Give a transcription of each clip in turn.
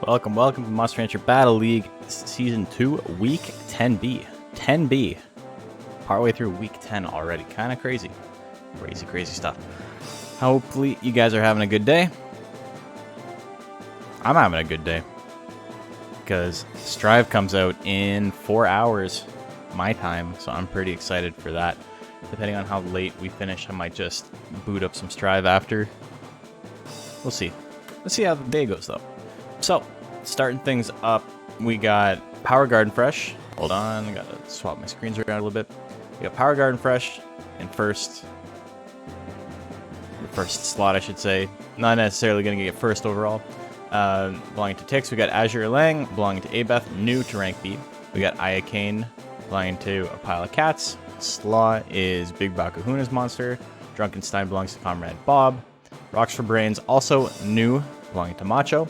Welcome to Monster Rancher Battle League Season 2, Week 10B. 10B. Partway through Week 10 already. Kind of crazy. Crazy stuff. Hopefully you guys are having a good day. I'm having a good day. Because Strive comes out in 4 hours my time, so I'm pretty excited for that. Depending on how late we finish, I might just boot up some Strive after. We'll see. Let's see how the day goes, though. So, starting things up, we got Power Garden Fresh. Hold on, I gotta swap my screens around a little bit. We got Power Garden Fresh in the first slot, I should say. Not necessarily gonna get first overall, Belonging to Tix, we got Azure Lang. Belonging to Abeth, new to rank B. We got Ayakane, belonging to a pile of cats. Slaw is Big Bakuhuna's monster. Drunkenstein belongs to Comrade Bob. Rocks for Brains, also new, belonging to Macho.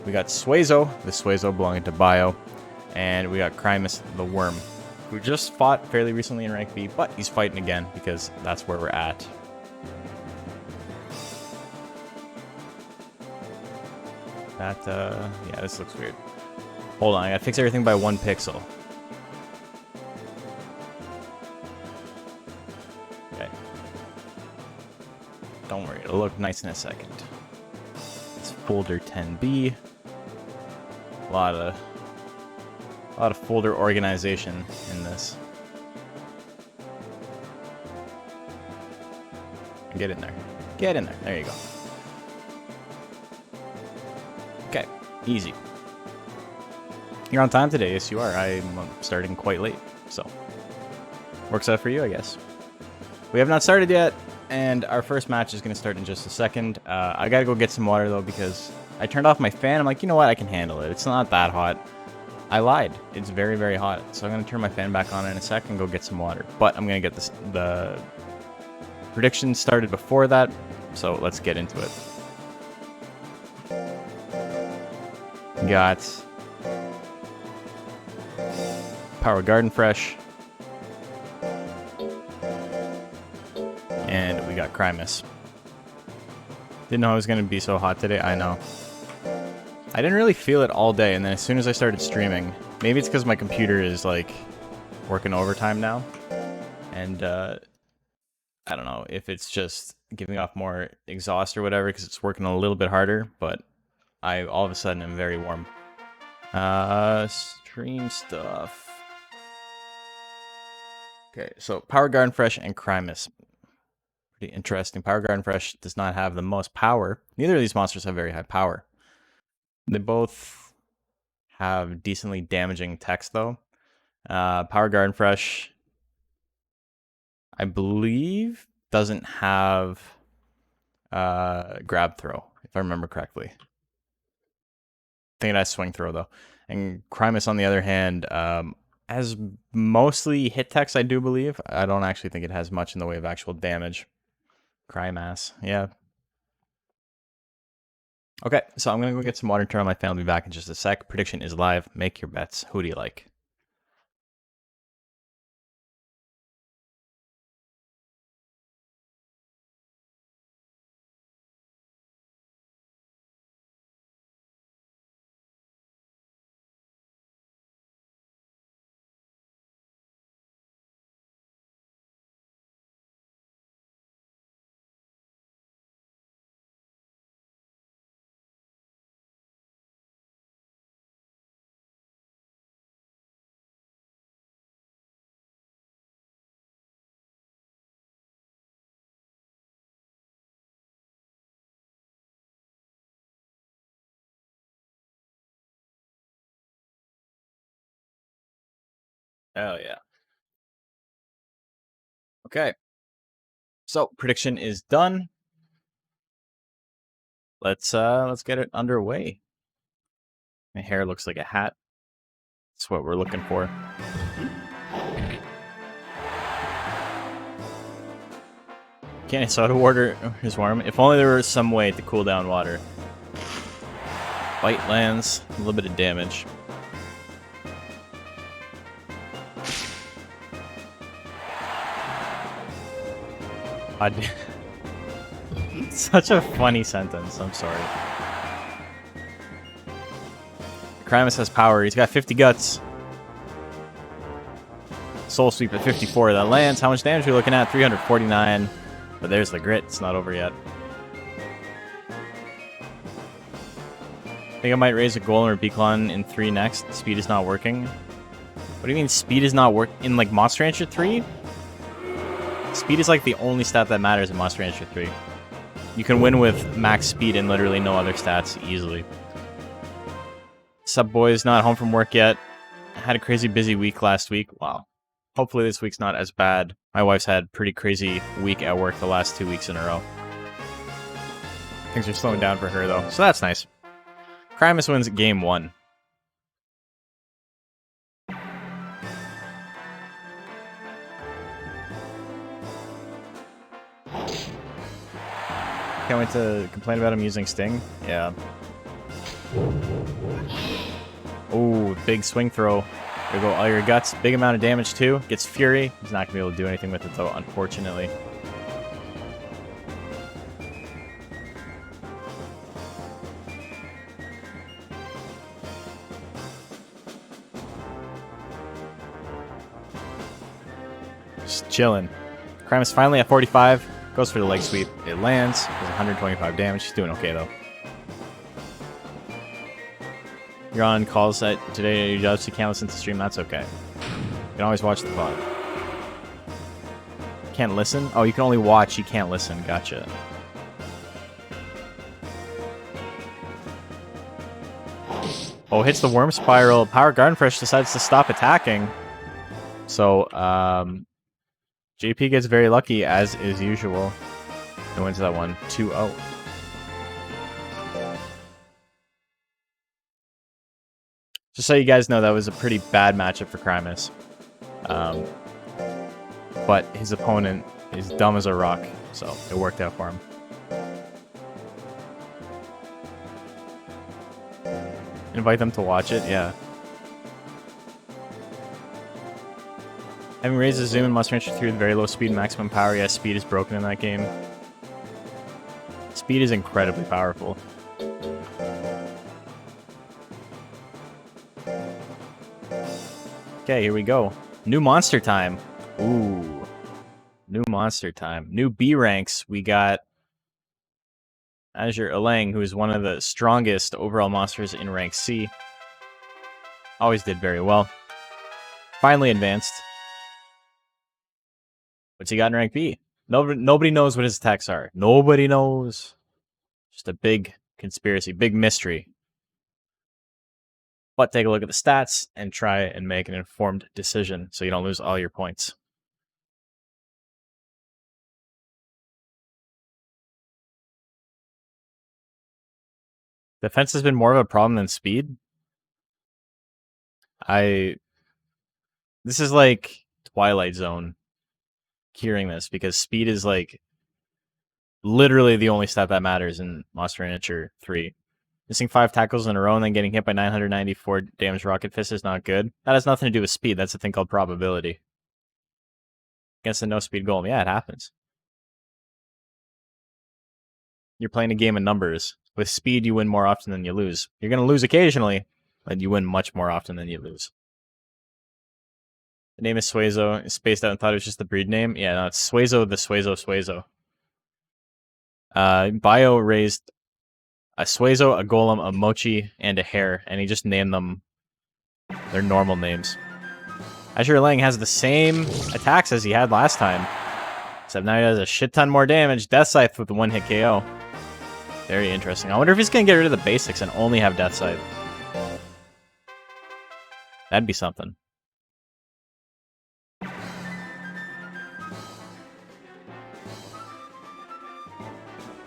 We got Suezo, the Suezo belonging to Bio. And we got Crimus, the Worm, who just fought fairly recently in rank B, but he's fighting again because that's where we're at. Yeah, this looks weird. Hold on, I gotta fix everything by 1 pixel. Okay. Don't worry, it'll look nice in a second. It's folder 10B. A lot of folder organization in this. Get in there. Get in there. There you go. Okay, easy. You're on time today, yes you are. I'm starting quite late, so works out for you, I guess. We have not started yet, and our first match is going to start in just a second. I gotta go get some water though because I turned off my fan. I'm like, you know what? I can handle it. It's not that hot. I lied. It's very, very hot. So I'm going to turn my fan back on in a sec and go get some water. But I'm going to get the predictions started before that. So let's get into it. Got Power Garden Fresh. And we got Crimus. Didn't know it was going to be so hot today. I know. I didn't really feel it all day, and then as soon as I started streaming, maybe it's because my computer is, like, working overtime now, and, I don't know if it's just giving off more exhaust or whatever, because it's working a little bit harder, but I, all of a sudden, am very warm. Stream stuff. Okay, so Power Garden Fresh and Crimus. Pretty interesting. Power Garden Fresh does not have the most power. Neither of these monsters have very high power. They both have decently damaging text, though. Power Garden Fresh, I believe, doesn't have grab throw, if I remember correctly. I think it has swing throw, though. And Crimus, on the other hand, has mostly hit text, I do believe. I don't actually think it has much in the way of actual damage. Crimus, yeah. Okay, so I'm going to go get some water and turn on my fan. I'll be back in just a sec. Prediction is live. Make your bets. Who do you like? Oh, yeah. Okay. So, prediction is done. Let's get it underway. My hair looks like a hat. That's what we're looking for. Can't soda water is warm. If only there was some way to cool down water. Bite lands, a little bit of damage. Such a funny sentence, I'm sorry. Crimus has power, he's got 50 guts. Soul Sweep at 54, that lands. How much damage are we looking at? 349. But there's the grit, it's not over yet. I think I might raise a Golem or Beacon in 3 next. Speed is not working. What do you mean speed is not working? In like Monster Rancher 3? Speed is like the only stat that matters in Monster Rancher 3. You can win with max speed and literally no other stats easily. Sup boys, not home from work yet. I had a crazy busy week last week. Wow. Hopefully this week's not as bad. My wife's had pretty crazy week at work the last 2 weeks in a row. Things are slowing down for her though, so that's nice. Crimus wins game 1. Can't wait to complain about him using Sting. Yeah. Oh, big swing throw. There go all your guts. Big amount of damage too. Gets Fury. He's not going to be able to do anything with it though, unfortunately. Just chilling. Crimus finally at 45. Goes for the leg sweep. It lands. Does 125 damage. He's doing okay though. You're on calls that today you obviously can't listen to stream. That's okay. You can always watch the VOD. Can't listen? Oh, you can only watch. You can't listen. Gotcha. Oh, hits the worm spiral. Power Garden Fresh decides to stop attacking. So, JP gets very lucky, as is usual. And wins that one 2-0. Just so you guys know, that was a pretty bad matchup for Crimus. But his opponent is dumb as a rock, so it worked out for him. Invite them to watch it, yeah. Having raised the zoom and Monster Rancher 3 with very low speed and maximum power, yes, speed is broken in that game. Speed is incredibly powerful. Okay, here we go. New monster time. Ooh. New monster time. New B ranks. We got Azure Elang, who is one of the strongest overall monsters in rank C. Always did very well. Finally advanced. What's he got in rank B? Nobody knows what his attacks are. Nobody knows. Just a big conspiracy, big mystery. But take a look at the stats and try and make an informed decision so you don't lose all your points. Defense has been more of a problem than speed. This is like Twilight Zone hearing this, because speed is like literally the only stat that matters in Monster Rancher 3. Missing 5 tackles in a row and then getting hit by 994 damage Rocket Fist is not good. That has nothing to do with speed. That's a thing called probability. Against a no-speed golem. Yeah, it happens. You're playing a game of numbers. With speed, you win more often than you lose. You're going to lose occasionally, but you win much more often than you lose. The name is Suezo. Spaced out and thought it was just the breed name. Yeah, no, it's Suezo the Suezo. Bio raised a Suezo, a Golem, a Mochi, and a Hare, and he just named them their normal names. Azure Lang has the same attacks as he had last time, except now he does a shit ton more damage. Death Scythe with the one-hit KO. Very interesting. I wonder if he's going to get rid of the basics and only have Death Scythe. That'd be something.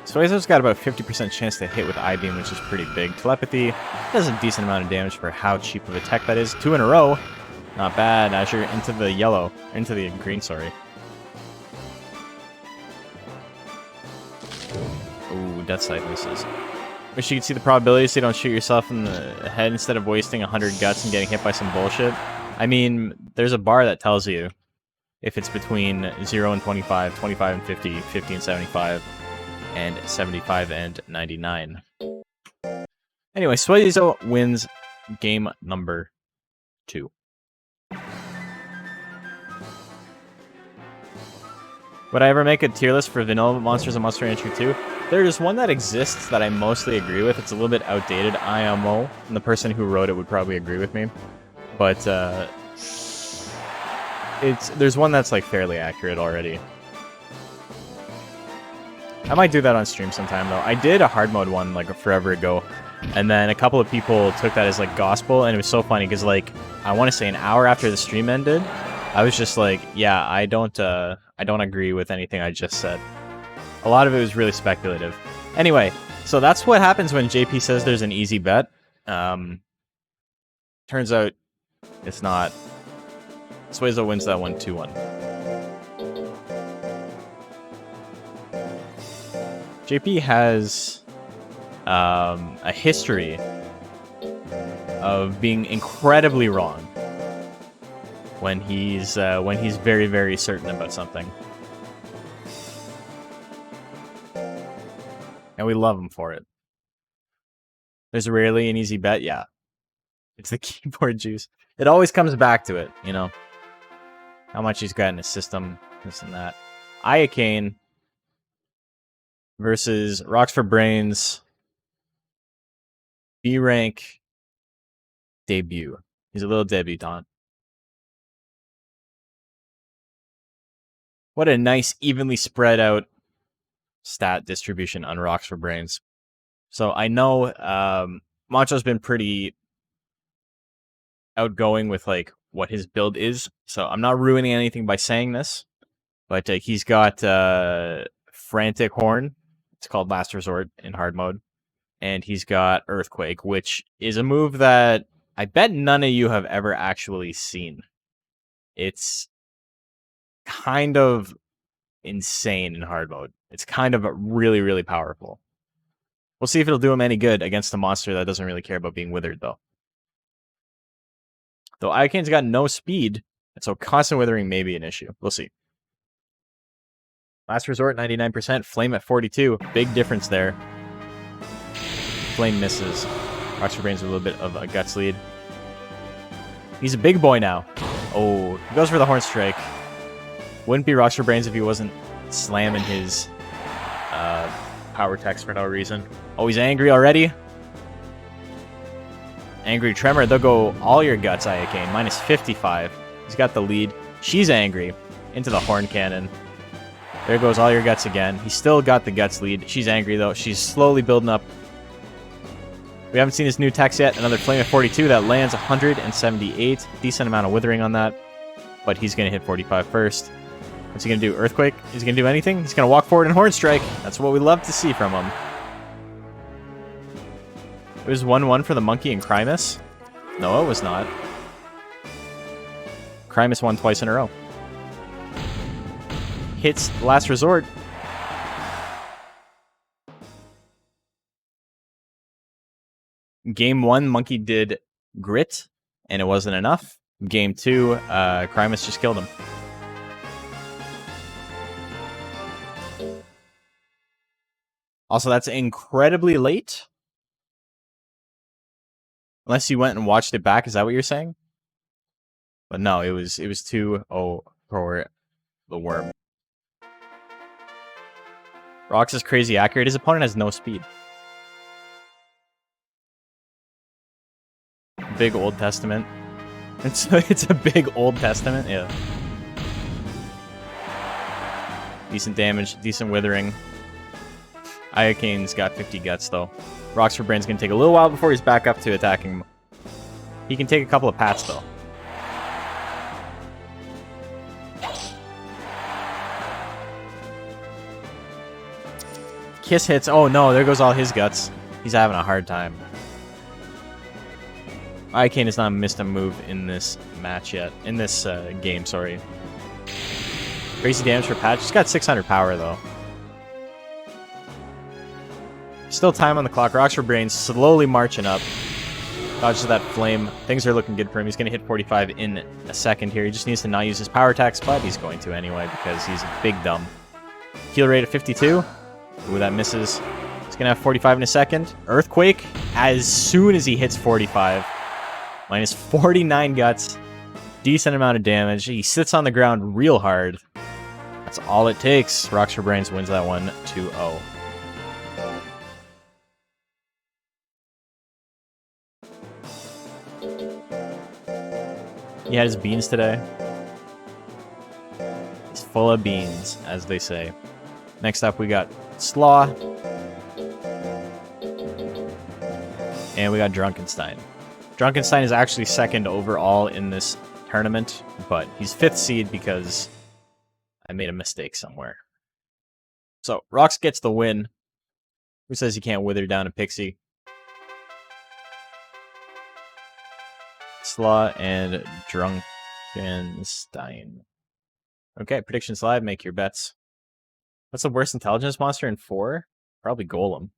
Suezo's got about 50% chance to hit with I-Beam, which is pretty big. Telepathy does a decent amount of damage for how cheap of a tech that is. 2 in a row. Not bad. Azure into the yellow. Into the green, sorry. Ooh, Death Scythe misses. Wish you could see the probability so you don't shoot yourself in the head instead of wasting 100 guts and getting hit by some bullshit. I mean, there's a bar that tells you if it's between 0 and 25, 25 and 50, 50 and 75, and 75 and 99. Anyway, Suezo wins game number 2. Would I ever make a tier list for vanilla monsters in Monster Rancher 2? There's one that exists that I mostly agree with. It's a little bit outdated, IMO, and the person who wrote it would probably agree with me. But there's one that's like fairly accurate already. I might do that on stream sometime though. I did a hard mode one like forever ago, and then a couple of people took that as like gospel, and it was so funny because like I want to say an hour after the stream ended, I was just like, yeah, I don't agree with anything I just said. A lot of it was really speculative. Anyway, So that's what happens when JP says there's an easy bet. Turns out it's not. Suezo wins that one 2-1. JP has a history of being incredibly wrong when he's very, very certain about something. And we love him for it. There's rarely an easy bet, yeah. It's the keyboard juice. It always comes back to it, you know. How much he's got in his system, this and that. Iacane versus Rocks for Brains B rank debut. He's a little debutante. What a nice, evenly spread out stat distribution on Rocks for Brains. So I know Macho's been pretty outgoing with like what his build is. So I'm not ruining anything by saying this, but he's got Frantic Horn. It's called Last Resort in hard mode. And he's got Earthquake, which is a move that I bet none of you have ever actually seen. It's kind of insane in hard mode. It's kind of really, really powerful. We'll see if it'll do him any good against a monster that doesn't really care about being withered, though. Though Iacane's got no speed, and so constant withering may be an issue. We'll see. Last Resort, 99%. Flame at 42. Big difference there. Flame misses. Rocks for Brains with a little bit of a guts lead. He's a big boy now. Oh, he goes for the Horn Strike. Wouldn't be Rocks for Brains if he wasn't slamming his power text for no reason. Oh, he's angry already. Angry Tremor. They'll go all your guts, Iacane. Minus 55. He's got the lead. She's angry. Into the Horn Cannon. There goes all your guts again. He's still got the guts lead. She's angry, though. She's slowly building up. We haven't seen his new text yet. Another Flame at 42. That lands 178. Decent amount of withering on that. But he's going to hit 45 first. What's he going to do? Earthquake? Is he going to do anything? He's going to walk forward and Horn Strike. That's what we love to see from him. It was 1-1 for the Monkey and Crimus. No, it was not. Crimus won twice in a row. Hits Last Resort. Game 1, Monkey did Grit, and it wasn't enough. Game 2, Crimus just killed him. Also, that's incredibly late. Unless you went and watched it back, is that what you're saying? But no, it was 2-0 for the Worm. Rox is crazy accurate. His opponent has no speed. Big Old Testament. It's a big Old Testament, yeah. Decent damage, decent withering. Iacane's got 50 guts, though. Rocks for Brain's going to take a little while before he's back up to attacking him. He can take a couple of pats, though. Kiss hits. Oh, no. There goes all his guts. He's having a hard time. Iacane has not missed a move in this match yet. In this game, sorry. Crazy damage for Patch. He's got 600 power, though. Still time on the clock. Rocks for Brains slowly marching up. Dodges that flame. Things are looking good for him. He's going to hit 45 in a second here. He just needs to not use his power attacks, but he's going to anyway because he's a big dumb. Heal rate at 52. Ooh, that misses. He's going to have 45 in a second. Earthquake as soon as he hits 45. Minus 49 guts. Decent amount of damage. He sits on the ground real hard. That's all it takes. Rocks for Brains wins that one 2-0. He had his beans today. He's full of beans, as they say. Next up, we got Slaw. And we got Drunkenstein. Drunkenstein is actually second overall in this tournament, but he's 5th seed because I made a mistake somewhere. So, Rox gets the win. Who says you can't wither down a pixie? Slaw and Drunkenstein. Okay, predictions live. Make your bets. What's the worst intelligence monster in 4? Probably Golem.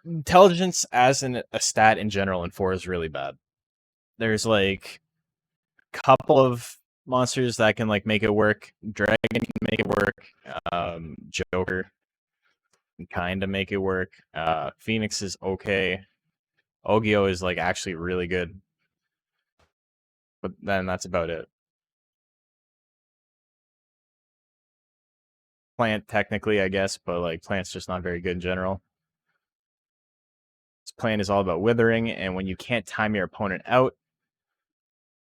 Intelligence as a stat in general in 4 is really bad. There's like a couple of monsters that can like make it work. Dragon can make it work. Joker can kind of make it work. Phoenix is okay. Ogio is like actually really good. But then that's about it. Plant technically, I guess, but like Plant's just not very good in general. This Plant is all about withering, and when you can't time your opponent out,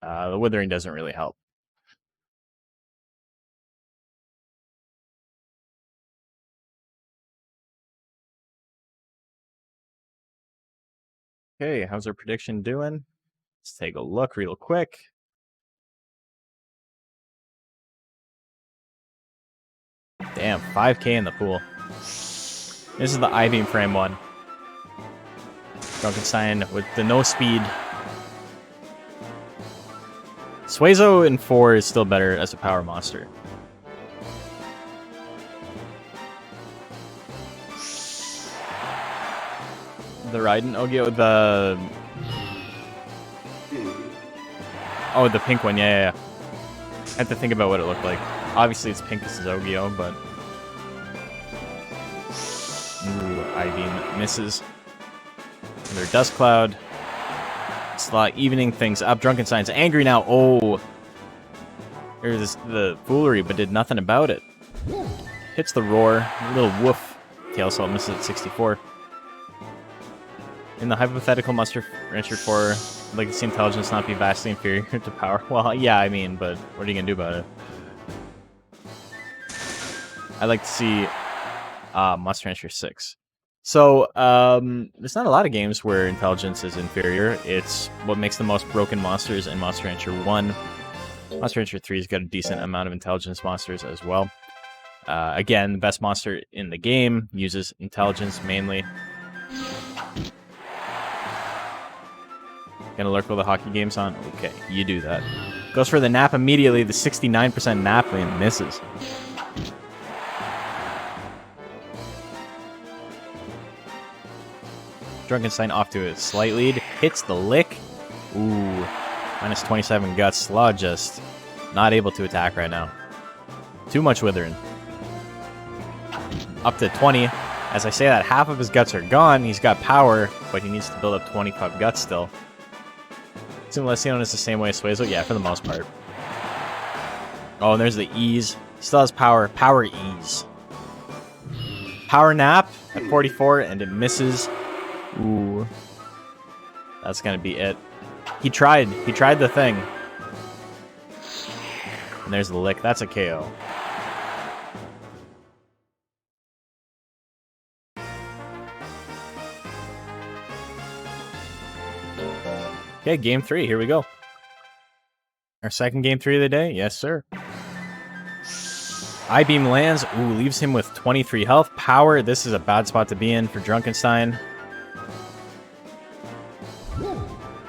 the withering doesn't really help. Okay, how's our prediction doing? Let's take a look real quick. Damn, 5K in the pool. This is the I-beam frame one. Drunkenstein with the no speed. Suezo in 4 is still better as a power monster. The Raiden Ogio, the... Oh, the pink one, yeah. I had to think about what it looked like. Obviously it's pink because it's Ogio, but... Ooh, I-beam misses. Another Dust Cloud. Slot evening things up. Drunkenstein's angry now. Oh! There's the foolery, but did nothing about it. Hits the roar. A little woof. Tail Salt misses at 64. In the hypothetical Monster Rancher 4, I'd like to see intelligence not be vastly inferior to power. Well, yeah, I mean, but what are you going to do about it? I'd like to see Monster Rancher 6. So, there's not a lot of games where intelligence is inferior. It's what makes the most broken monsters in Monster Rancher 1. Monster Rancher 3's got a decent amount of intelligence monsters as well. Again, the best monster in the game uses intelligence mainly. Gonna lurk while the hockey game's on? Okay, you do that. Goes for the nap immediately. The 69% nap win misses. Drunkenstein off to a slight lead. Hits the lick. Ooh. Minus 27 guts. Slaw just not able to attack right now. Too much withering. Up to 20. As I say that, half of his guts are gone. He's got power, but he needs to build up 25 guts still. Simulacion is the same way as Suezo? Yeah, for the most part. Oh, and there's the ease. He still has power. Power ease. Power nap at 44, and it misses. Ooh. That's gonna be it. He tried. He tried the thing. And there's the lick. That's a KO. Okay, game 3. Here we go. Our second game 3 of the day. Yes, sir. I-beam lands. Ooh, leaves him with 23 health. Power. This is a bad spot to be in for Drunkenstein.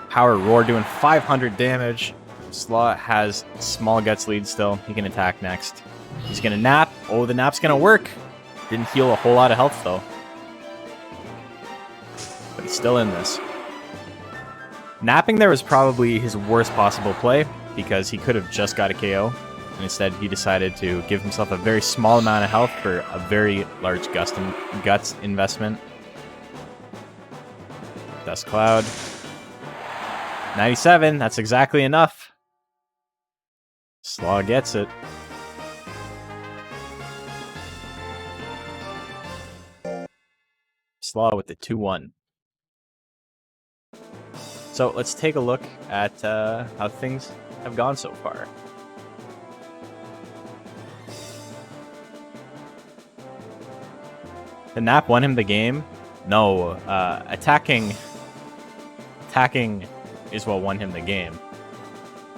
Power roar doing 500 damage. Slaw has small guts lead still. He can attack next. He's going to nap. Oh, the nap's going to work. Didn't heal a whole lot of health, though. But he's still in this. Napping there was probably his worst possible play because he could have just got a KO. And instead, he decided to give himself a very small amount of health for a very large guts investment. Dust Cloud. 97, that's exactly enough. Slaw gets it. Slaw with the 2-1. So let's take a look at how things have gone so far. The nap won him the game? No, attacking is what won him the game.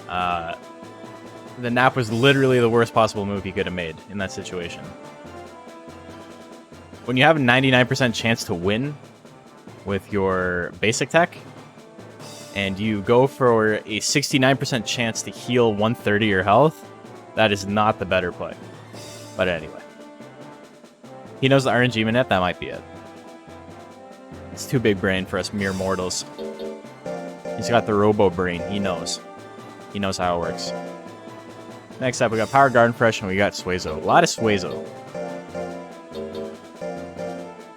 The nap was literally the worst possible move he could have made in that situation. when you have a 99% chance to win with your basic tech, and you go for a 69% chance to heal 130 your health, that is not the better play. But anyway. He knows the RNG minute, that might be it. It's too big brain for us mere mortals. He's got the robo brain, he knows. He knows how it works. Next up, we got Power Garden Fresh, and we got Suezo. A lot of Suezo.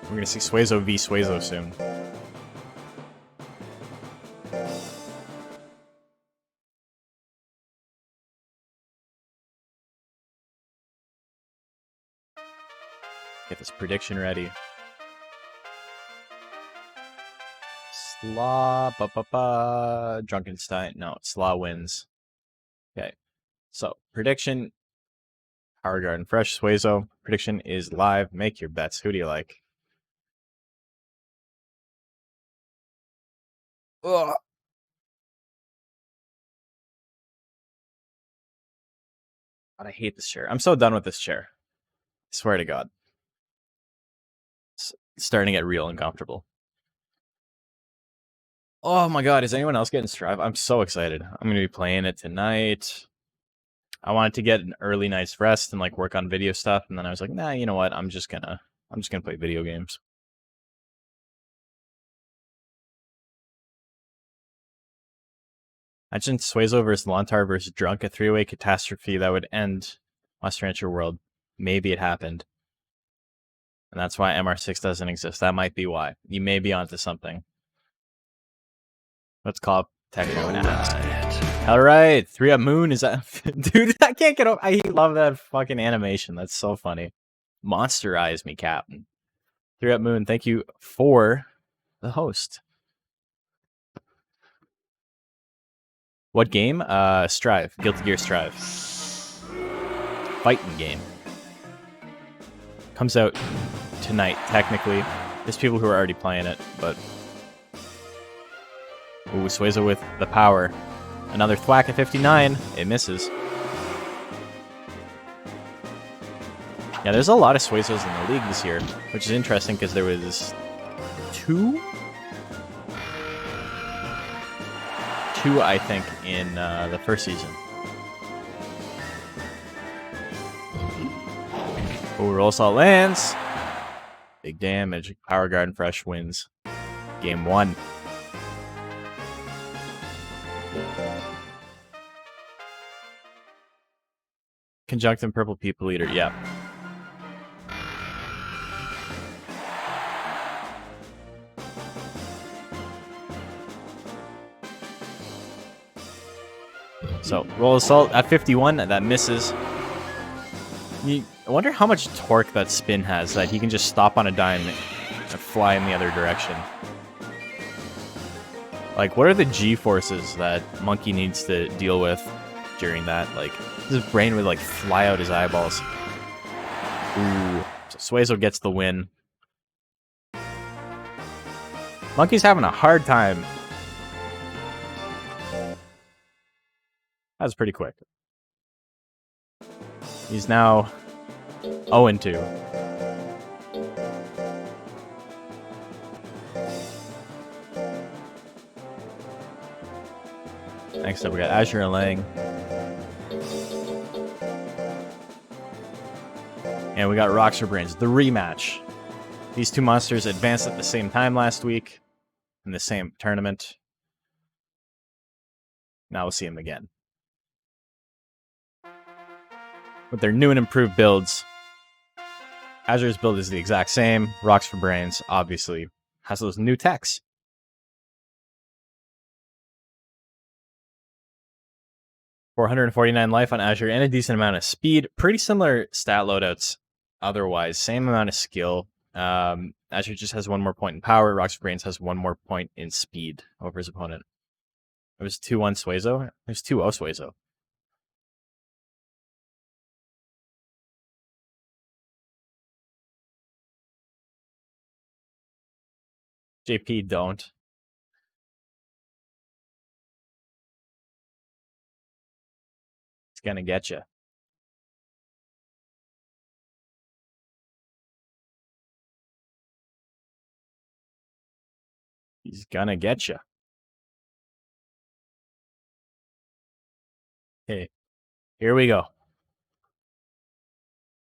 We're gonna see Suezo v Suezo soon. Get this prediction ready. Slaw, Drunkenstein. No, Slaw wins. Okay. So, prediction. Power Garden Fresh, Suezo. Prediction is live. Make your bets. Who do you like? Ugh. God, I hate this chair. I'm so done with this chair. I swear to God. It's starting to get real uncomfortable. Oh my God, is anyone else getting Strive? I'm so excited. I'm going to be playing it tonight. I wanted to get an early night's rest and like work on video stuff, and then I was like, nah, you know what? I'm just gonna play video games. Imagine Suezo versus Lontar versus Drunk, a three-way catastrophe that would end Monster Rancher World. Maybe it happened. And that's why MR6 doesn't exist. That might be why. You may be onto something. Let's call Techno and ask. Alright, 3-Up Moon is that... Dude, I can't get over... I love that fucking animation. That's so funny. Monsterize me, Captain. 3-Up Moon, thank you for the host. What game? Strive. Guilty Gear Strive. Fighting game. Comes out tonight, technically. There's people who are already playing it, but... Ooh, Suezo with the power. Another thwack at 59. It misses. Yeah, there's a lot of Suezos in the league this year, which is interesting because there was two, I think, in the first season. Oh, Roll Assault lands. Big damage. Power Garden Fresh wins. Game 1. Conjunctum Purple People Eater, yeah. So, Roll Assault at 51, that misses. I wonder how much torque that spin has, that he can just stop on a dime and fly in the other direction. Like, what are the G-forces that Monkey needs to deal with during that? Like, his brain would, like, fly out his eyeballs. Ooh. So Suezo gets the win. Monkey's having a hard time. That was pretty quick. He's now 0-2. Next up, we got Azure and Lang. And we got Rocks for Brains, the rematch. These two monsters advanced at the same time last week in the same tournament. Now we'll see them again. With their new and improved builds. Azure's build is the exact same. Rocks for Brains, obviously, has those new techs. $449 life on Azure and a decent amount of speed. Pretty similar stat loadouts otherwise. Same amount of skill. Azure just has one more point in power. Rocks for Brains has one more point in speed over his opponent. It was 2-1 Suezo. There's 2-0 Suezo. JP, don't. It's gonna get you. He's gonna get you. Okay, here we go.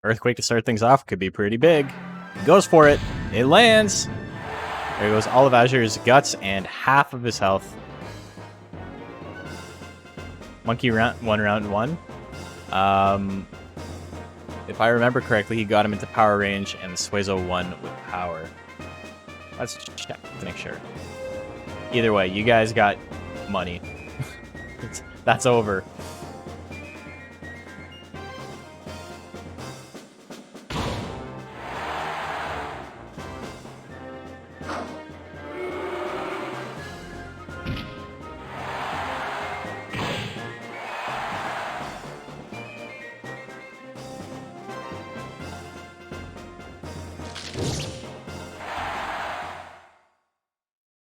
Earthquake to start things off could be pretty big. He goes for it. It lands. There goes all of Azure's guts and half of his health. Monkey won round one. If I remember correctly, he got him into power range, and the Suezo won with power. Let's check to make sure. Either way, you guys got money. That's over.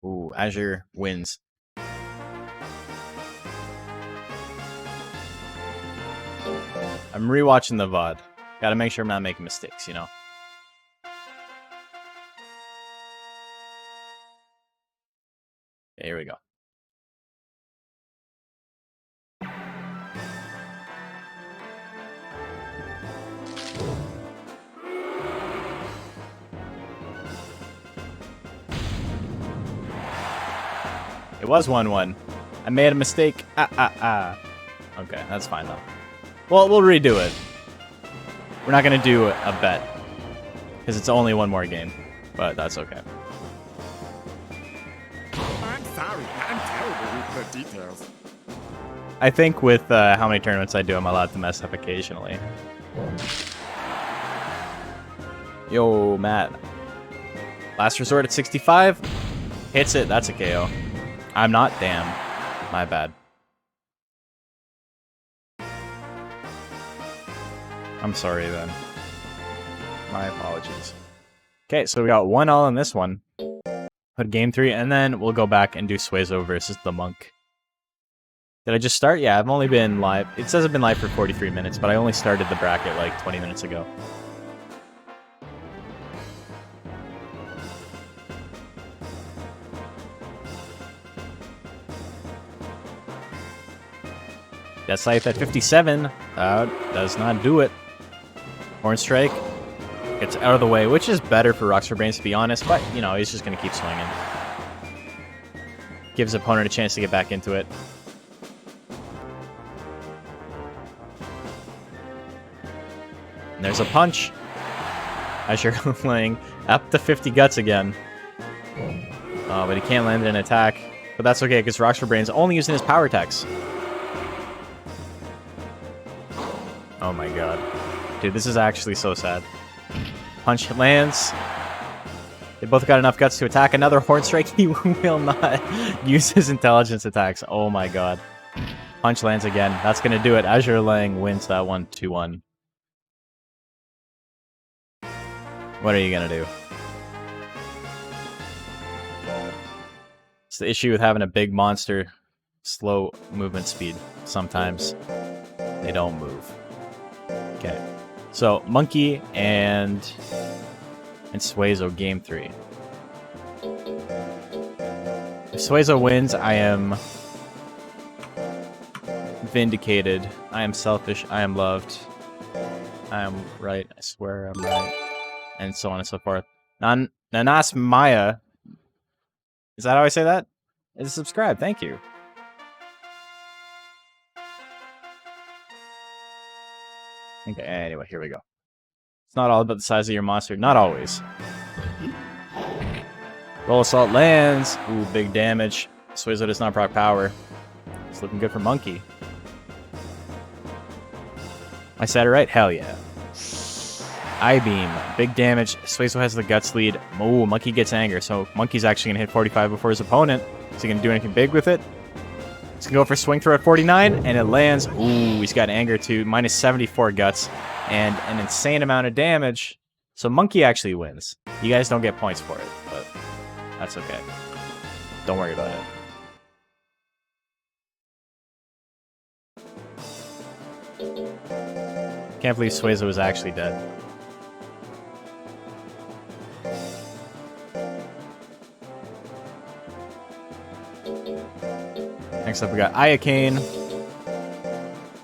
Ooh, Azure wins. I'm rewatching the VOD. Gotta make sure I'm not making mistakes, you know? Okay, here we go. It was 1-1. I made a mistake. Okay, that's fine though. Well, we'll redo it. We're not gonna do a bet because it's only one more game, but that's okay. I'm sorry, I'm terrible with the details. I think with how many tournaments I do, I'm allowed to mess up occasionally. Yo, Matt. Last resort at 65. Hits it. That's a KO. I'm not. Damn. My bad. I'm sorry then. My apologies. Okay, so we got 1-1 in this one. Put game 3, and then we'll go back and do Suezo versus the Monk. Did I just start? Yeah, I've only been live. It says I've been live for 43 minutes, but I only started the bracket like 20 minutes ago. That Scythe at 57 does not do it. Horn Strike gets out of the way, which is better for Rockstar Brains, to be honest, but, you know, he's just going to keep swinging. Gives opponent a chance to get back into it. And there's a punch. As you're playing up to 50 guts again. Oh, but he can't land an attack. But that's okay, because Rockstar Brains only using his power attacks. Oh my god. Dude, this is actually so sad. Punch lands. They both got enough guts to attack. Another Horn Strike. He will not use his intelligence attacks. Oh my god. Punch lands again. That's going to do it. Azure Lang wins that one 2-1. What are you going to do? It's the issue with having a big monster. Slow movement speed. Sometimes they don't move. Okay. So, Monkey and Suezo game 3. If Suezo wins, I am vindicated. I am selfish. I am loved. I am right. I swear I'm right. And so on and so forth. Nanas Maya. Is that how I say that? Is subscribe. Thank you. Okay, anyway, here we go. It's not all about the size of your monster. Not always. Roll Assault lands. Ooh, big damage. Suezo does not proc power. It's looking good for Monkey. I said it right? Hell yeah. I-Beam. Big damage. Suezo has the Guts lead. Oh, Monkey gets Anger. So Monkey's actually going to hit 45 before his opponent. Is he going to do anything big with it? He's going to go for Swing Throw at 49, and it lands. Ooh, he's got Anger too. Minus 74 Guts. And an insane amount of damage. So Monkey actually wins. You guys don't get points for it, but that's okay. Don't worry about it. Can't believe Suezo was actually dead. Next up, we got Iacane.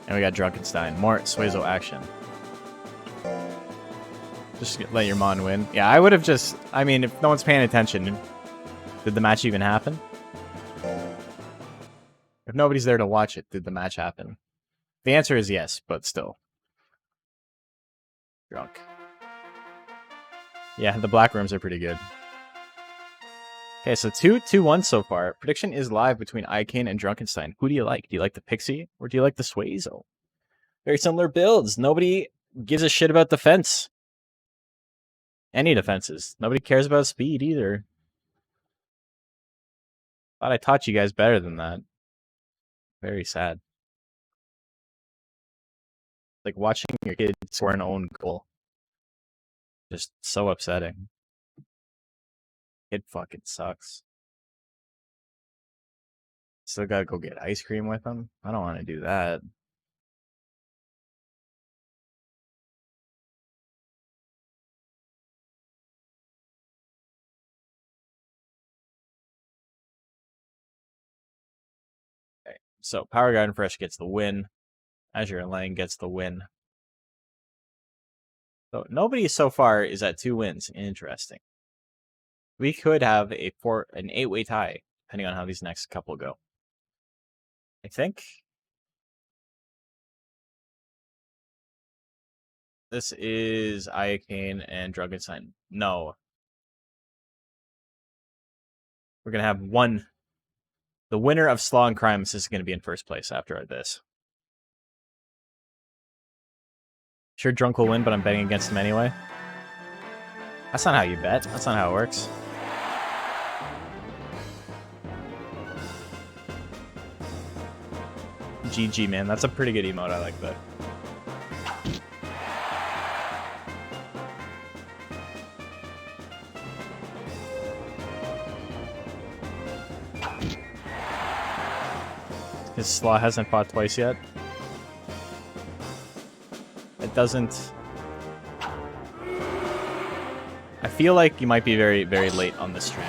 And we got Drunkenstein. More Suezo action. Just let your Mon win. Yeah, I would have just... I mean, if no one's paying attention, did the match even happen? If nobody's there to watch it, did the match happen? The answer is yes, but still. Drunk. Yeah, the black rooms are pretty good. Okay, so 2-1 so far. Prediction is live between Iacane and Drunkenstein. Who do you like? Do you like the Pixie or do you like the Suezo? Very similar builds. Nobody gives a shit about defense. Any defenses. Nobody cares about speed either. Thought I taught you guys better than that. Very sad. Like watching your kid score an own goal. Just so upsetting. It fucking sucks. Still gotta go get ice cream with him? I don't want to do that. Okay, so Power Garden Fresh gets the win. Azure Lang gets the win. So nobody so far is at 2 wins. Interesting. We could have an 8-way tie, depending on how these next couple go. I think this is Iacane and Drunkenstein. No. We're going to have one. The winner of Slaw and Crimes is going to be in first place after this. Sure, Drunk will win, but I'm betting against him anyway. That's not how you bet. That's not how it works. GG, man. That's a pretty good emote. I like that. His Slaw hasn't fought twice yet. It doesn't... I feel like you might be very, very late on this stream.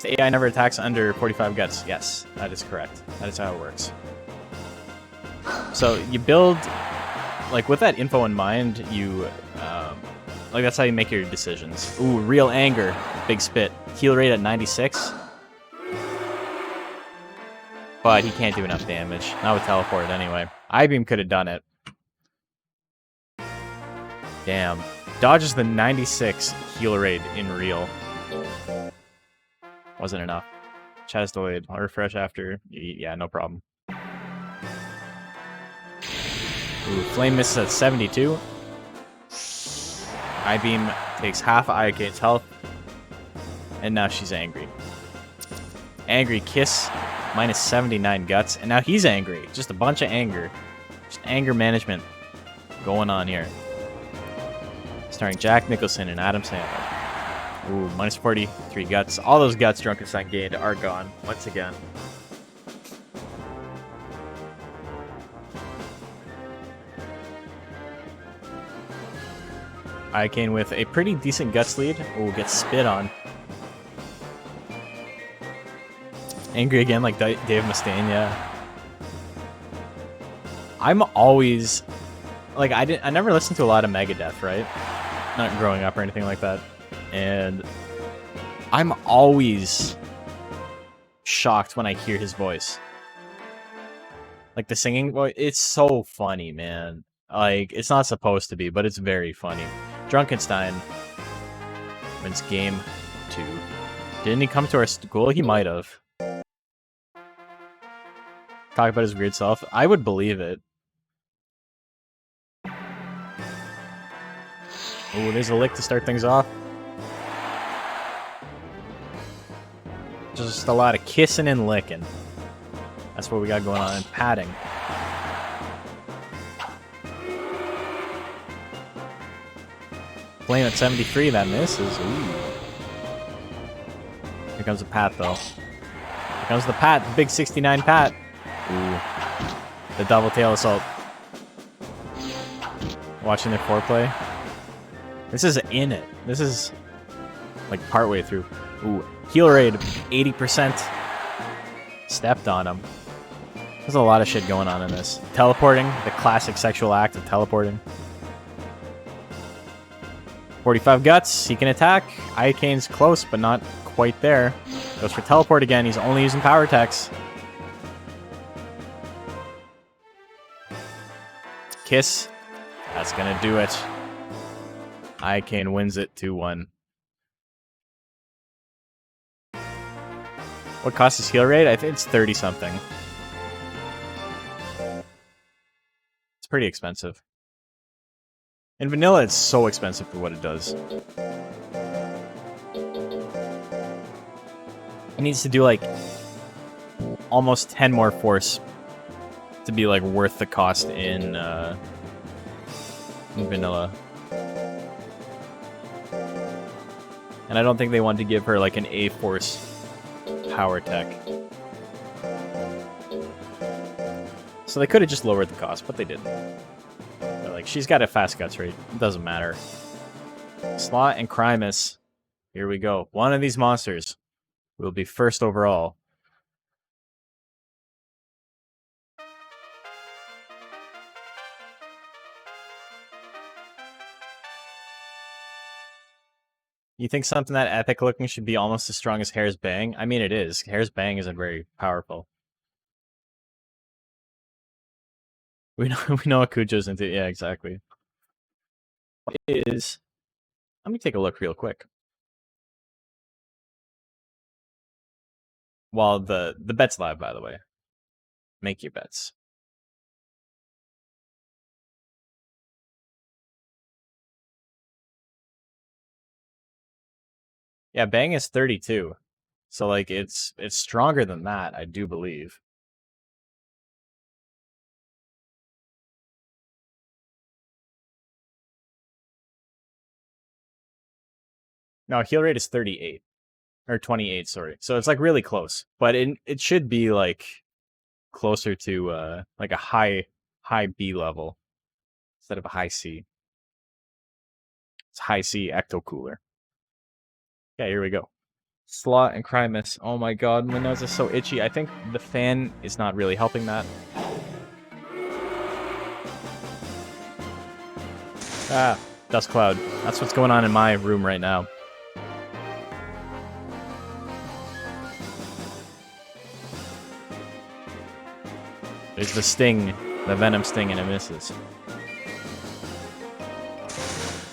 The AI never attacks under 45 guts. Yes, that is correct. That is how it works. So you build... Like, with that info in mind, you... like, that's how you make your decisions. Ooh, real anger. Big spit. Heal rate at 96. But he can't do enough damage. Not with teleport anyway. I-beam could have done it. Damn. Dodges the 96 heal rate in real. Wasn't enough. Chat is delayed. I'll refresh after. Yeah, no problem. Ooh, Flame misses at 72. I-beam takes half of Iakane's health. And now she's angry. Angry Kiss. Minus 79 guts. And now he's angry. Just a bunch of anger. Just anger management going on here. Starring Jack Nicholson and Adam Sandler. Ooh, minus 43 guts. All those guts Drunkenstein gained are gone once again. Iacane with a pretty decent guts lead. Ooh, gets spit on. Angry again like Dave Mustaine, yeah. I'm always... Like, I never listened to a lot of Megadeth, right? Not growing up or anything like that. And I'm always shocked when I hear his voice. Like, the singing voice, it's so funny, man. Like, it's not supposed to be, but it's very funny. Drunkenstein wins game 2. Didn't he come to our school? He might have. Talk about his weird self. I would believe it. Ooh, there's a lick to start things off. Just a lot of kissing and licking. That's what we got going on. And patting. Flame at 73, that misses. Ooh. Here comes the pat, though. Here comes the pat, the big 69 pat. Ooh. The double tail assault. Watching their foreplay. This is in it. This is like partway through. Ooh, heal rate 80%. Stepped on him. There's a lot of shit going on in this. Teleporting, the classic sexual act of teleporting. 45 guts, he can attack. Icane's close, but not quite there. Goes for teleport again, he's only using power attacks. Kiss, that's gonna do it. Icane wins it 2-1. What costs his heal rate? I think it's 30 something. It's pretty expensive. In vanilla, it's so expensive for what it does. It needs to do like almost 10 more force to be like worth the cost in vanilla. And I don't think they want to give her like an A force power tech. So they could have just lowered the cost, but they didn't. They're like, she's got a fast guts rate. It doesn't matter. Slot and Crimus. Here we go. One of these monsters will be first overall. You think something that epic looking should be almost as strong as Hair's Bang? I mean, it is. Hair's Bang isn't very powerful. We know what Cujo's into. Yeah, exactly. What is... Let me take a look real quick. While the bet's live, by the way. Make your bets. Yeah, Bang is 32. So like it's stronger than that, I do believe. No, heal rate is 38. Or 28, sorry. So it's like really close. But it should be like closer to like a high B level instead of a high C. It's high C ecto cooler. Okay, here we go. Slot and Crimus. Oh my god, my nose is so itchy. I think the fan is not really helping that. Ah, dust cloud. That's what's going on in my room right now. There's the sting, the venom sting, and it misses.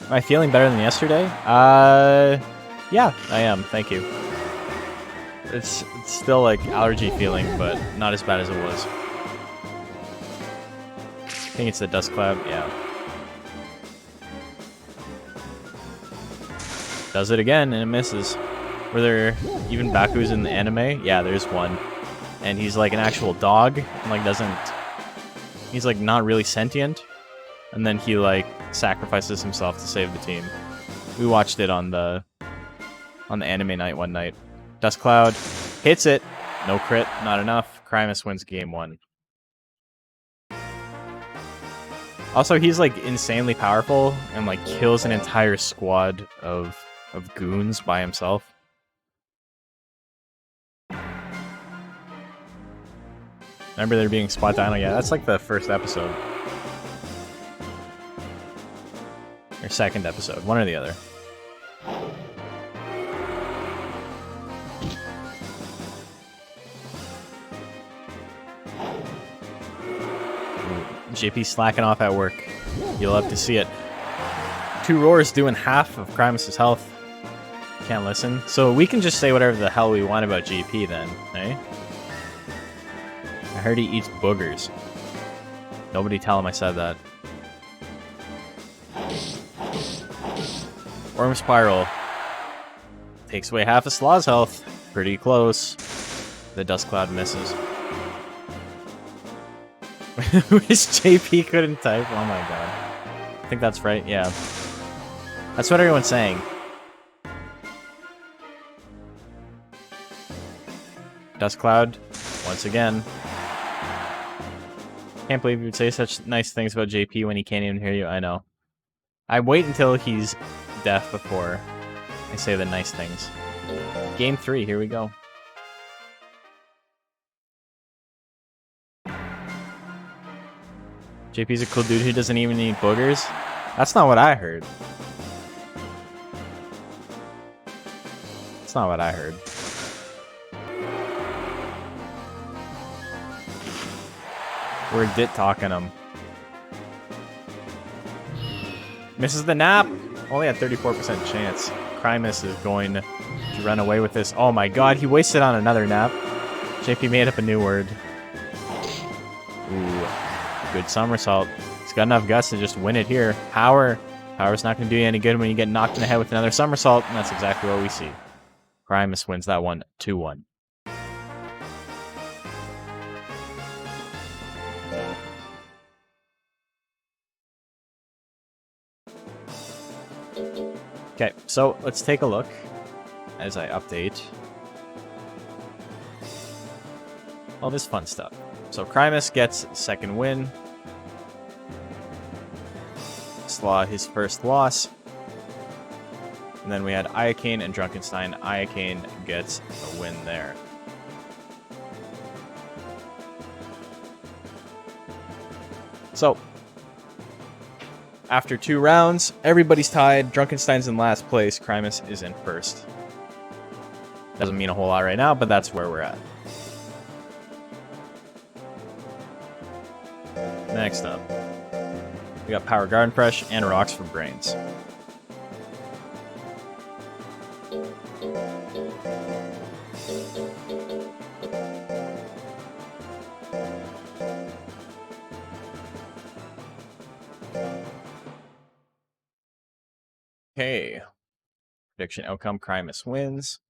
Am I feeling better than yesterday? Yeah, I am. Thank you. It's still like allergy feeling, but not as bad as it was. I think it's the dust cloud. Yeah. Does it again, and it misses. Were there even Bakus in the anime? Yeah, there's one. And he's like an actual dog, and like doesn't... He's like not really sentient. And then he like sacrifices himself to save the team. We watched it on the anime night one night. Dust Cloud hits it. No crit, not enough. Crimus wins game 1. Also, he's like insanely powerful and like kills an entire squad of goons by himself. Remember there being Spot Dino? Yeah, that's like the first episode. Or second episode, one or the other. Ooh, JP slacking off at work. You'll love to see it. 2 roars doing half of Crimus's health. Can't listen. So we can just say whatever the hell we want about JP then, eh? I heard he eats boogers. Nobody tell him I said that. Worm Spiral. Takes away half of Slaw's health. Pretty close. The Dust Cloud misses. Wish JP couldn't type. Oh my god. I think that's right, yeah. That's what everyone's saying. Dust Cloud, once again. Can't believe you would say such nice things about JP when he can't even hear you. I know. I wait until he's death before I say the nice things. Game 3, here we go. JP's a cool dude who doesn't even eat boogers? That's not what I heard. That's not what I heard. We're dit talking him. Misses the nap. Only had 34% chance. Crimus is going to run away with this. Oh my god, he wasted on another nap. JP made up a new word. Ooh, good somersault. He's got enough guts to just win it here. Power. Power's not going to do you any good when you get knocked in the head with another somersault, and that's exactly what we see. Crimus wins that one 2-1. Okay, so let's take a look as I update all this fun stuff. So Crimus gets second win. Slaw his first loss. And then we had Iacane and Drunkenstein. Iacane gets a win there. So after 2 rounds, everybody's tied. Drunkenstein's in last place. Crimus is in first. Doesn't mean a whole lot right now, but that's where we're at. Next up, we got Power Garden Fresh and Rocks for Brains. Okay. Prediction outcome, Crimus wins.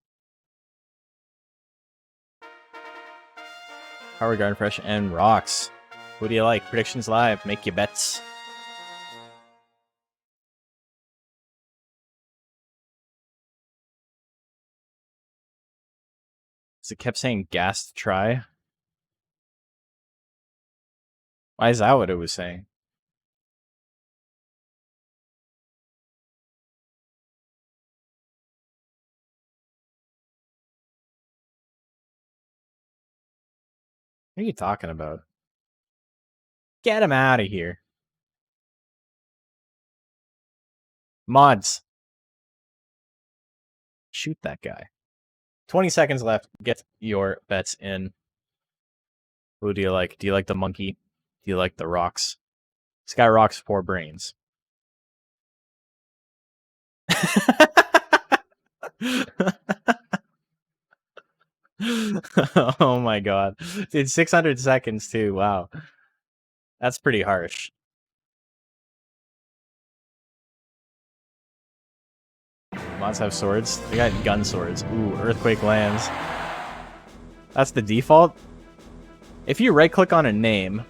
Power Garden Fresh and Rocks. Who do you like? Predictions live. Make your bets. So it kept saying gas to try. Why is that what it was saying? What are you talking about? Get him out of here. Mods. Shoot that guy. 20 seconds left. Get your bets in. Who do you like? Do you like the monkey? Do you like the rocks? Sky Rocks 4 brains. Oh my god. Dude, 600 seconds too. Wow. That's pretty harsh. Mods have swords. They got gun swords. Ooh, Earthquake lands. That's the default. If you right click on a name,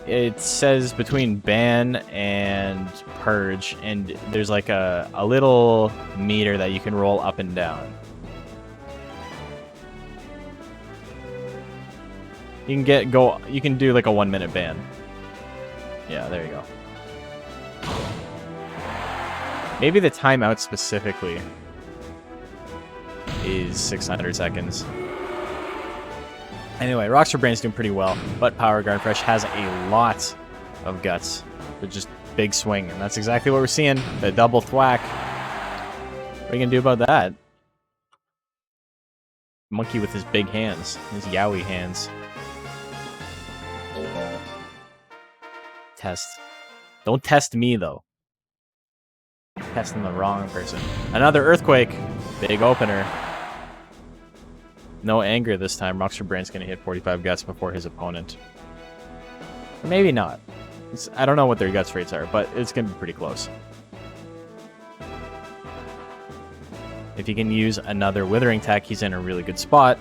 it says between ban and purge, and there's like a little meter that you can roll up and down. You can do like a 1-minute ban. Yeah, there you go. Maybe the timeout specifically is 600 seconds. Anyway, Rocks for Brains doing pretty well, but Power Garden Fresh has a lot of guts. They're just big swing, and that's exactly what we're seeing. The double thwack. What are you gonna do about that? Monkey with his big hands, his yowie hands. Test. Don't test me, though. Testing the wrong person. Another Earthquake. Big opener. No anger this time. Rocks for Brain's going to hit 45 guts before his opponent. Or maybe not. I don't know what their guts rates are, but it's going to be pretty close. If he can use another Withering Tech, he's in a really good spot.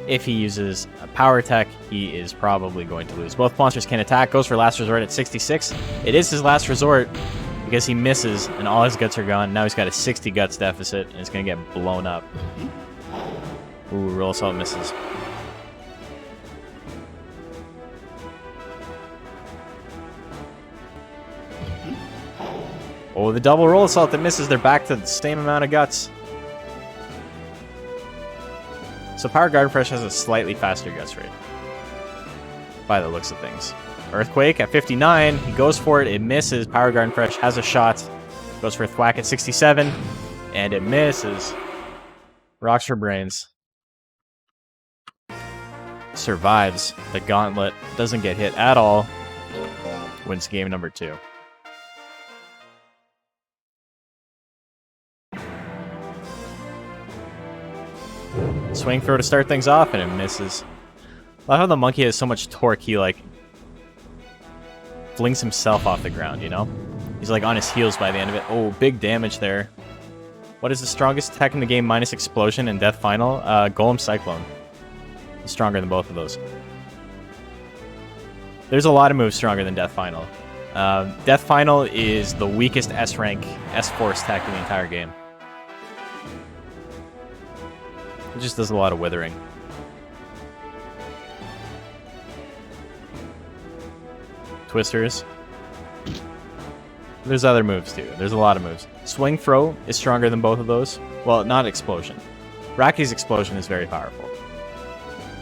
If he uses a Power Tech, he is probably going to lose. Both monsters can attack. Goes for Last Resort at 66. It is his last resort because he misses and all his guts are gone. Now he's got a 60 guts deficit and it's going to get blown up. Ooh, Roll Assault misses. Oh, the double roll assault that misses. They're back to the same amount of guts. So Power Garden Fresh has a slightly faster guts rate, by the looks of things. Earthquake at 59. He goes for it. It misses. Power Garden Fresh has a shot. Goes for a thwack at 67. And it misses. Rocks for brains. Survives the gauntlet. Doesn't get hit at all. Wins game number 2. Swing throw to start things off, and it misses. I love how the monkey has so much torque, he, like, flings himself off the ground, you know? He's, like, on his heels by the end of it. Oh, big damage there. What is the strongest tech in the game minus Explosion and Death Final? Golem Cyclone. It's stronger than both of those. There's a lot of moves stronger than Death Final. Death Final is the weakest S-rank, S-Force tech in the entire game. It just does a lot of withering. Twisters. There's other moves too. There's a lot of moves. Swing Throw is stronger than both of those. Well, not Explosion. Rocky's Explosion is very powerful.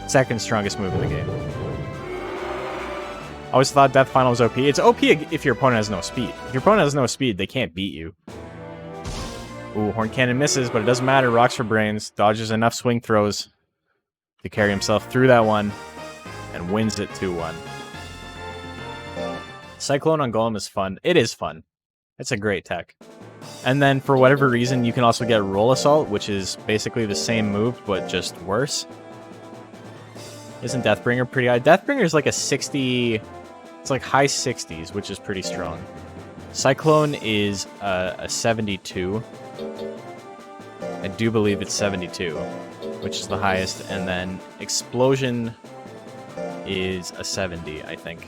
Second strongest move in the game. I always thought Death Final was OP. It's OP if your opponent has no speed. If your opponent has no speed, they can't beat you. Ooh, Horn Cannon misses, but it doesn't matter. Rocks for brains. Dodges enough swing throws to carry himself through that one and wins it 2-1. Cyclone on Golem is fun. It is fun. It's a great tech. And then for whatever reason, you can also get Roll Assault, which is basically the same move, but just worse. Isn't Deathbringer pretty high? Deathbringer is like a 60... It's like high 60s, which is pretty strong. Cyclone is a 72. I do believe it's 72, which is the highest. And then Explosion is a 70, I think.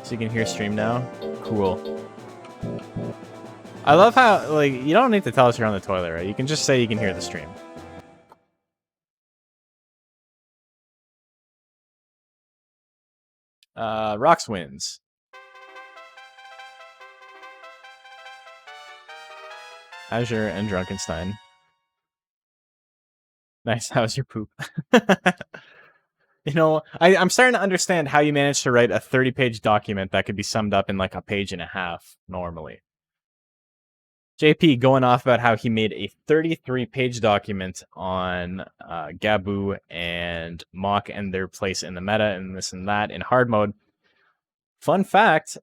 So you can hear stream now? Cool. I love how, like, you don't need to tell us you're on the toilet, right? You can just say you can hear the stream. Rox wins. Azure and Drunkenstein. Nice, how's your poop? You know, I'm starting to understand how you managed to write a 30-page document that could be summed up in like a page and a half normally. JP going off about how he made a 33-page document on Gabu and Mach and their place in the meta and this and that in hard mode. Fun fact,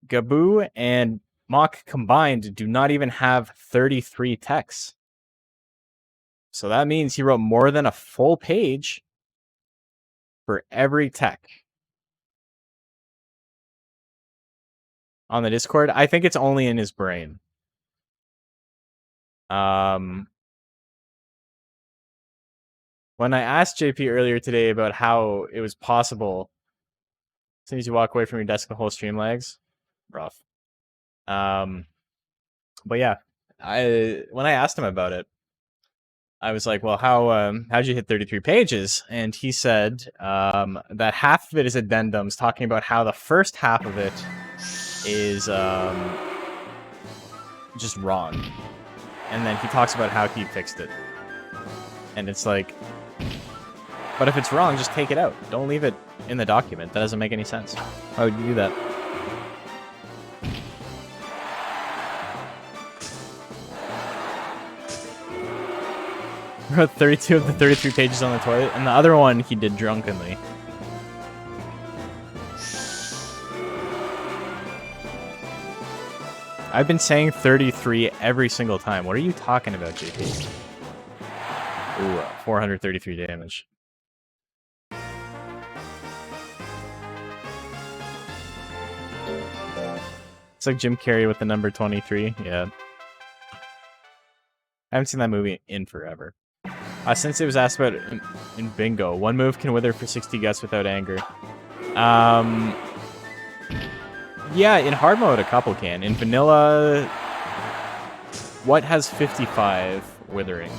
Gabu and Mach combined do not even have 33 texts. So that means he wrote more than a full page for every tech. On the Discord, I think it's only in his brain. When I asked JP earlier today about how it was possible, as soon as you walk away from your desk, the whole stream lags. Rough. But yeah, when I asked him about it, I was like, well, how'd you hit 33 pages? And he said that half of it is addendums talking about how the first half of it is just wrong. And then he talks about how he fixed it. And it's like, but if it's wrong, just take it out. Don't leave it in the document. That doesn't make any sense. Why would you do that? Wrote 32 of the 33 pages on the toilet, and the other one he did drunkenly. I've been saying 33 every single time. What are you talking about, JP? Ooh, 433 damage. It's like Jim Carrey with the number 23. Yeah. I haven't seen that movie in forever. Since it was asked about in Bingo, one move can wither for 60 guts without anger. Yeah, in hard mode, a couple can. In vanilla, what has 55 withering?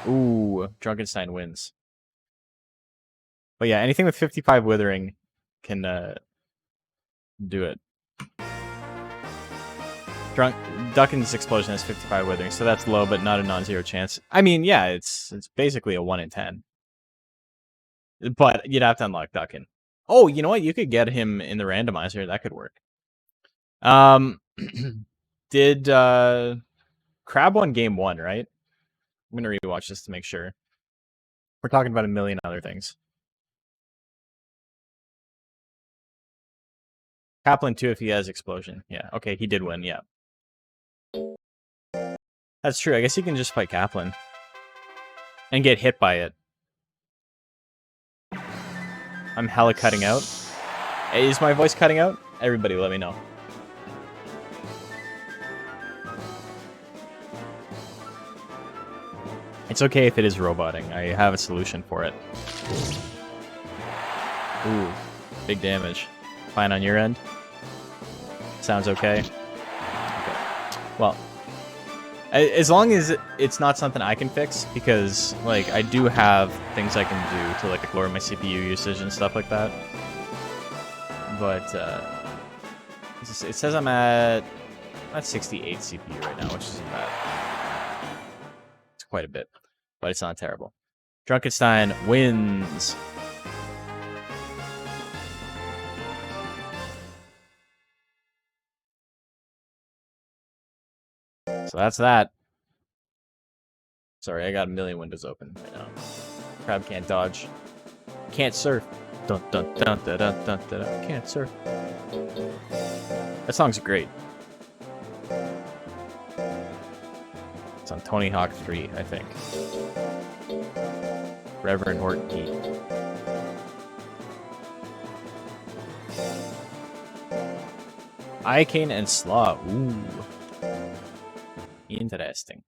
Ooh, Drunkenstein wins. But yeah, anything with 55 Withering can do it. Duckin's Explosion has 55 Withering, so that's low, but not a non-zero chance. I mean, yeah, it's basically a 1 in 10. But you'd have to unlock Duckin. Oh, you know what? You could get him in the randomizer. That could work. Did Crab won game 1, right? I'm gonna rewatch this to make sure. We're talking about a million other things. Kaplan 2 if he has Explosion. Yeah, okay, he did win, yeah. That's true. I guess you can just fight Kaplan. And get hit by it. I'm hella cutting out. Is my voice cutting out? Everybody let me know. It's okay if it is roboting. I have a solution for it. Ooh, big damage. Fine on your end? Sounds okay? Okay. Well, as long as it's not something I can fix, because, like, I do have things I can do to, like, lower my CPU usage and stuff like that. But, it says I'm at 68 CPU right now, which isn't bad. It's quite a bit, but it's not terrible. Drunkenstein wins. So that's that. Sorry, I got a million windows open right now. Crab can't dodge. Can't surf. Dun dun dun dun dun dun dun. Can't surf. That song's great. It's on Tony Hawk 3, I think. Reverend Horton Heat. Icane and Slaw. Ooh. Interesting.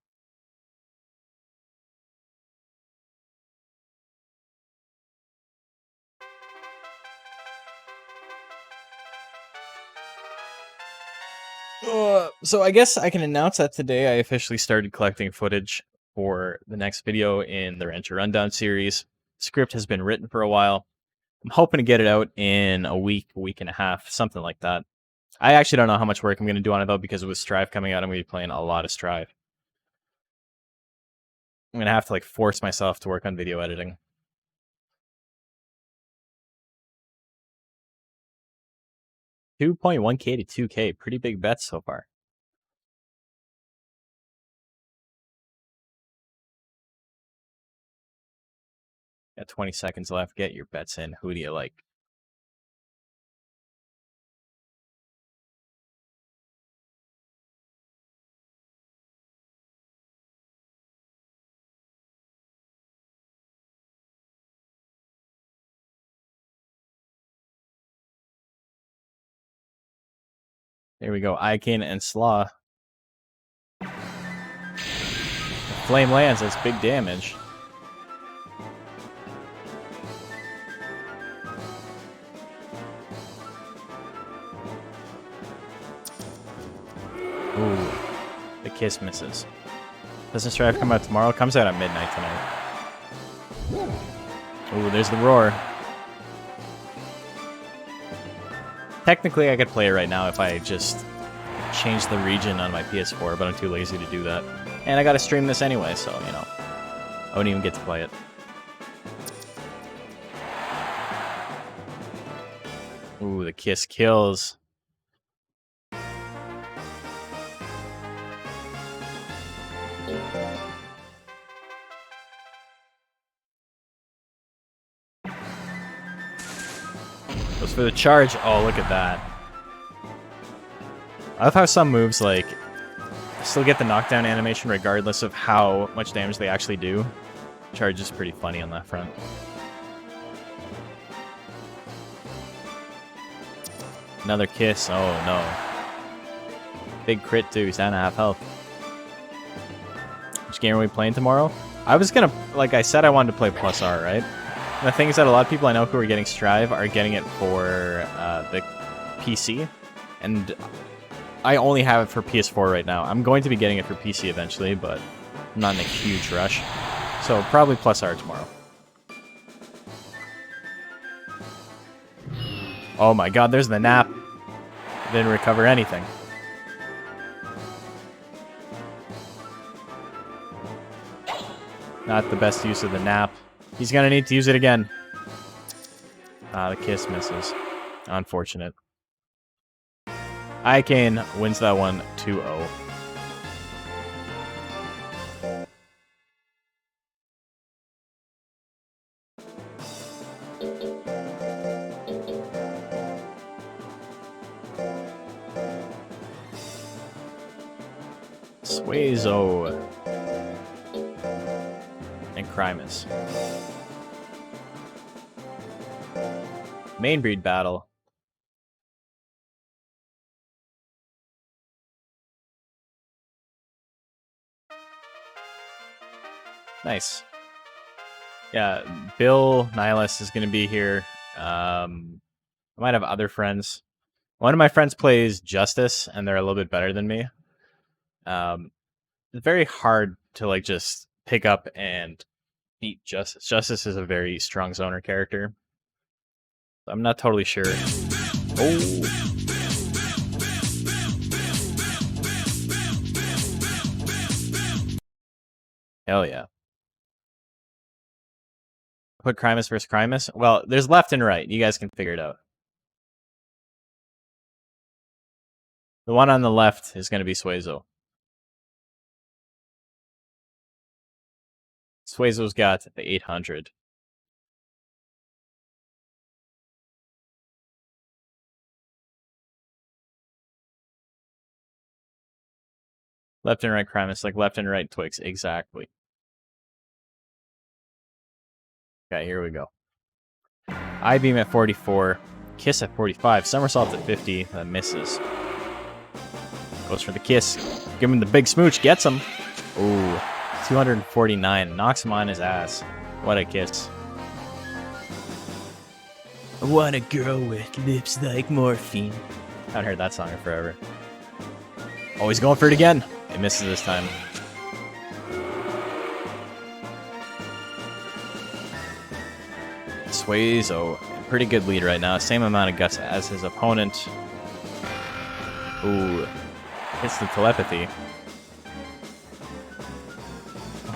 So I guess I can announce that today I officially started collecting footage for the next video in the Rancher Rundown series. The script has been written for a while. I'm hoping to get it out in a week and a half, something like that. I actually don't know how much work I'm going to do on it, though, because with Strive coming out, I'm going to be playing a lot of Strive. I'm going to have to, like, force myself to work on video editing. $2.1K to $2K. Pretty big bets so far. Got 20 seconds left. Get your bets in. Who do you like? There we go. Icane and Slaw. Flame lands. That's big damage. Ooh. The kiss misses. Doesn't Strive come out tomorrow? It comes out at midnight tonight. Ooh, there's the roar. Technically, I could play it right now if I just change the region on my PS4, but I'm too lazy to do that. And I gotta stream this anyway, so, you know, I wouldn't even get to play it. Ooh, the kiss kills. Goes for the charge. Oh, look at that. I love how some moves, like, still get the knockdown animation regardless of how much damage they actually do. Charge is pretty funny on that front. Another kiss. Oh, no. Big crit, too. He's down to half health. Which game are we playing tomorrow? I was gonna, like I said, I wanted to play Plus R, right? And the thing is that a lot of people I know who are getting Strive are getting it for the PC. And I only have it for PS4 right now. I'm going to be getting it for PC eventually, but I'm not in a huge rush. So probably plus R tomorrow. Oh my god, there's the nap. Didn't recover anything. Not the best use of the nap. He's gonna need to use it again. The kiss misses. Unfortunate. Ikane wins that one 2-0. Suezo and Crimus. Main breed battle. Nice. Yeah, Bill Nihilus is going to be here. I might have other friends. One of my friends plays Justice, and they're a little bit better than me. It's very hard to like just pick up and beat Justice. Justice is a very strong zoner character. I'm not totally sure. Oh. Hell yeah. Put Crimus versus Crimus? Well, there's left and right. You guys can figure it out. The one on the left is going to be Suezo. Suezo's got the 800. Left and right Crimus, like left and right Twix. Exactly. Okay, here we go. I-beam at 44. Kiss at 45. Somersault at 50. That misses. Goes for the kiss. Give him the big smooch. Gets him. Ooh. 249. Knocks him on his ass. What a kiss. I want a girl with lips like morphine. I haven't heard that song in forever. Oh, he's going for it again. It misses this time. Suezo, pretty good lead right now. Same amount of guts as his opponent. Ooh. Hits the telepathy.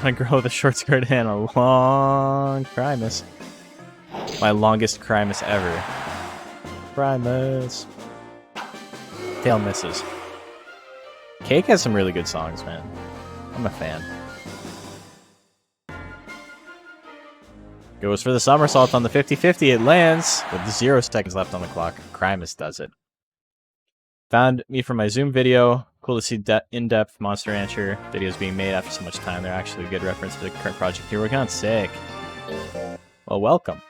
A girl with a short skirt and a long Crimus. My longest Crimus ever. Crimus. Tail misses. Cake has some really good songs, man. I'm a fan. Goes for the somersault on the 50-50. It lands with 0 seconds left on the clock. Crimus does it. Found me from my Zoom video. Cool to see in-depth Monster Rancher videos being made after so much time. They're actually a good reference to the current project you're working on. Sick. Well, welcome.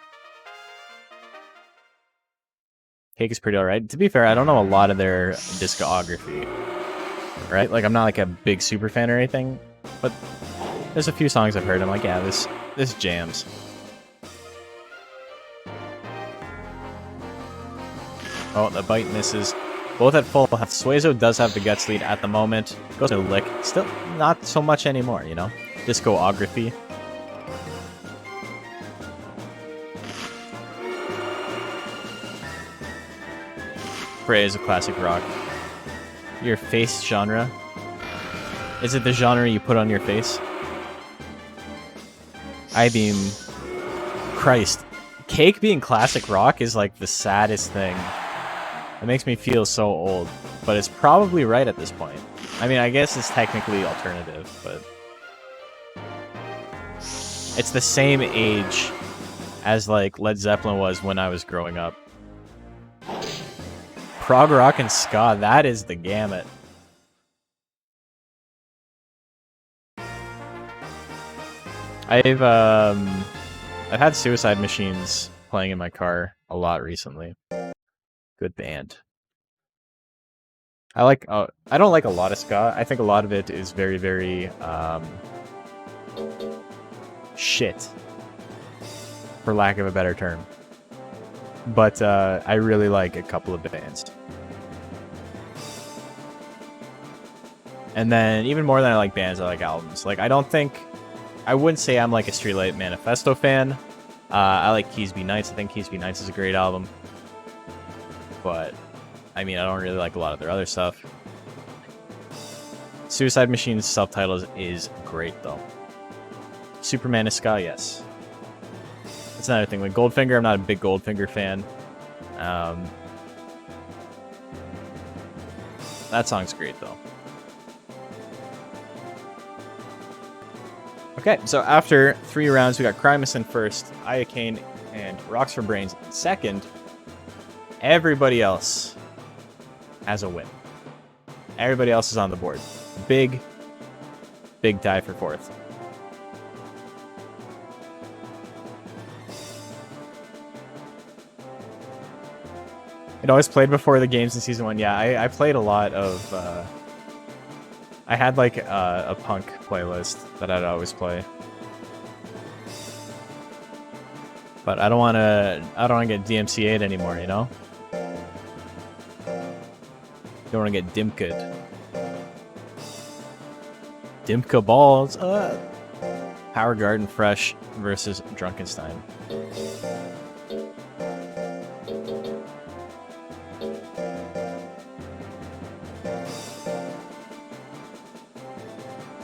Cake is pretty alright. To be fair, I don't know a lot of their discography. Right? Like, I'm not like a big super fan or anything. But there's a few songs I've heard. I'm like, yeah, this jams. Oh, the bite misses. Both at full health. Suezo does have the guts lead at the moment. Goes to lick. Still not so much anymore, you know? Discography. Prey is a classic rock. Your face genre? Is it the genre you put on your face? I-beam. Christ. Cake being classic rock is like the saddest thing. It makes me feel so old, but it's probably right at this point. I mean, I guess it's technically alternative, but it's the same age as like Led Zeppelin was when I was growing up. Prog rock and ska, that is the gamut. I've had Suicide Machines playing in my car a lot recently. Good band. I don't like a lot of ska. I think a lot of it is very, very shit, for lack of a better term. But I really like a couple of bands. And then even more than I like bands, I like albums. Like I I wouldn't say I'm like a Streetlight Manifesto fan. I like Keys Be Nights. I think Keys Be Nights is a great album. But, I mean, I don't really like a lot of their other stuff. Suicide Machine's self-titled is great, though. Superman is ska, yes. That's another thing. Like Goldfinger, I'm not a big Goldfinger fan. That song's great, though. Okay, so after 3 rounds, we got Crimus in first, Iacane and Rocks for Brains in second. Everybody else has a win. Everybody else is on the board. Big tie for fourth. It always played before the games in Season 1. Yeah, I played a lot of... I had like a punk playlist that I'd always play. But I don't want to get DMCA'd anymore, you know? Don't want to get Dimka'd. Dimka balls. Power Garden Fresh versus Drunkenstein.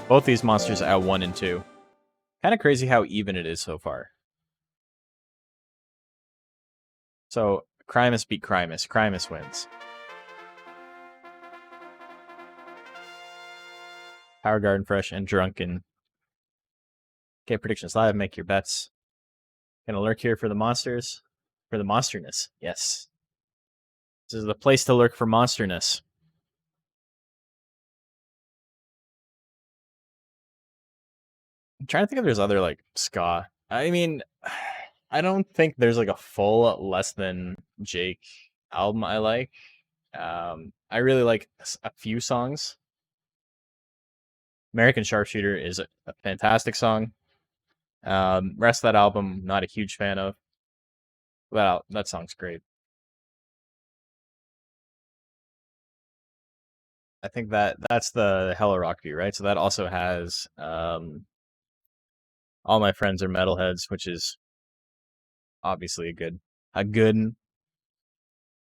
Both these monsters at 1 and 2. Kind of crazy how even it is so far. So, Crimus beat Crimus. Crimus wins. Power Garden Fresh and Drunken. Okay, predictions live. Make your bets. Gonna lurk here for the monsters. For the monsterness. Yes. This is the place to lurk for monsterness. I'm trying to think if there's other, like, ska. I mean, I don't think there's, like, a full Less Than Jake album I like. I really like a few songs. American Sharpshooter is a fantastic song. Rest of that album, not a huge fan of. Well, that song's great. I think that's the Hella Rock View, right? So that also has All My Friends Are Metalheads, which is obviously a good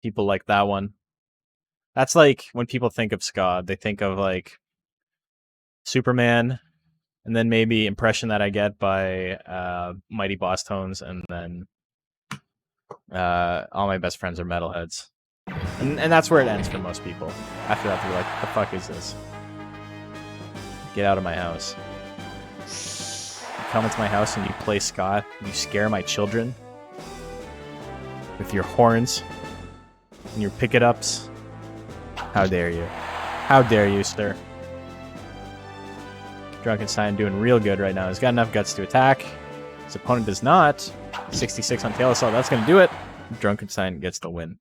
people like that one. That's like when people think of ska, they think of like Superman, and then maybe Impression That I Get by Mighty Boss Tones, and then All My Best Friends Are Metalheads. And that's where it ends for most people. After that, they're like, the fuck is this? Get out of my house. You come into my house and you play ska. You scare my children with your horns and your pick-it-ups. How dare you? How dare you, sir? Drunkenstein doing real good right now. He's got enough guts to attack. His opponent does not. 66 on Tail Assault. That's going to do it. Drunkenstein gets the win.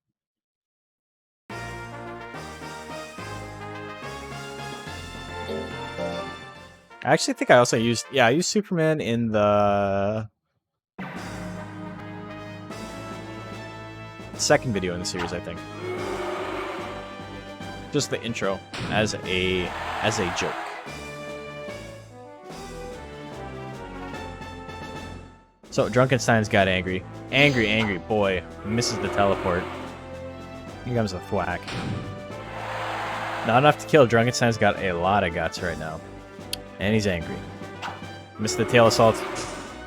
I actually think I also used... Yeah, I used Superman in the second video in the series, I think. Just the intro as a joke. So, Drunkenstein's got angry. Angry boy. Misses the teleport. Here comes the thwack. Not enough to kill. Drunkenstein's got a lot of guts right now. And he's angry. Missed the tail assault.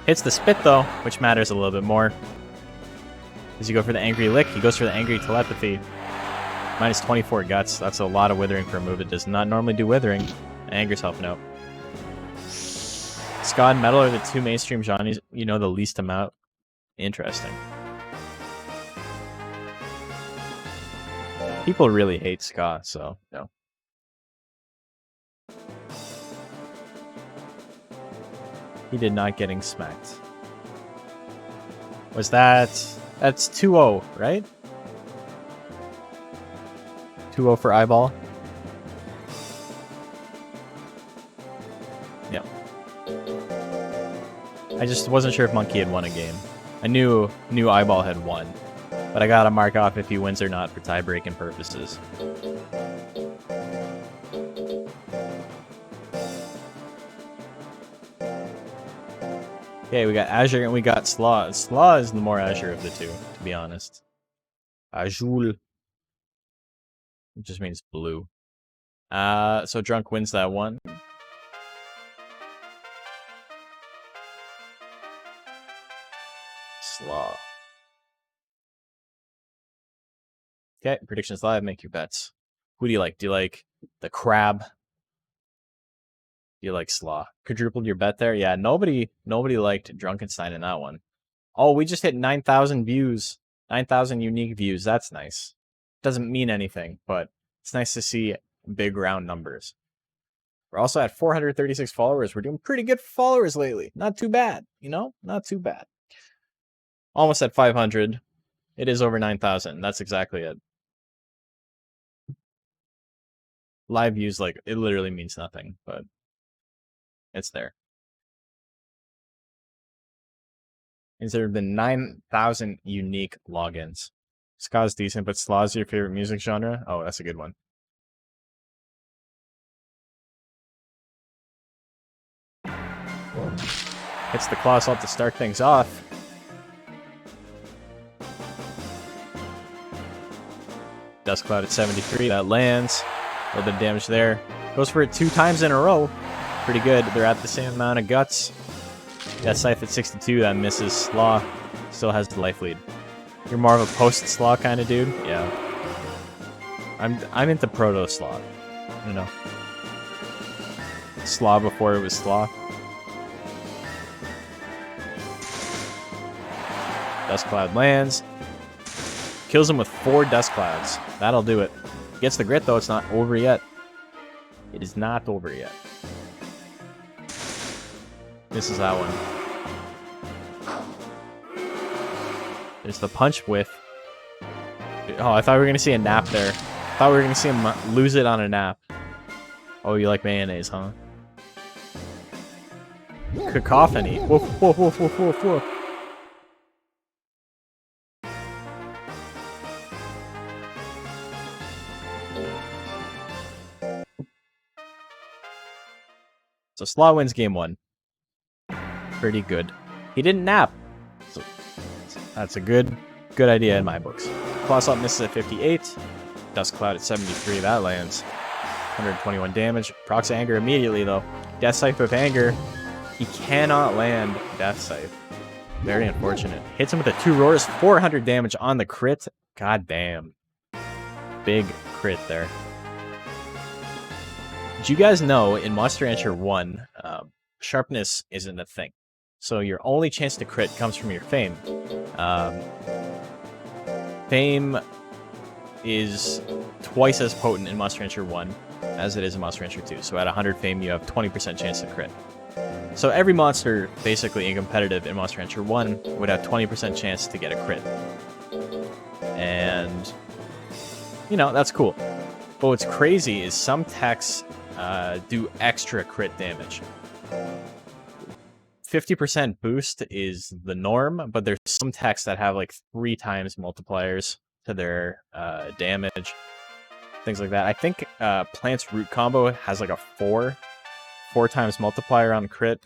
Hits the spit, though, which matters a little bit more. Does he go for the angry lick? He goes for the angry telepathy. Minus 24 guts. That's a lot of withering for a move that does not normally do withering. Anger's helping out. Ska and metal are the two mainstream genres you know the least amount. Interesting. People really hate ska, so no. He did not getting smacked. Was that's 2-0, right? 2-0 for eyeball. Yep. I just wasn't sure if Monkey had won a game. I knew eyeball had won, but I gotta mark off if he wins or not for tie-breaking purposes. Okay, we got Azure and we got Slaw. Slaw is the more Azure of the two, to be honest. Azul. It just means blue. So Drunk wins that one. Slaw. Okay, predictions live, make your bets. Who do you like? Do you like the crab? Do you like Slaw? Quadrupled your bet there? Yeah, nobody liked Drunkenstein in that one. Oh, we just hit 9,000 views. 9,000 unique views. That's nice. Doesn't mean anything, but it's nice to see big round numbers. We're also at 436 followers. We're doing pretty good followers lately. Not too bad, you know? Not too bad. Almost at 500. It is over 9,000. That's exactly it. Live views, like, it literally means nothing, but it's there. There have been 9,000 unique logins. Ska's decent, but Slaw's your favorite music genre? Oh, that's a good one. Hits the claw assault to start things off. Dust Cloud at 73, that lands. A little bit of damage there. Goes for it 2 times in a row. Pretty good. They're at the same amount of guts. Got Scythe at 62, that misses. Slaw still has the life lead. You're more of a post-Slaw kind of dude? Yeah. I'm into proto-Slaw, you know. Slaw before it was Slaw. Dust Cloud lands. Kills him with 4 Dust Clouds. That'll do it. Gets the grit though, it's not over yet. It is not over yet. Misses that one. There's the punch whiff. Oh, I thought we were going to see a nap there. I thought we were going to see him lose it on a nap. Oh, you like mayonnaise, huh? Cacophony. Woof, woof, woof, woof, woof, woof. So Slaw wins game 1. Pretty good. He didn't nap. So that's a good idea in my books. Claw Assault misses at 58. Dust Cloud at 73. That lands. 121 damage. Procs Anger immediately, though. Death Scythe with Anger. He cannot land Death Scythe. Very unfortunate. Hits him with the 2 roars. 400 damage on the crit. God damn. Big crit there. Did you guys know in Monster Rancher 1, sharpness isn't a thing? So your only chance to crit comes from your fame. Fame is twice as potent in Monster Rancher 1 as it is in Monster Rancher 2. So at 100 fame, you have 20% chance to crit. So every monster, basically in competitive in Monster Rancher 1, would have 20% chance to get a crit. And, you know, that's cool. But what's crazy is some techs do extra crit damage. 50% boost is the norm, but there's some techs that have like 3 times multipliers to their damage, things like that. I think Plant's Root combo has like a 4 times multiplier on crit.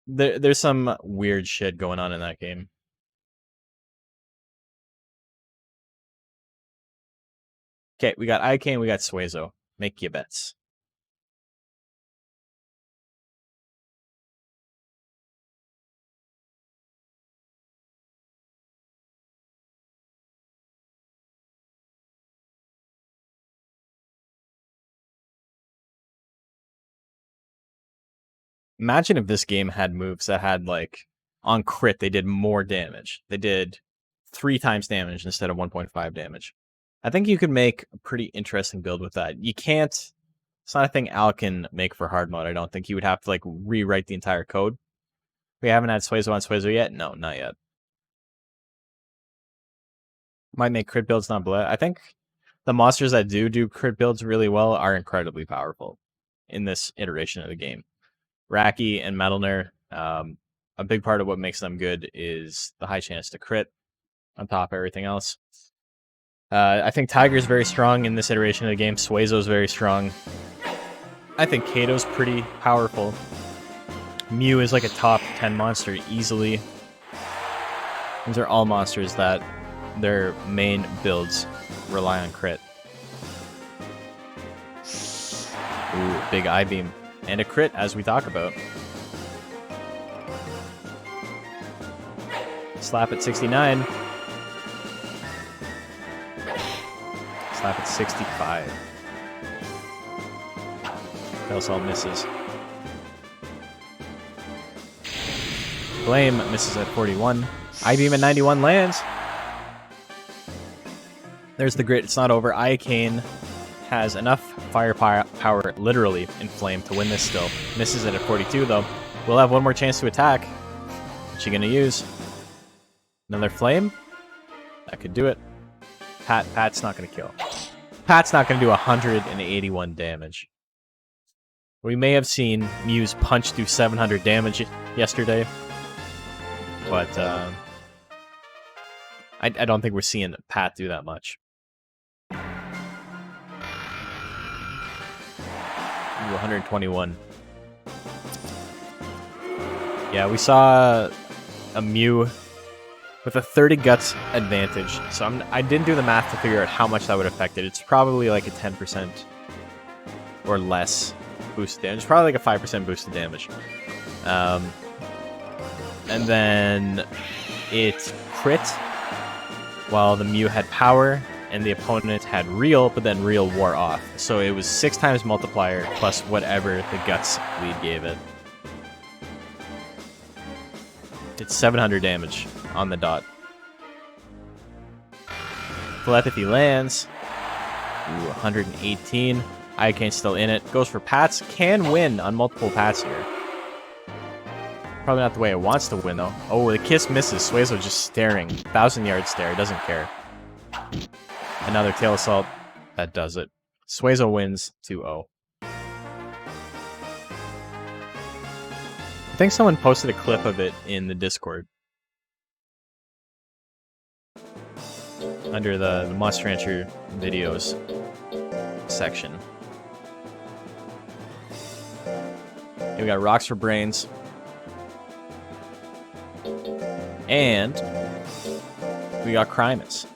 There's some weird shit going on in that game. Okay, we got IK and we got Suezo. Make your bets. Imagine if this game had moves that had, like, on crit, they did more damage. They did 3 times damage instead of 1.5 damage. I think you could make a pretty interesting build with that. You can't... It's not a thing Al can make for hard mode, I don't think. You would have to, like, rewrite the entire code. We haven't had Suezo on Suezo yet? No, not yet. Might make crit builds not bleh. I think the monsters that do crit builds really well are incredibly powerful in this iteration of the game. Raki and Metalner, a big part of what makes them good is the high chance to crit on top of everything else. I think Tiger's very strong in this iteration of the game. Suezo's very strong. I think Kato's pretty powerful. Mew is like a top 10 monster easily. These are all monsters that their main builds rely on crit. Ooh, big I-beam. And a crit, as we talk about. Slap at 69. Slap at 65. Tailsaw misses. Flame misses at 41. I-beam at 91 lands. There's the grit. It's not over. Iocane has enough firepower, literally, in Flame to win this still. Misses it at 42, though. We'll have one more chance to attack. What's she going to use? Another Flame? That could do it. Pat's not going to kill. Pat's not going to do 181 damage. We may have seen Mew's punch do 700 damage yesterday, but I don't think we're seeing Pat do that much. Ooh, 121. Yeah, we saw a Mew with a 30 guts advantage, so I didn't do the math to figure out how much that would affect it. It's probably like a 10% or less boost damage. It's probably like a 5% boost to damage. And then it crit while the Mew had power and the opponent had real, but then real wore off. So it was 6 times multiplier plus whatever the guts lead gave it. It's 700 damage on the dot. Telepathy lands. Ooh, 118. Iocane's still in it. Goes for Pats. Can win on multiple Pats here. Probably not the way it wants to win, though. Oh, the kiss misses. Suezo just staring. 1,000-yard stare. Doesn't care. Another tail assault. That does it. Suezo wins 2-0. I think someone posted a clip of it in the Discord. Under the Monster Rancher videos section. We got Rocks for Brains. And we got Crimus.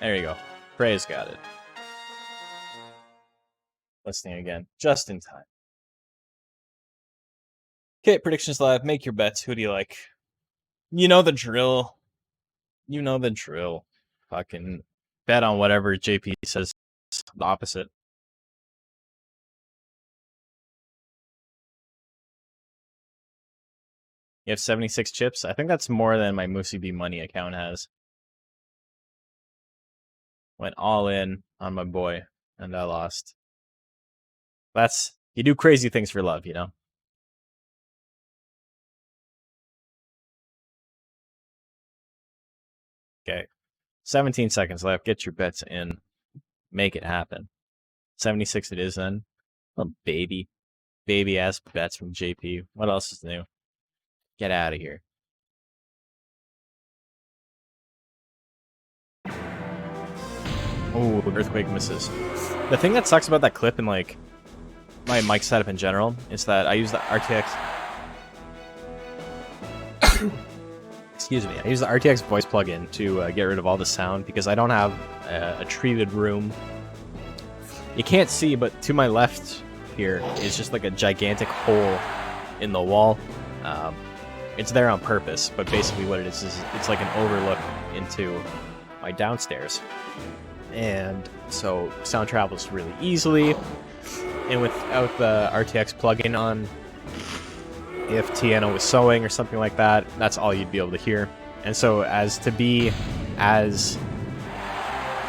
There you go. Prey's got it. Listening again. Just in time. Okay, predictions live. Make your bets. Who do you like? You know the drill. You know the drill. Fucking bet on whatever JP says the opposite. You have 76 chips? I think that's more than my Moosey B Money account has. Went all in on my boy, and I lost. You do crazy things for love, you know? Okay. 17 seconds left. Get your bets in. Make it happen. 76 it is then. Oh, baby. Baby-ass bets from JP. What else is new? Get out of here. Oh, Earthquake misses. The thing that sucks about that clip and, like, my mic setup in general is that I use the RTX... Excuse me. I use the RTX Voice plugin to get rid of all the sound because I don't have a treated room. You can't see, but to my left here is just like a gigantic hole in the wall. It's there on purpose, but basically what it is it's like an overlook into my downstairs. And so sound travels really easily. And without the RTX plugin on, if Tiana was sewing or something like that, that's all you'd be able to hear. And so as to be as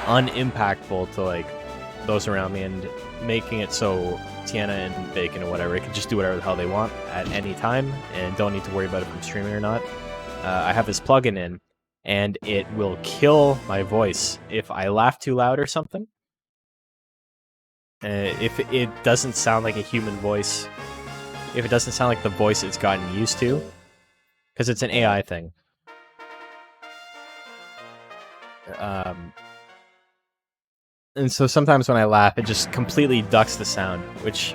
unimpactful to like those around me and making it so Tiana and Bacon or whatever, it can just do whatever the hell they want at any time and don't need to worry about if I'm streaming or not. I have this plugin in and it will kill my voice if I laugh too loud or something. If it doesn't sound like a human voice if it doesn't sound like the voice it's gotten used to, because it's an AI thing. And so sometimes when I laugh, it just completely ducks the sound, which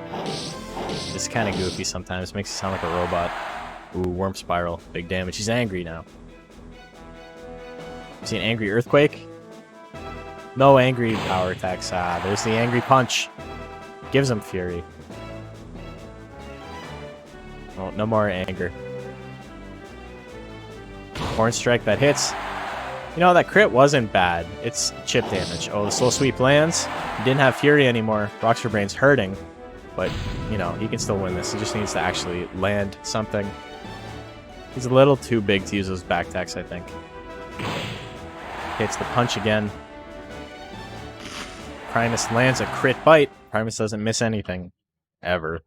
is kind of goofy sometimes. Makes it sound like a robot. Ooh, Worm Spiral. Big damage. He's angry now. See an angry Earthquake? No angry power attacks. Ah, there's the angry punch. Gives him fury. Oh, no more anger. Horn Strike that hits. You know, that crit wasn't bad. It's chip damage. Oh, the Soul Sweep lands. He didn't have Fury anymore. Rockstar Brain's hurting. But, you know, he can still win this. He just needs to actually land something. He's a little too big to use those back attacks, I think. Hits the punch again. Primus lands a crit bite. Primus doesn't miss anything. Ever.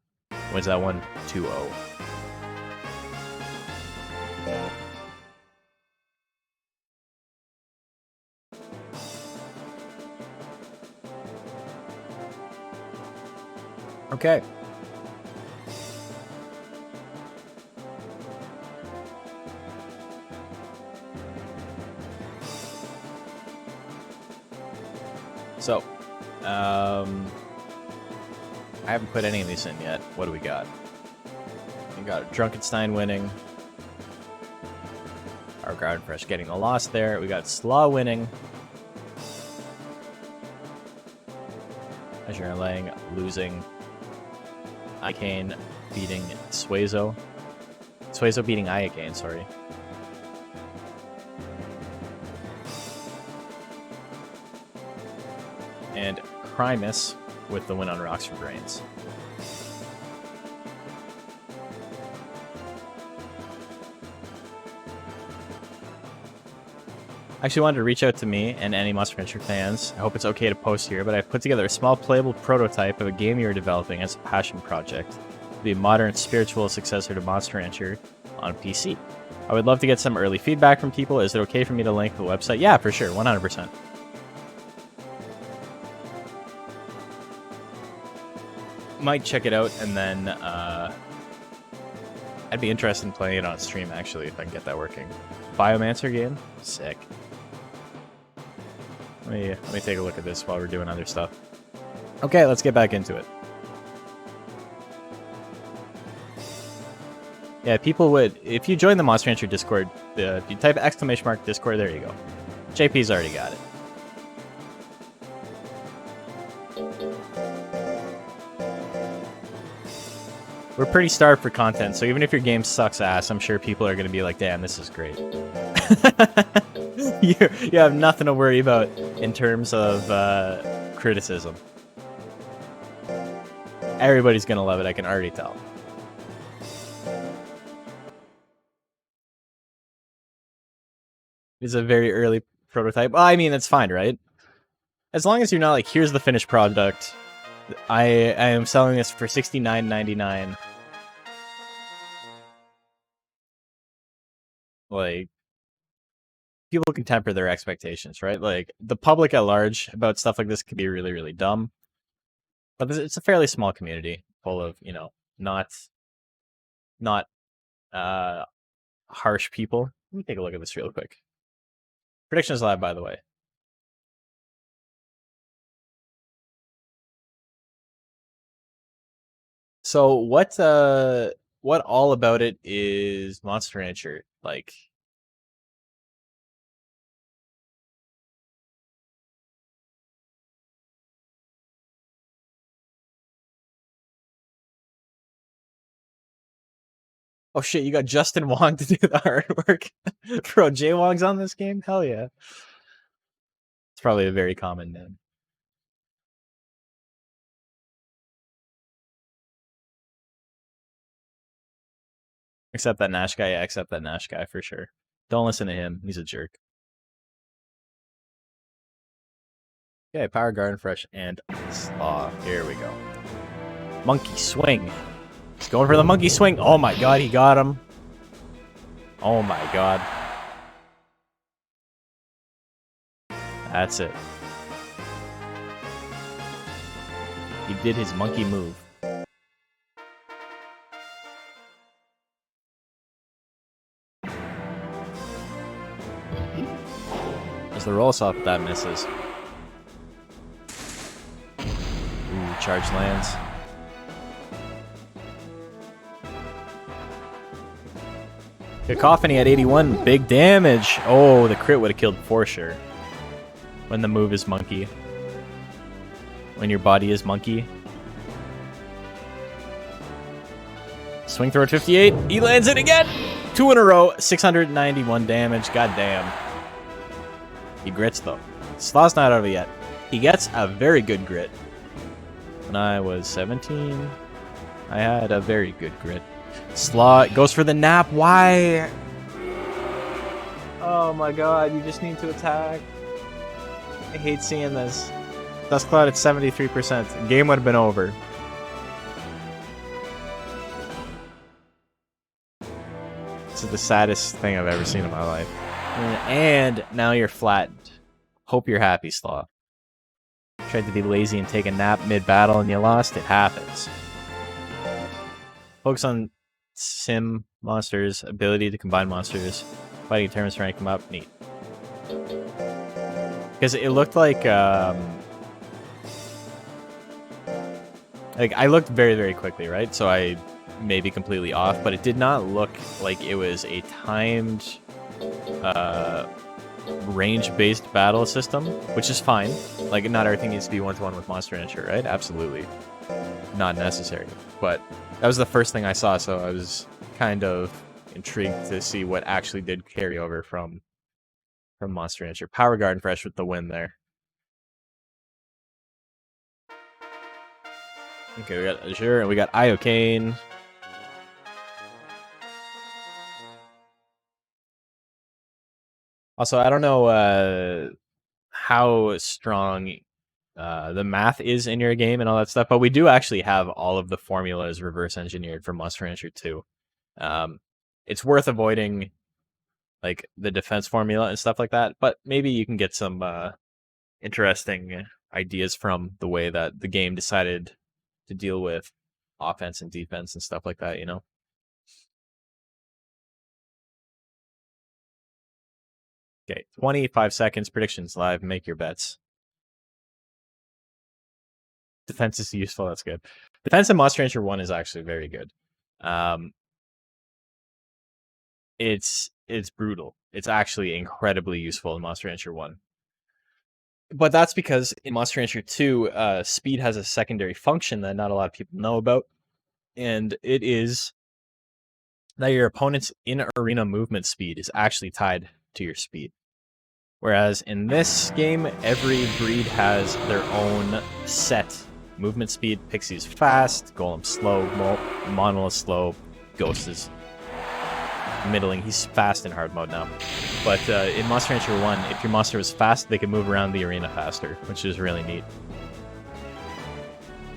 Wins that one 2-0. Okay. So, I haven't put any of these in yet. What do we got? We got Drunkenstein winning. Our Garden Fresh getting a loss there. We got Slaw winning. Azure Lang losing. Iacane beating Suezo. Suezo beating Iacane, sorry. And Primus with the win on Rocks for Brains. I actually wanted to reach out to me and any Monster Rancher fans. I hope it's okay to post here, but I've put together a small playable prototype of a game you are developing as a passion project to be a modern spiritual successor to Monster Rancher on PC. I would love to get some early feedback from people. Is it okay for me to link the website? Yeah, for sure, 100%. Might check it out, and then I'd be interested in playing it on stream, actually, if I can get that working. Biomancer game? Sick. Let me take a look at this while we're doing other stuff. Okay, let's get back into it. Yeah, people would... If you join the Monster Rancher Discord, if you type ! Discord, there you go. JP's already got it. We're pretty starved for content, so even if your game sucks ass, I'm sure people are going to be like, damn, this is great. you have nothing to worry about in terms of criticism. Everybody's going to love it, I can already tell. It's a very early prototype. Well, I mean, that's fine, right? As long as you're not like, here's the finished product. I am selling this for $69.99. Like, people can temper their expectations, right? Like, the public at large about stuff like this can be really, really dumb. But it's a fairly small community full of, you know, not harsh people. Let me take a look at this real quick. Predictions Lab, by the way. So what all about it is Monster Rancher? Like, oh shit, you got Justin Wong to do the artwork. Bro, Jay Wong's on this game? Hell yeah. It's probably a very common name. Except that Nash guy, yeah, except that Nash guy for sure. Don't listen to him, he's a jerk. Okay, Power Garden Fresh and Slaw. Here we go. Monkey Swing. He's going for the Monkey Swing. Oh my god, he got him. Oh my god. That's it. He did his monkey move. There's the roll stop, that misses. Ooh, charge lands. Cacophony at 81, big damage. Oh, the crit would have killed for sure. When the move is monkey. When your body is monkey. Swing throw at 58. He lands it again. 2 in a row. 691 damage. God damn. He grits though. Slaw's not out of it yet. He gets a very good grit. When I was 17, I had a very good grit. Slaw goes for the nap. Why? Oh my god, you just need to attack. I hate seeing this. Dust Cloud at 73%. Game would have been over. This is the saddest thing I've ever seen in my life. And now you're flattened. Hope you're happy, Slaw. Tried to be lazy and take a nap mid-battle and you lost. It happens. Focus on sim monsters, ability to combine monsters, fighting tournaments to rank them up. Neat. Because it looked like I looked very, very quickly, right? So I may be completely off, but it did not look like it was a timed range-based battle system, which is fine. Like, not everything needs to be one-to-one with Monster Rancher, right? Absolutely not necessary. But that was the first thing I saw, so I was kind of intrigued to see what actually did carry over from Monster Rancher. Power Guard and Fresh with the win there. Okay, we got Azure and we got Iocane. Also, I don't know how strong the math is in your game and all that stuff, but we do actually have all of the formulas reverse engineered for Monster Rancher 2. It's worth avoiding like the defense formula and stuff like that, but maybe you can get some interesting ideas from the way that the game decided to deal with offense and defense and stuff like that, you know? Okay, 25 seconds, predictions live, make your bets. Defense is useful, that's good. Defense in Monster Rancher 1 is actually very good. It's brutal. It's actually incredibly useful in Monster Rancher 1. But that's because in Monster Rancher 2, speed has a secondary function that not a lot of people know about. And it is that your opponent's in-arena movement speed is actually tied to your speed. Whereas in this game, every breed has their own set movement speed. Pixie's fast, Golem slow, Monolith slow, Ghost is middling. He's fast in hard mode now. But in Monster Rancher 1, if your monster was fast, they could move around the arena faster, which is really neat.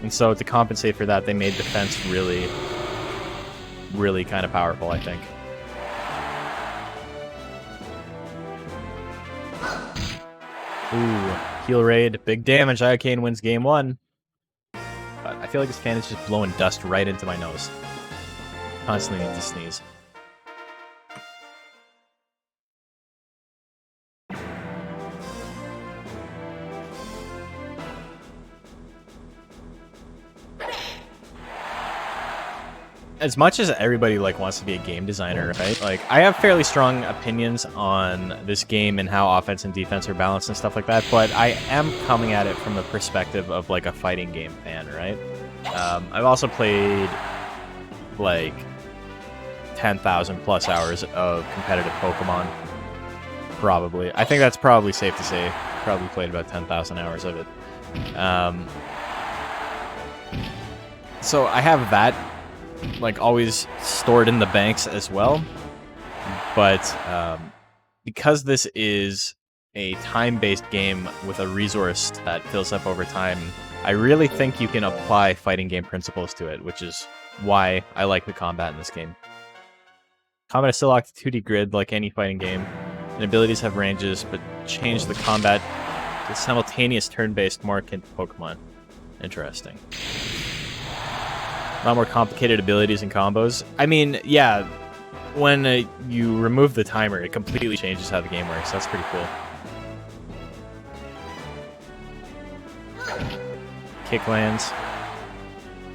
And so to compensate for that, they made defense really, really kind of powerful, I think. Ooh, heal raid, big damage. Iocane wins game 1. But I feel like this fan is just blowing dust right into my nose. Constantly need to sneeze. As much as everybody like wants to be a game designer, right? Like, I have fairly strong opinions on this game and how offense and defense are balanced and stuff like that, but I am coming at it from the perspective of like a fighting game fan, right? I've also played like 10,000 plus hours of competitive Pokemon. Probably. I think that's probably safe to say. Probably played about 10,000 hours of it. So I have that like always stored in the banks as well, but because this is a time-based game with a resource that fills up over time, I really think you can apply fighting game principles to it, which is why I like the combat in this game. Combat is still locked to 2D grid like any fighting game, and abilities have ranges, but change the combat to simultaneous turn-based, more akin to Pokemon. Interesting. A lot more complicated abilities and combos. I mean, yeah, when you remove the timer, it completely changes how the game works. That's pretty cool. kick lands.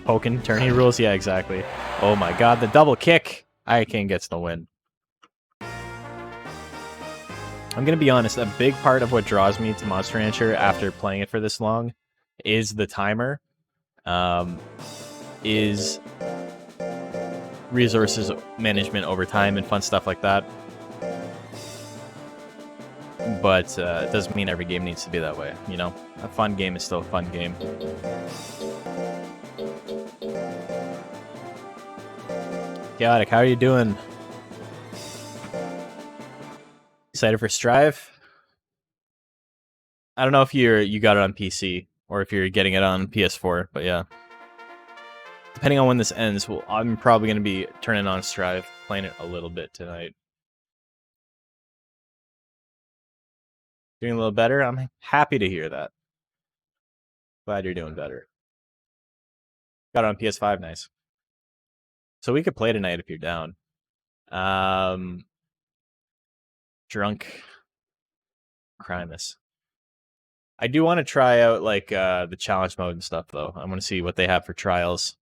Poking, tourney rules? Yeah, exactly. Oh my god, the double kick! King gets the win. I'm gonna be honest, a big part of what draws me to Monster Rancher after playing it for this long is the timer. Is resources management over time and fun stuff like that. But it doesn't mean every game needs to be that way, you know? A fun game is still a fun game. Chaotic, how are you doing? Excited for Strive? I don't know if you got it on PC or if you're getting it on PS4, but yeah. Depending on when this ends, well, I'm probably going to be turning on Strive, playing it a little bit tonight. Doing a little better? I'm happy to hear that. Glad you're doing better. Got it on PS5, nice. So we could play tonight if you're down. Drunk Crimus. I do want to try out like the challenge mode and stuff though. I want to see what they have for trials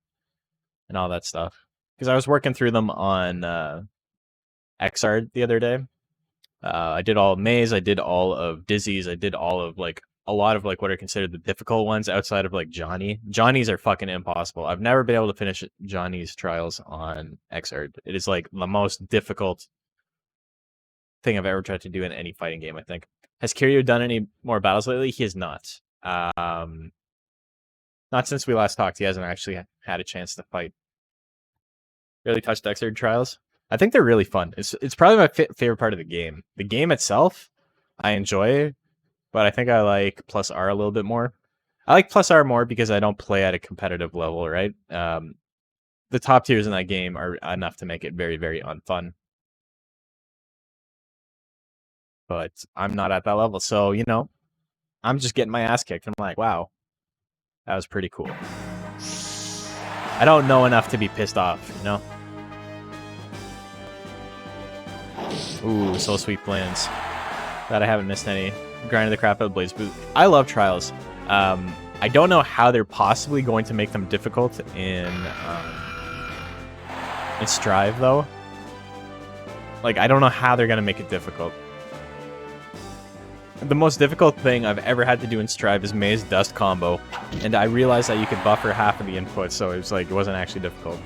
and all that stuff. Because I was working through them on XR the other day. I did all of Maze, I did all of Dizzy's, I did all of like a lot of like what are considered the difficult ones outside of like Johnny. Johnny's are fucking impossible. I've never been able to finish Johnny's trials on XR. It is like the most difficult thing I've ever tried to do in any fighting game, I think. Has Kiryu done any more battles lately? He has not. Not since we last talked. He hasn't actually had a chance to fight. Really touched XR trials? I think they're really fun. It's probably my favorite part of the game. The game itself, I enjoy, but I think I like Plus R a little bit more. I like Plus R more because I don't play at a competitive level, right? The top tiers in that game are enough to make it very, very unfun. But I'm not at that level, so, you know, I'm just getting my ass kicked. I'm like, wow, that was pretty cool. I don't know enough to be pissed off, you know? Ooh, Soul Sweep Plans. Glad I haven't missed any. Grinded the crap out of Blaze Boot. I love trials. I don't know how they're possibly going to make them difficult in Strive, though. Like, I don't know how they're going to make it difficult. The most difficult thing I've ever had to do in Strive is Maze Dust combo, and I realized that you could buffer half of the input, so it was like, it wasn't actually difficult.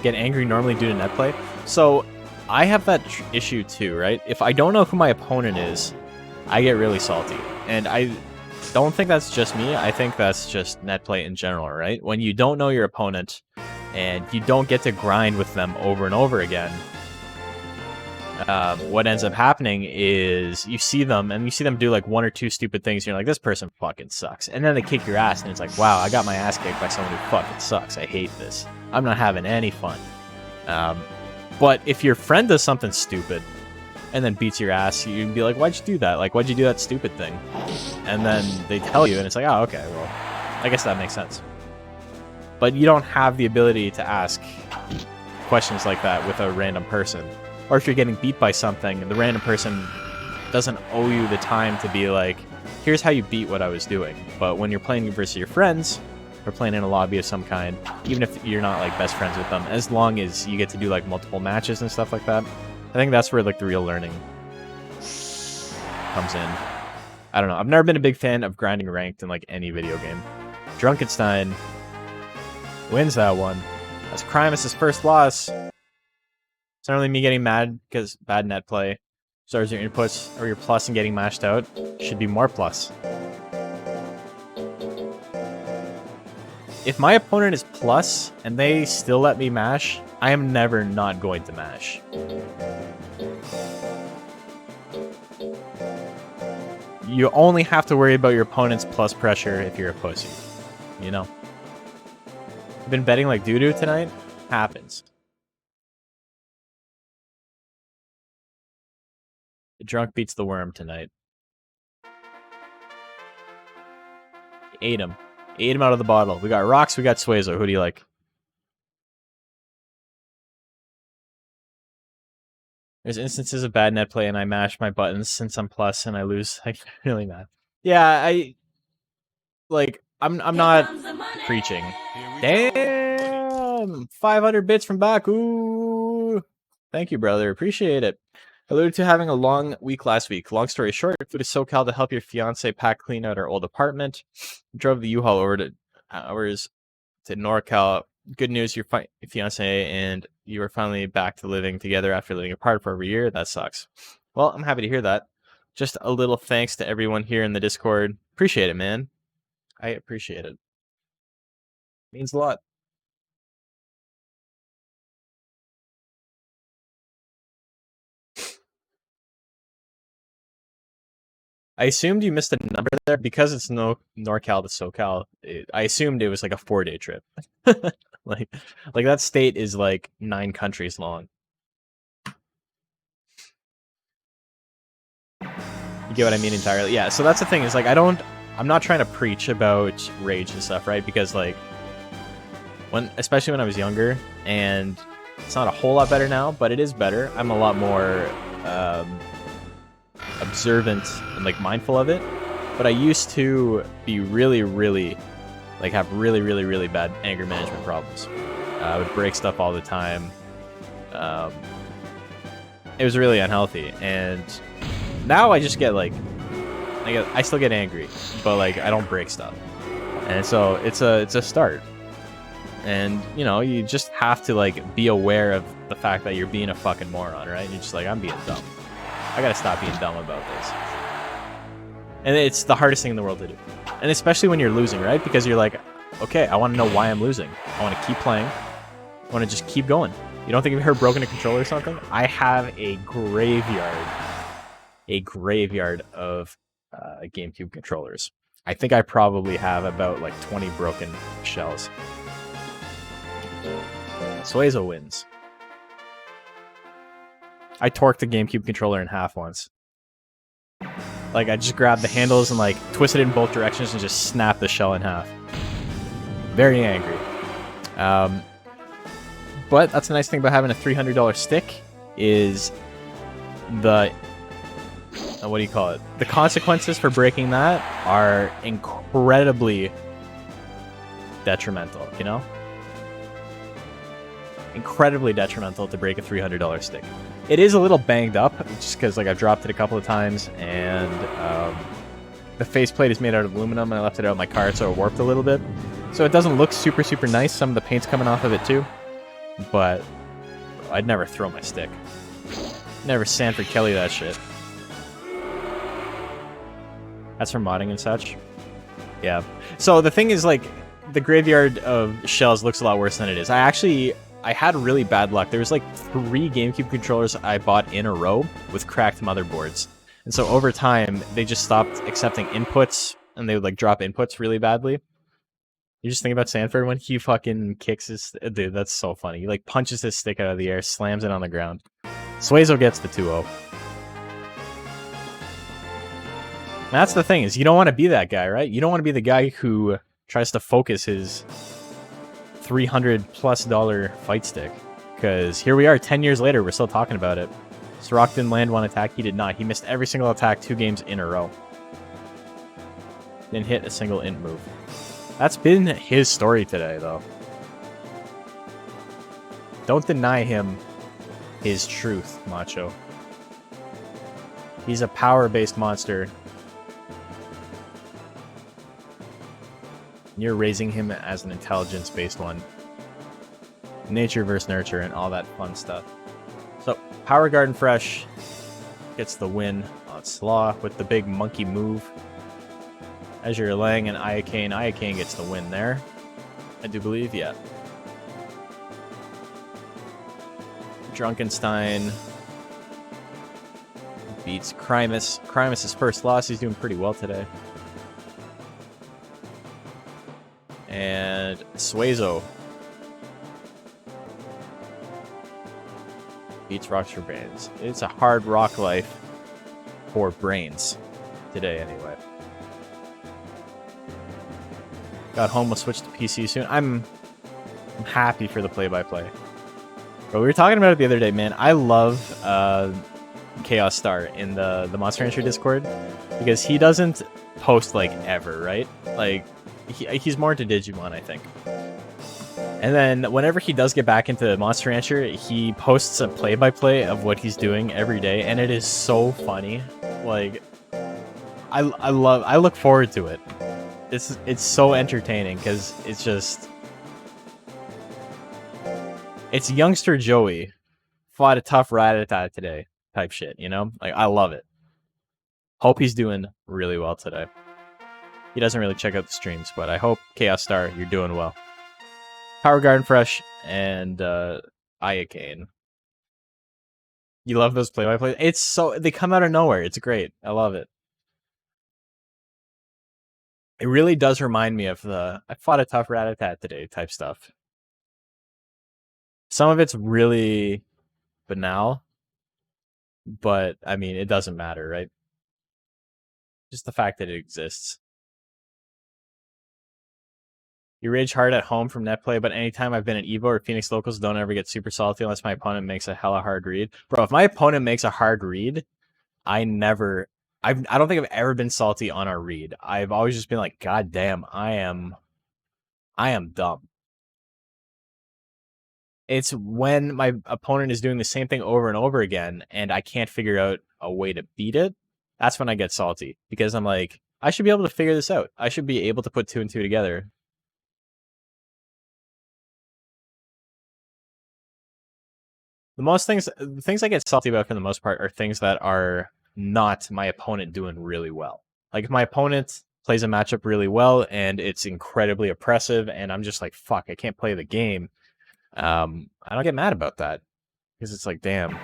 Get angry normally due to net play? So, I have that issue too, right? If I don't know who my opponent is, I get really salty. And I don't think that's just me, I think that's just net play in general, right? When you don't know your opponent, and you don't get to grind with them over and over again, what ends up happening is you see them do like one or two stupid things, and you're like, this person fucking sucks. And then they kick your ass, and it's like, wow, I got my ass kicked by someone who fucking sucks. I hate this. I'm not having any fun. But if your friend does something stupid and then beats your ass, you'd be like, why'd you do that? Like, why'd you do that stupid thing? And then they tell you, and it's like, oh, okay, well, I guess that makes sense. But you don't have the ability to ask questions like that with a random person. Or if you're getting beat by something, the random person doesn't owe you the time to be like, here's how you beat what I was doing. But when you're playing versus your friends, or playing in a lobby of some kind, even if you're not like best friends with them, as long as you get to do like multiple matches and stuff like that, I think that's where like the real learning comes in. I don't know. I've never been a big fan of grinding ranked in like any video game. Drunkenstein wins that one. That's Crimus' first loss. It's not really me getting mad because bad net play. So as your inputs or your plus and getting mashed out should be more plus. If my opponent is plus and they still let me mash, I am never not going to mash. You only have to worry about your opponent's plus pressure if you're a pussy. You know? I've been betting like doo-doo tonight. Happens. The drunk beats the worm tonight. Ate him. Ate him out of the bottle. We got Rocks, we got Suezo. Who do you like? There's instances of bad net play and I mash my buttons since I'm plus and I lose. I get really mad. Yeah, like, I'm not preaching. Damn, 500 bits from back. Ooh, thank you, brother. Appreciate it. Alluded to having a long week last week. Long story short, flew to SoCal to help your fiance pack clean out our old apartment. Drove the U-Haul over to hours to NorCal. Good news, your fiance and you are finally back to living together after living apart for over a year. That sucks. Well, I'm happy to hear that. Just a little thanks to everyone here in the Discord. Appreciate it, man. I appreciate it. Means a lot. I assumed you missed a number there because it's NorCal to SoCal. I assumed it was like a 4-day trip. like that state is like 9 countries long. You get what I mean entirely? Yeah, so that's the thing, is like I'm not trying to preach about rage and stuff, right? Because like especially when I was younger, and it's not a whole lot better now, but it is better. I'm a lot more observant and like mindful of it. But I used to be really have really bad anger management problems. I would break stuff all the time. It was really unhealthy, and now I just get like, I still get angry, but like I don't break stuff, and so it's a start. And you know, you just have to like be aware of the fact that you're being a fucking moron, right? And you're just like, I'm being dumb. I gotta stop being dumb about this. And it's the hardest thing in the world to do, and especially when you're losing, right? Because you're like, okay, I want to know why I'm losing. I want to keep playing. I want to just keep going. You don't think you've heard broken a controller or something? I have a graveyard of GameCube controllers. I think I probably have about like 20 broken shells. Suezo wins. I torqued the GameCube controller in half once. Like, I just grabbed the handles and like twisted it in both directions and just snapped the shell in half. Very angry. But that's the nice thing about having a $300 stick is the what do you call it? The consequences for breaking that are incredibly detrimental, you know? Incredibly detrimental to break a $300 stick. It is a little banged up, just because like I've dropped it a couple of times, and the faceplate is made out of aluminum, and I left it out in my car, so it warped a little bit. So it doesn't look super nice. Some of the paint's coming off of it too, but I'd never throw my stick. Never Sanford Kelly that shit. That's for modding and such. Yeah. So the thing is, like, the graveyard of shells looks a lot worse than it is. I had really bad luck. There was like 3 GameCube controllers I bought in a row with cracked motherboards. And so over time, they just stopped accepting inputs, and they would like drop inputs really badly. You just think about Sanford when he fucking kicks his... Dude, that's so funny. He like punches his stick out of the air, slams it on the ground. Suezo gets the 2-0. That's the thing, is you don't want to be that guy, right? You don't want to be the guy who tries to focus his $300+ fight stick. Because here we are, 10 years later, we're still talking about it. Sirach didn't land one attack, he did not. He missed every single attack 2 games in a row. Didn't hit a single int move. That's been his story today, though. Don't deny him his truth, Macho. He's a power-based monster. You're raising him as an intelligence-based one. Nature versus nurture and all that fun stuff. So, Power Garden Fresh gets the win on Slaw with the big monkey move. Azure Lang and Iacane. Iacane gets the win there. I do believe, yeah. Drunkenstein beats Crimus. Crimus' first loss. He's doing pretty well today. And Suezo beats Rocks for Brains. It's a hard rock life for brains today, anyway. Got home, will switch to PC soon. I'm happy for the play-by-play. But we were talking about it the other day, man. I love Chaos Star in the Monster Rancher Discord because he doesn't post like ever, right? Like he's more into Digimon, I think. And then whenever he does get back into Monster Rancher, he posts a play-by-play of what he's doing every day, and it is so funny. Like, I look forward to it. It's so entertaining because it's youngster Joey fought a tough Rattata today type shit, you know? Like, I love it. Hope he's doing really well today. He doesn't really check out the streams, but I hope, Chaos Star, you're doing well. Power Garden Fresh and Ayakane. You love those play-by-plays? It's so... They come out of nowhere. It's great. I love it. It really does remind me of the I fought a tough Rattata today type stuff. Some of it's really banal, but, I mean, it doesn't matter, right? Just the fact that it exists. You rage hard at home from net play, but anytime I've been at Evo or Phoenix Locals, don't ever get super salty unless my opponent makes a hella hard read. Bro, if my opponent makes a hard read, I don't think I've ever been salty on a read. I've always just been like, God damn, I am dumb. It's when my opponent is doing the same thing over and over again, and I can't figure out a way to beat it. That's when I get salty, because I'm like, I should be able to figure this out. I should be able to put 2 and 2 together. The things I get salty about for the most part are things that are not my opponent doing really well. Like if my opponent plays a matchup really well and it's incredibly oppressive and I'm just like, fuck, I can't play the game. I don't get mad about that because it's like, damn,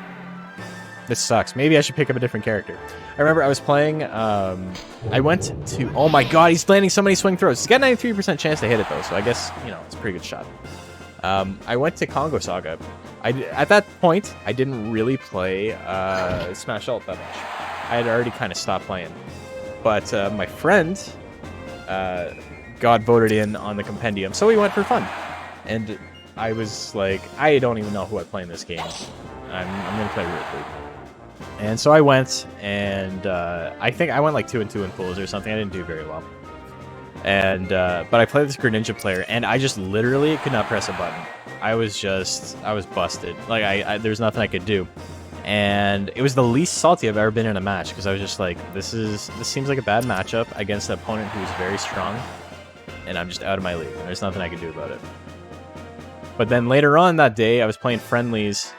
this sucks. Maybe I should pick up a different character. I remember I was playing, I went to, oh my god, he's landing so many swing throws. He's got a 93% chance to hit it though, so I guess, you know, it's a pretty good shot. I went to Congo Saga. At that point, I didn't really play Smash Ult that much. I had already kind of stopped playing. But my friend got voted in on the compendium, so we went for fun. And I was like, I don't even know who I play in this game. I'm going to play Ridley. And so I went, and I think I went like 2 and 2 in pools or something. I didn't do very well. And but I played this Greninja player, and I just literally could not press a button. I was busted. Like there's nothing I could do, and it was the least salty I've ever been in a match because I was just like, this seems like a bad matchup against an opponent who's very strong, and I'm just out of my league. And there's nothing I could do about it. But then later on that day, I was playing friendlies.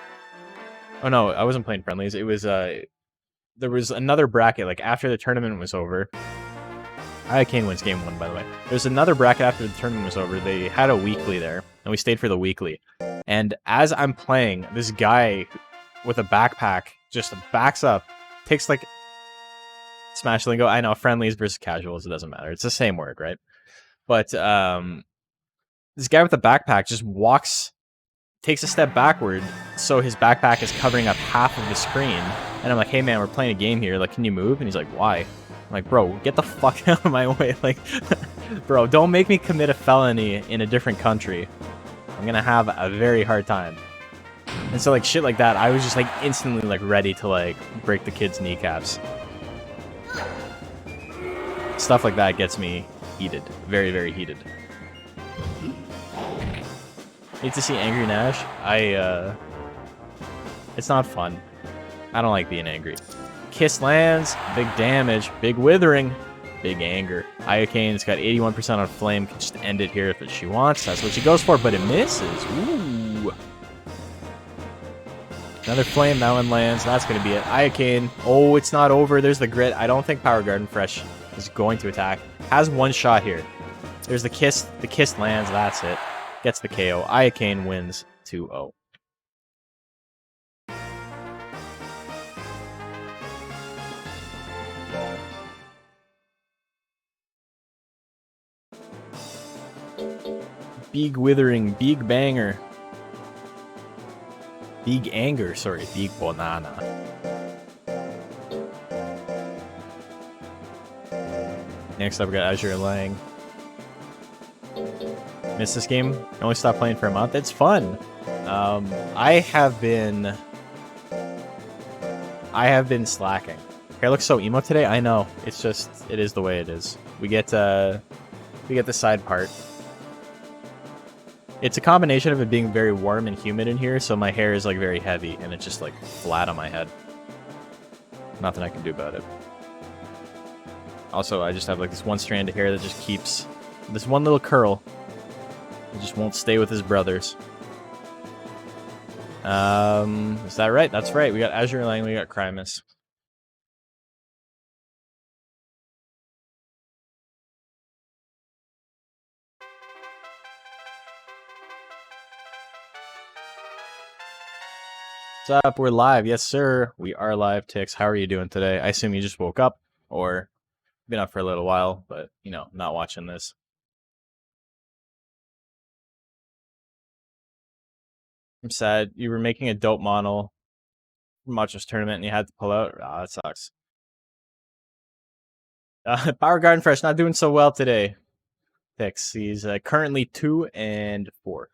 Oh no, I wasn't playing friendlies. It was there was another bracket like after the tournament was over. Ayakane wins game 1, by the way. There's another bracket after the tournament was over. They had a weekly there, and we stayed for the weekly. And as I'm playing, this guy with a backpack just backs up, takes like Smash lingo. I know, friendlies versus casuals, it doesn't matter. It's the same word, right? But this guy with the backpack just takes a step backward, so his backpack is covering up half of the screen. And I'm like, hey man, we're playing a game here. Like, can you move? And he's like, why? I'm like, bro, get the fuck out of my way. Like, bro, don't make me commit a felony in a different country. I'm gonna have a very hard time. And so, like, shit like that, I was just, like, instantly, like, ready to, like, break the kid's kneecaps. Stuff like that gets me heated. Very, very heated. Need to see Angry Nash? It's not fun. I don't like being angry. Kiss lands, big damage, big withering, big anger. Ayakane's got 81% on flame, can just end it here if she wants. That's what she goes for, but it misses. Ooh. Another flame, that one lands. That's going to be it. Ayakane, oh, it's not over. There's the grit. I don't think Power Garden Fresh is going to attack. Has one shot here. There's the kiss. The kiss lands. That's it. Gets the KO. Ayakane wins 2-0. Big withering, big banger. Big anger, sorry, big banana. Next up, we got Azure Lang. Missed this game. Only stopped playing for a month. It's fun. I have been slacking. Okay, I look so emo today. I know. It's just, it is the way it is. We get We get the side part. It's a combination of it being very warm and humid in here, so my hair is like very heavy and it's just like flat on my head. Nothing I can do about it. Also, I just have like this one strand of hair that just keeps this one little curl. It just won't stay with his brothers. Is that right? That's right. We got Azure Lang, we got Crimus. What's up? We're live. Yes, sir. We are live, Tix. How are you doing today? I assume you just woke up or been up for a little while, but, you know, not watching this. I'm sad. You were making a dope model for Macho's tournament and you had to pull out. Ah, that sucks. Power Garden Fresh not doing so well today. Tix. He's currently 2 and 4.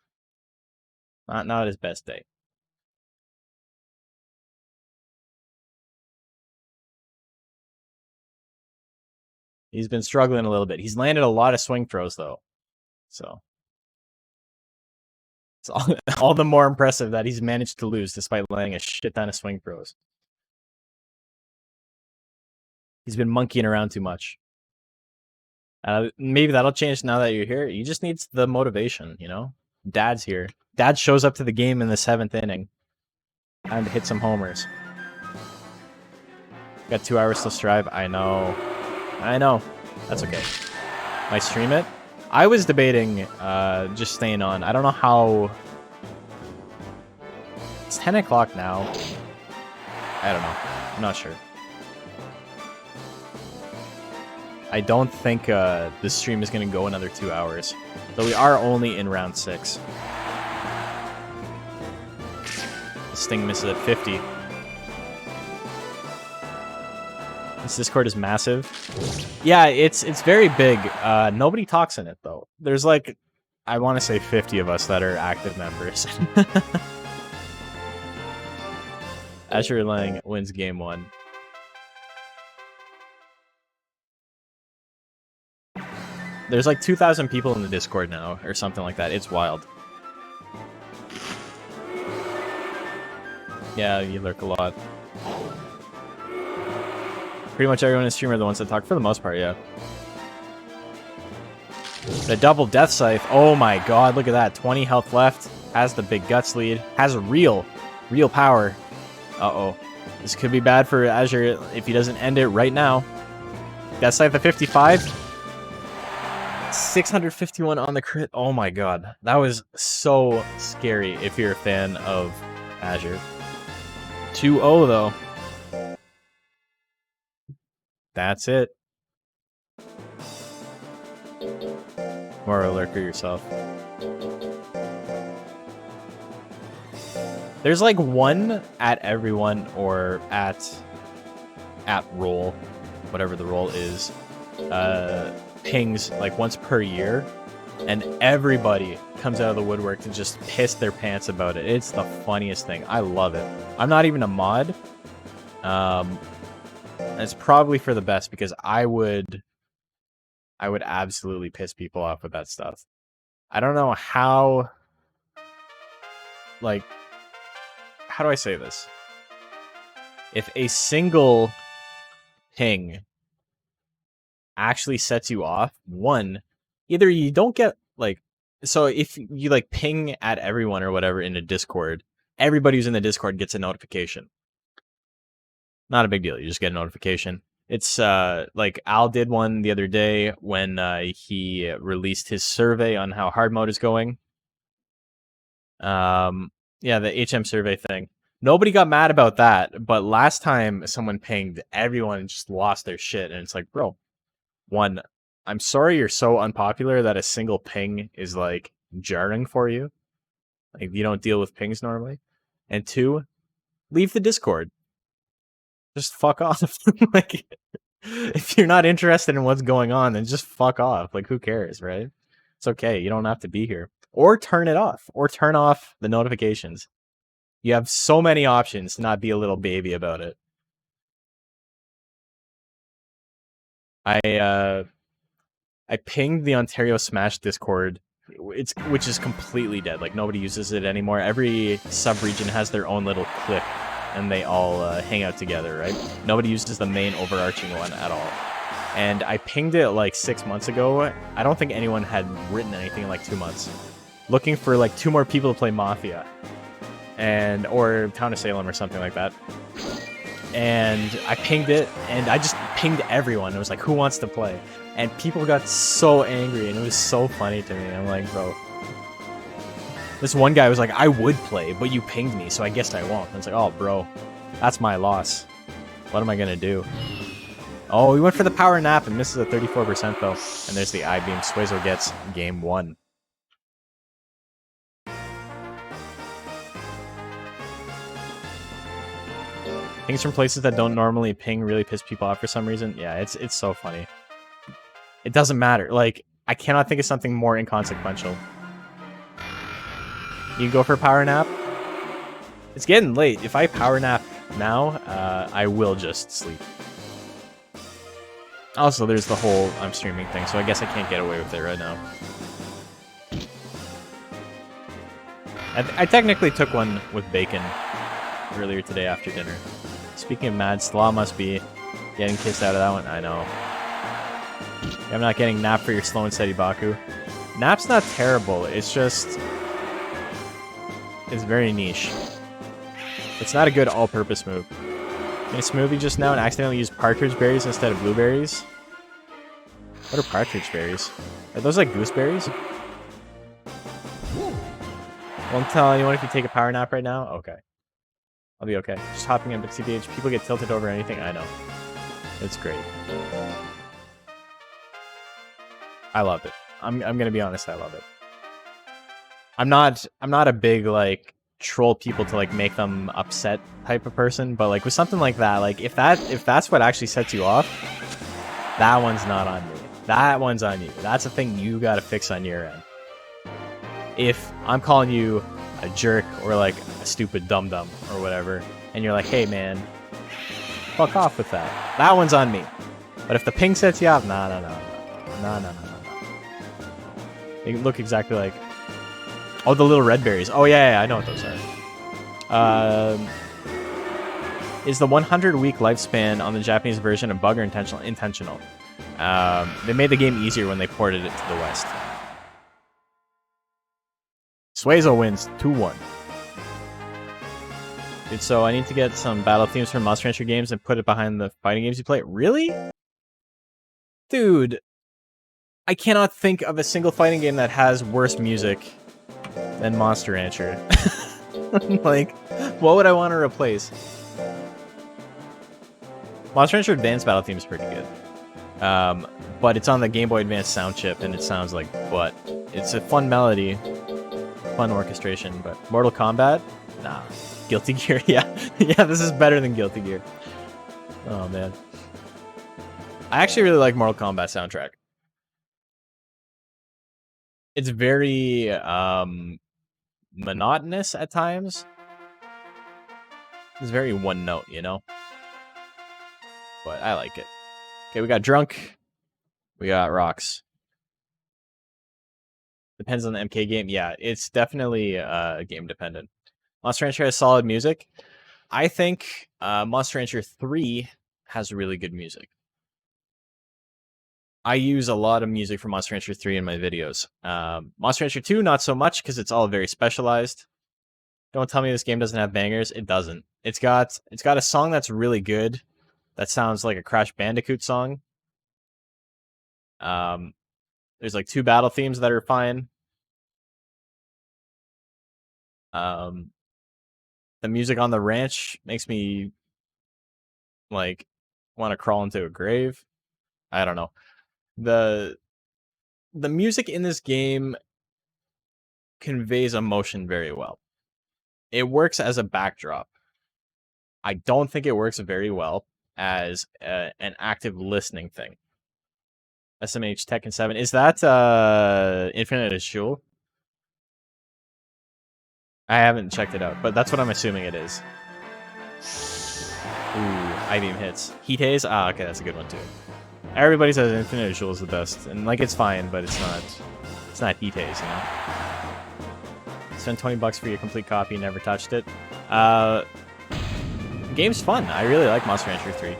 Not his best day. He's been struggling a little bit. He's landed a lot of swing throws, though. So it's all the more impressive that he's managed to lose despite landing a shit ton of swing throws. He's been monkeying around too much. Maybe that'll change now that you're here. He just needs the motivation, you know? Dad's here. Dad shows up to the game in the 7th inning. Time to hit some homers. Got 2 hours to strive. I know. That's okay. Might stream it. I was debating just staying on. I don't know how... It's 10 o'clock now. I don't know. I'm not sure. I don't think this stream is going to go another 2 hours. So we are only in round 6. This thing misses at 50. This Discord is massive. Yeah, it's very big. Nobody talks in it, though. There's like, I want to say 50 of us that are active members. Azure Lang wins game 1. There's like 2,000 people in the Discord now, or something like that. It's wild. Yeah, you lurk a lot. Pretty much everyone in stream are the ones that talk, for the most part, yeah. The double Death Scythe. Oh my god, look at that. 20 health left. Has the big guts lead. Has real power. Uh-oh. This could be bad for Azure if he doesn't end it right now. Death Scythe at 55. 651 on the crit. Oh my god. That was so scary if you're a fan of Azure. 2-0 though. That's it. More a lurker yourself. There's like one at everyone or at roll, whatever the roll is, pings like once per year, and everybody comes out of the woodwork to just piss their pants about it. It's the funniest thing. I love it. I'm not even a mod. It's probably for the best because I would absolutely piss people off with that stuff. I don't know how, like, how do I say this? If a single ping actually sets you off, one, either you don't get, like, so if you, like, ping at everyone or whatever in a Discord, everybody who's in the Discord gets a notification. Not a big deal. You just get a notification. It's like Al did one the other day when he released his survey on how hard mode is going. Yeah, the HM survey thing. Nobody got mad about that, but last time someone pinged, everyone just lost their shit, and it's like, bro, one, I'm sorry you're so unpopular that a single ping is like jarring for you. Like you don't deal with pings normally. And two, leave the Discord. Just fuck off. Like, if you're not interested in what's going on, then just fuck off. Like, who cares, right? It's okay. You don't have to be here. Or turn it off. Or turn off the notifications. You have so many options to not be a little baby about it. I pinged the Ontario Smash Discord, which is completely dead. Like, nobody uses it anymore. Every sub-region has their own little clique, and they all hang out together, right? Nobody uses the main overarching one at all. And I pinged it like 6 months ago. I don't think anyone had written anything in like 2 months. Looking for like 2 more people to play Mafia. Or Town of Salem or something like that. And I pinged it, and I just pinged everyone. It was like, who wants to play? And people got so angry, and it was so funny to me. I'm like, bro. This one guy was like, I would play, but you pinged me, so I guess I won't. And it's like, oh, bro, that's my loss. What am I going to do? Oh, he went for the power nap and misses a 34% though. And there's the I-beam. Suezo gets game 1. Pings from places that don't normally ping really piss people off for some reason. Yeah, it's so funny. It doesn't matter. Like, I cannot think of something more inconsequential. You go for a power nap? It's getting late. If I power nap now, I will just sleep. Also, there's the whole I'm streaming thing, so I guess I can't get away with it right now. I technically took one with bacon earlier today after dinner. Speaking of mad, Slaw must be getting kissed out of that one. I know. I'm not getting nap for your slow and steady Baku. Nap's not terrible. It's just... it's very niche. It's not a good all-purpose move. Made a smoothie just now and accidentally used partridge berries instead of blueberries. What are partridge berries? Are those like gooseberries? Won't tell anyone if you take a power nap right now? Okay. I'll be okay. Just hopping in, but CBH, people get tilted over anything. I know. It's great. I love it. I'm gonna be honest, I love it. I'm not a big like troll people to like make them upset type of person, but like with something like that, like if that's what actually sets you off, that one's not on me. That one's on you. That's a thing you gotta fix on your end. If I'm calling you a jerk or like a stupid dum-dum or whatever, and you're like, hey man, fuck off with that. That one's on me. But if the ping sets you off, no. They look exactly like... oh, the little red berries. Oh yeah, I know what those are. Is the 100-week lifespan on the Japanese version a bug or intentional? Intentional. They made the game easier when they ported it to the West. Suezo wins 2-1. Dude, so I need to get some battle themes from Monster Rancher games and put it behind the fighting games you play. Really? Dude, I cannot think of a single fighting game that has worse music than Monster Rancher. Like, what would I want to replace? Monster Rancher Advanced battle theme is pretty good. But it's on the Game Boy Advance sound chip, and it sounds like butt. It's a fun melody, fun orchestration, but Mortal Kombat? Nah. Guilty Gear? Yeah. Yeah, this is better than Guilty Gear. Oh, man. I actually really like Mortal Kombat soundtrack. It's very, monotonous at times. It's very one note, you know? But I like it. Okay, we got Drunk. We got Rocks. Depends on the MK game. Yeah, it's definitely game dependent. Monster Rancher has solid music. I think Monster Rancher 3 has really good music. I use a lot of music from Monster Rancher 3 in my videos. Monster Rancher 2, not so much, because it's all very specialized. Don't tell me this game doesn't have bangers. It doesn't. It's got a song that's really good. That sounds like a Crash Bandicoot song. There's like 2 battle themes that are fine. The music on the ranch makes me like want to crawl into a grave. I don't know. The music in this game conveys emotion very well. It works as a backdrop. I don't think it works very well as an active listening thing. SMH Tekken 7. Is that Infinite Ashul? I haven't checked it out, but that's what I'm assuming it is. Ooh, I-beam hits. Heat Haze? Ah, okay, that's a good one too. Everybody says Infinite Visual is the best, and like it's fine, but it's not Itae's, you know. Spend $20 for your complete copy, never touched it. Game's fun. I really like Monster Rancher 3.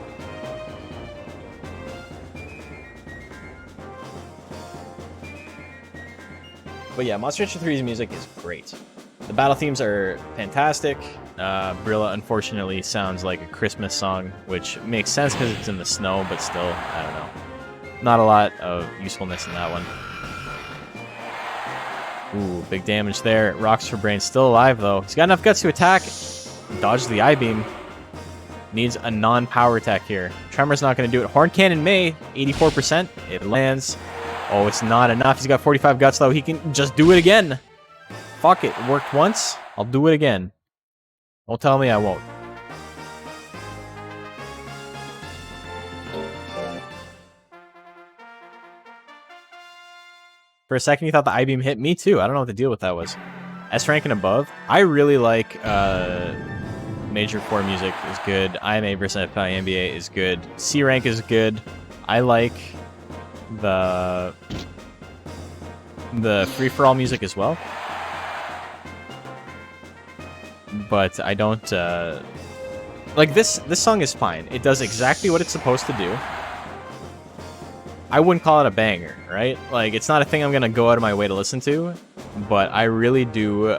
But yeah, Monster Rancher 3's music is great. The battle themes are fantastic. Brilla, unfortunately, sounds like a Christmas song, which makes sense because it's in the snow, but still, I don't know. Not a lot of usefulness in that one. Ooh, big damage there. Rocks for Brain still alive, though. He's got enough guts to attack. Dodge the I-beam. Needs a non-power attack here. Tremor's not going to do it. Horn Cannon may. 84%. It lands. Oh, it's not enough. He's got 45 guts, though. He can just do it again. Fuck it. It worked once. I'll do it again. Don't tell me I won't. For a second, you thought the I-beam hit me, too. I don't know what the deal with that was. S rank and above. I really like Major 4 music is good. IMA versus NBA is good. C rank is good. I like the free-for-all music as well. But I don't like this song is fine. It does exactly what it's supposed to do. I wouldn't call it a banger, right? Like, it's not a thing I'm gonna go out of my way to listen to, but I really do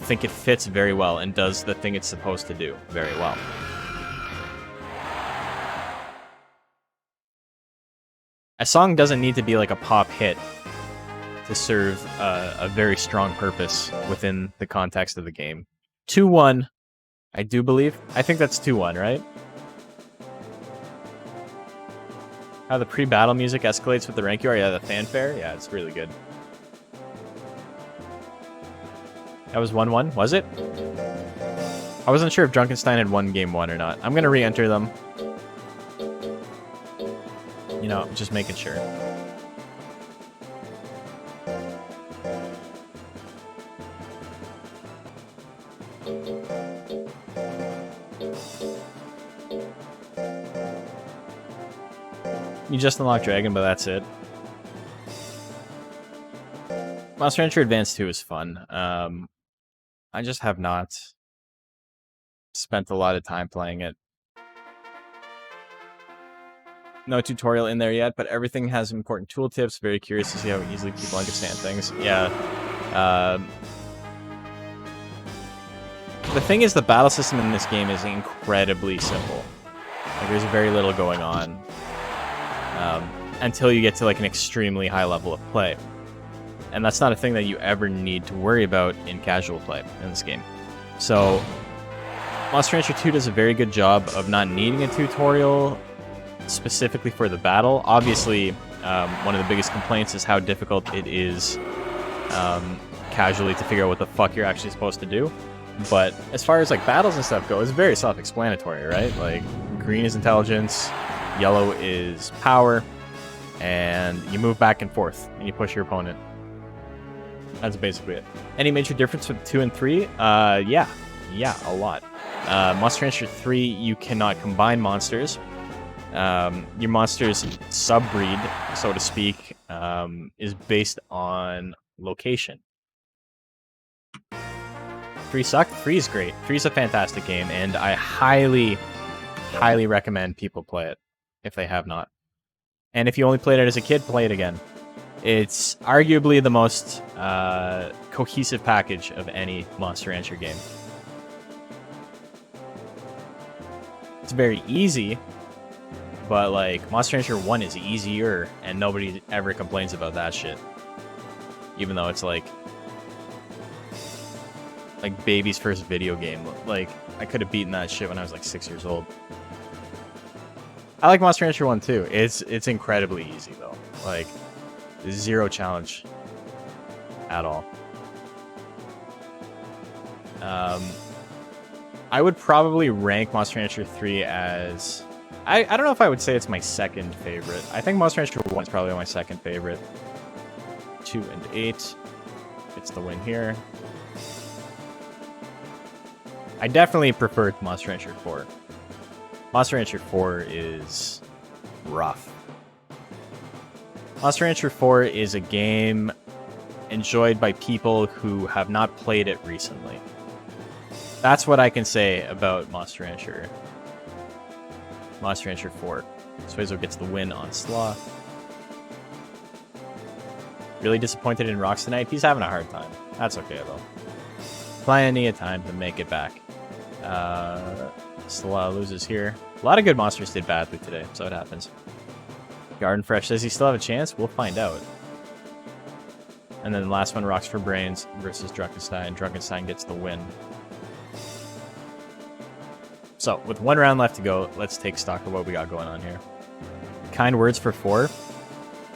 think it fits very well and does the thing it's supposed to do very well. A song doesn't need to be like a pop hit to serve a very strong purpose within the context of the game. 2-1, I do believe. I think that's 2-1, right? How the pre-battle music escalates with the rank you are. Yeah, the fanfare. Yeah, it's really good. That was 1-1, was it? I wasn't sure if Drunkenstein had won game 1 or not. I'm going to re-enter them. You know, just making sure. You just unlocked Dragon, but that's it. Monster Rancher Advance 2 is fun. I just have not spent a lot of time playing it. No tutorial in there yet, but everything has important tooltips. Very curious to see how easily people understand things. Yeah. The thing is, the battle system in this game is incredibly simple. Like, there's very little going on until you get to like an extremely high level of play. And that's not a thing that you ever need to worry about in casual play in this game. So, Monster Rancher 2 does a very good job of not needing a tutorial specifically for the battle. Obviously, one of the biggest complaints is how difficult it is casually to figure out what the fuck you're actually supposed to do. But as far as like battles and stuff go, it's very self-explanatory, right? Like, green is intelligence, yellow is power, and you move back and forth, and you push your opponent. That's basically it. Any major difference with 2 and 3? Yeah, a lot. Monster Rancher 3, you cannot combine monsters. Your monster's subbreed, so to speak, is based on location. 3 sucked? 3 is great. 3 is a fantastic game, and I highly recommend people play it if they have not. And if you only played it as a kid, play it again. It's arguably the most cohesive package of any Monster Rancher game. It's very easy, but like Monster Rancher 1 is easier, and nobody ever complains about that shit. Even though it's like baby's first video game. Like, I could have beaten that shit when I was like 6 years old. I like Monster Rancher 1 too. It's incredibly easy though. Like, zero challenge at all. I would probably rank Monster Rancher 3 as... I don't know if I would say it's my second favorite. I think Monster Rancher 1 is probably my second favorite. 2 and 8. It's the win here. I definitely prefer Monster Rancher 4. Monster Rancher 4 is rough. Monster Rancher 4 is a game enjoyed by people who have not played it recently. That's what I can say about Monster Rancher. Monster Rancher 4. Suezo gets the win on Slaw. Really disappointed in Rocks tonight. He's having a hard time. That's okay, though. Plenty of time to make it back. Slaw loses here. A lot of good monsters did badly today, so it happens. Garden Fresh, does he still have a chance? We'll find out. And then the last one, Rocks for Brains versus Drunkenstein. Drunkenstein gets the win. So, with 1 round left to go, let's take stock of what we got going on here. Kind words for 4.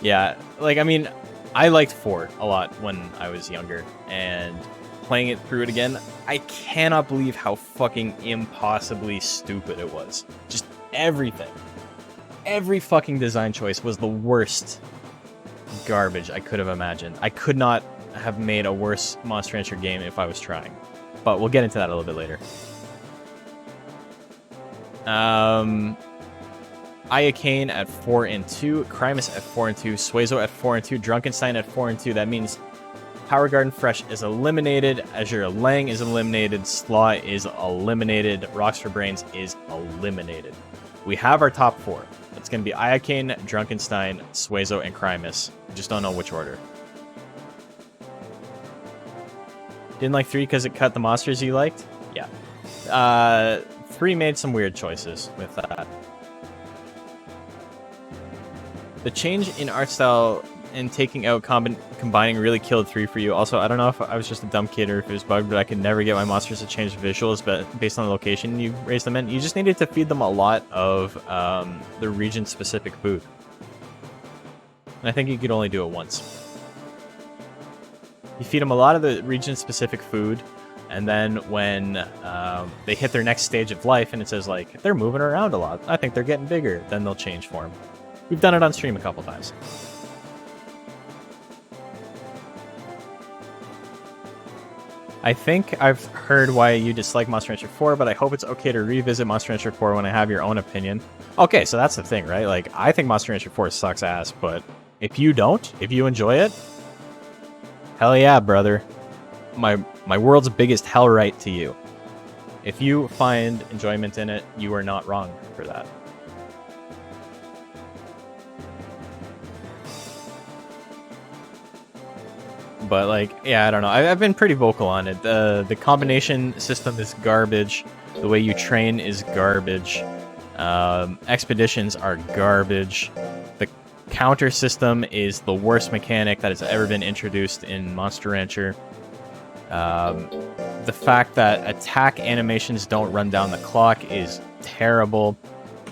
Yeah, like, I mean, I liked 4 a lot when I was younger, and playing it through it again, I cannot believe how fucking impossibly stupid it was. Just everything. Every fucking design choice was the worst garbage I could have imagined. I could not have made a worse Monster Rancher game if I was trying. But we'll get into that a little bit later. Iacane at 4 and 2, Crimus at 4 and 2, Suezo at 4 and 2, Drunkenstein at 4 and 2. That means Power Garden Fresh is eliminated, Azure Lang is eliminated, Slaw is eliminated, Rocks for Brains is eliminated. We have our top 4. It's going to be Iacane, Drunkenstein, Suezo, and Crimus. We just don't know which order. Didn't like 3 because it cut the monsters you liked? Yeah. 3 made some weird choices with that. The change in art style and taking out combining really killed 3 for you. Also, I don't know if I was just a dumb kid or if it was bugged, but I could never get my monsters to change visuals but based on the location you raised them in. You just needed to feed them a lot of the region-specific food. And I think you could only do it once. You feed them a lot of the region-specific food, and then when they hit their next stage of life and it says, like, they're moving around a lot, I think they're getting bigger, then they'll change form. We've done it on stream a couple times. I think I've heard why you dislike Monster Rancher 4, but I hope it's okay to revisit Monster Rancher 4 when I have your own opinion. Okay, so that's the thing, right? Like, I think Monster Rancher 4 sucks ass, but if you don't, if you enjoy it, hell yeah, brother. My world's biggest hell right to you. If you find enjoyment in it, you are not wrong for that. But, like, yeah, I don't know. I've been pretty vocal on it. The combination system is garbage. The way you train is garbage. Expeditions are garbage. The counter system is the worst mechanic that has ever been introduced in Monster Rancher. The fact that attack animations don't run down the clock is terrible.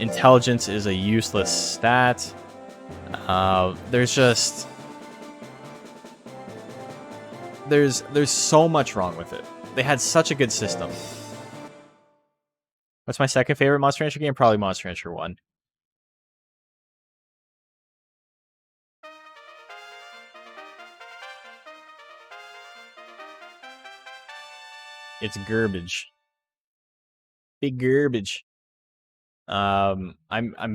Intelligence is a useless stat. There's just... There's so much wrong with it. They had such a good system. What's my second favorite Monster Rancher game? Probably Monster Rancher 1. It's garbage. Big garbage. I'm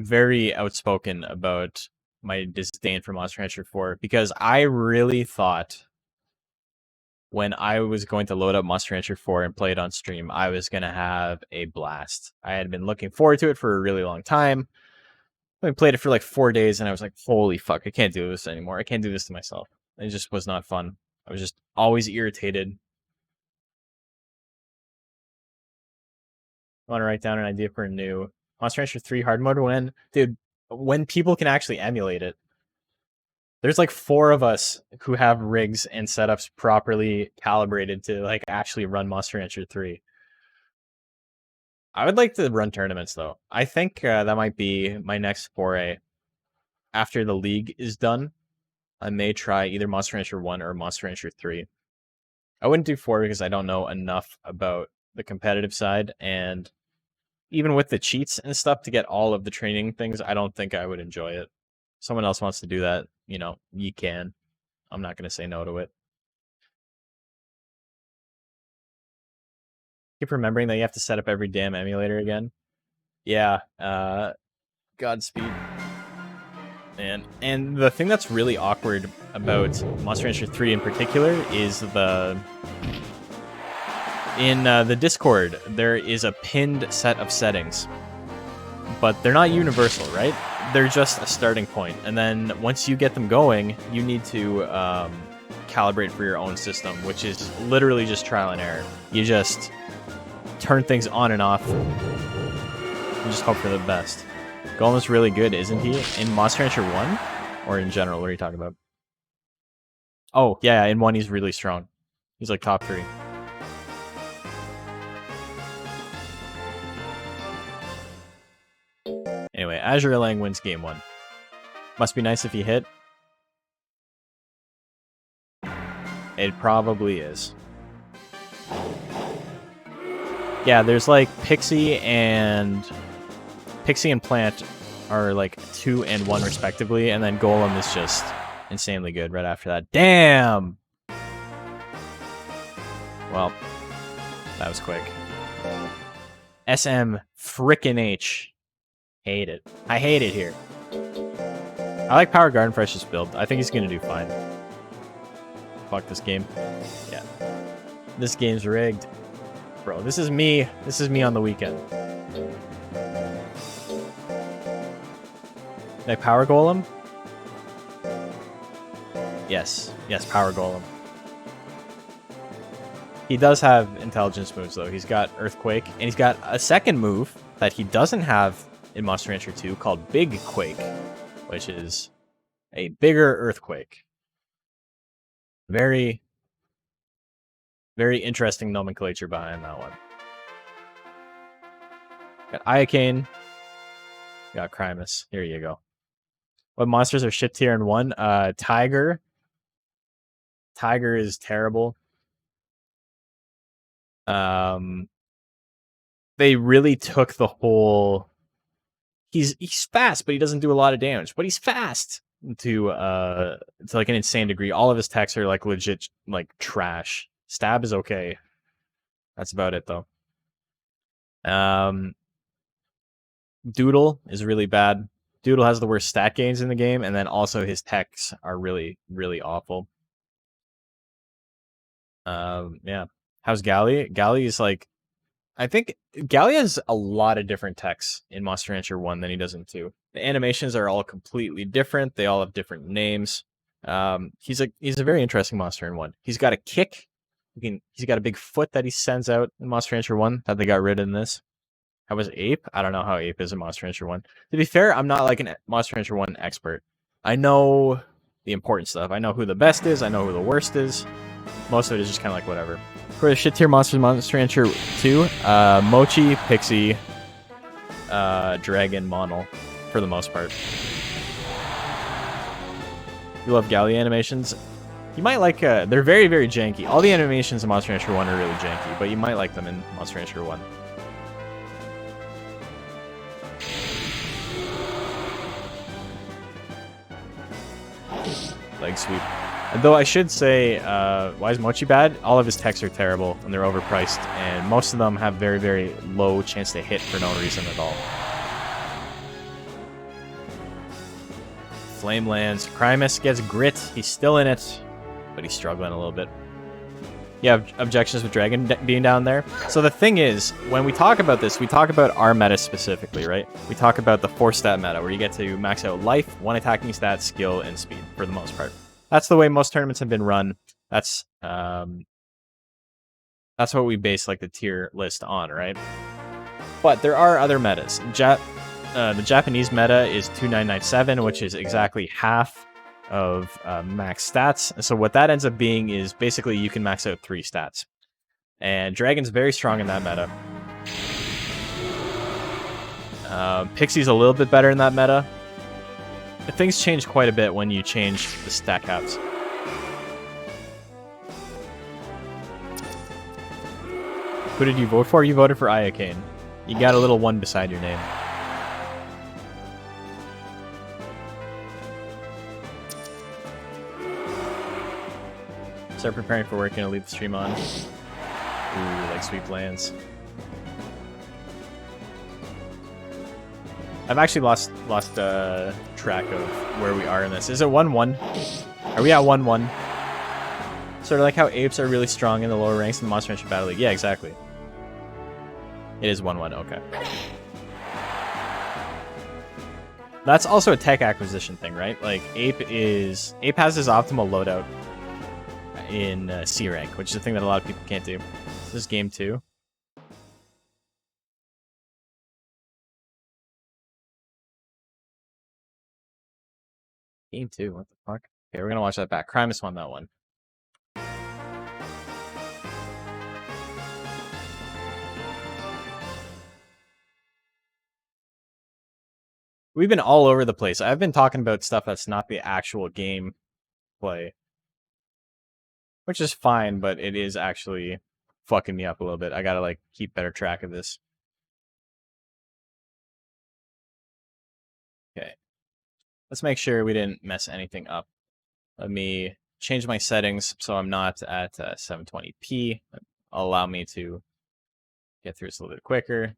very outspoken about my disdain for Monster Rancher 4 because I really thought when I was going to load up Monster Rancher 4 and play it on stream, I was going to have a blast. I had been looking forward to it for a really long time. I played it for like 4 days and I was like, holy fuck, I can't do this anymore. I can't do this to myself. It just was not fun. I was just always irritated. I want to write down an idea for a new Monster Rancher 3 hard mode when people can actually emulate it. There's like 4 of us who have rigs and setups properly calibrated to like actually run Monster Rancher 3. I would like to run tournaments though. I think that might be my next foray. After the league is done, I may try either Monster Rancher 1 or Monster Rancher 3. I wouldn't do 4 because I don't know enough about the competitive side, and even with the cheats and stuff to get all of the training things, I don't think I would enjoy it. Someone else wants to do that, you know, you can. I'm not going to say no to it. Keep remembering that you have to set up every damn emulator again. Yeah, Godspeed. And the thing that's really awkward about Monster Rancher 3 in particular is in the Discord, there is a pinned set of settings, but they're not universal, right? They're just a starting point, and then once you get them going, you need to calibrate for your own system, which is literally just trial and error. You just turn things on and off and just hope for the best. Golem is really good, isn't he? In Monster Rancher 1? Or in general, what are you talking about? Oh, yeah, in 1 he's really strong. He's like top 3. Anyway, Azure Lang wins game 1. Must be nice if he hit. It probably is. Yeah, there's like Pixie and Plant are like 2 and 1 respectively, and then Golem is just insanely good right after that. Damn! Well, that was quick. SM frickin' H. Hate it. I hate it here. I like Power Garden Fresh's build. I think he's gonna do fine. Fuck this game. Yeah. This game's rigged. Bro, this is me. This is me on the weekend. Like Power Golem? Yes. Yes, Power Golem. He does have intelligence moves, though. He's got Earthquake, and he's got a second move that he doesn't have in Monster Rancher 2 called Big Quake, which is a bigger Earthquake. Very, very interesting nomenclature behind that one. Got Iocane. Got Crimus. Here you go. What monsters are shit tier in 1? Tiger. Tiger is terrible. They really took the whole... He's fast, but he doesn't do a lot of damage. But he's fast to like an insane degree. All of his techs are like legit like trash. Stab is okay. That's about it though. Doodle is really bad. Doodle has the worst stat gains in the game, and then also his techs are really, really awful. Yeah. How's Gally? Gally is like, I think Gally has a lot of different techs in Monster Rancher 1 than he does in 2. The animations are all completely different. They all have different names. He's a very interesting monster in 1. He's got a kick. He's got a big foot that he sends out in Monster Rancher 1 that they got rid of in this. How was Ape? I don't know how Ape is in Monster Rancher 1. To be fair, I'm not like a Monster Rancher 1 expert. I know the important stuff. I know who the best is. I know who the worst is. Most of it is just kind of like whatever. For the shit tier monsters, Monster Rancher 2, Mochi, Pixie, Dragon, Monol, for the most part. You love Galley animations? You might like, they're very, very janky. All the animations in Monster Rancher 1 are really janky, but you might like them in Monster Rancher 1. Leg sweep. Though I should say, why is Mochi bad? All of his techs are terrible, and they're overpriced, and most of them have very, very low chance to hit for no reason at all. Flame lands. Crimus gets grit. He's still in it, but he's struggling a little bit. You have objections with Dragon being down there? So the thing is, when we talk about this, we talk about our meta specifically, right? We talk about the 4-stat meta, where you get to max out life, 1 attacking stat, skill, and speed, for the most part. That's the way most tournaments have been run. That's what we base like the tier list on, right? But there are other metas. The Japanese meta is 2997, which is exactly half of max stats. So what that ends up being is basically you can max out 3 stats. And Dragon's very strong in that meta. Pixie's a little bit better in that meta. Things change quite a bit when you change the stat caps. Who did you vote for? You voted for Iocane. You got a little 1 beside your name. Start preparing for work and leave the stream on. Ooh, like sweep lands. I've actually lost track of where we are in this. Is it 1-1? Are we at 1-1? Sort of like how apes are really strong in the lower ranks in the Monster Rancher Battle League. Yeah, exactly. It is 1-1, okay. That's also a tech acquisition thing, right? Like, Ape has his optimal loadout in C rank, which is a thing that a lot of people can't do. This is game 2. Game 2, what the fuck? Okay, we're gonna watch that back. Crimus won that one. We've been all over the place. I've been talking about stuff that's not the actual game play, which is fine, but it is actually fucking me up a little bit. I gotta like keep better track of this. Okay. Let's make sure we didn't mess anything up. Let me change my settings so I'm not at 720p. Allow me to get through this a little bit quicker.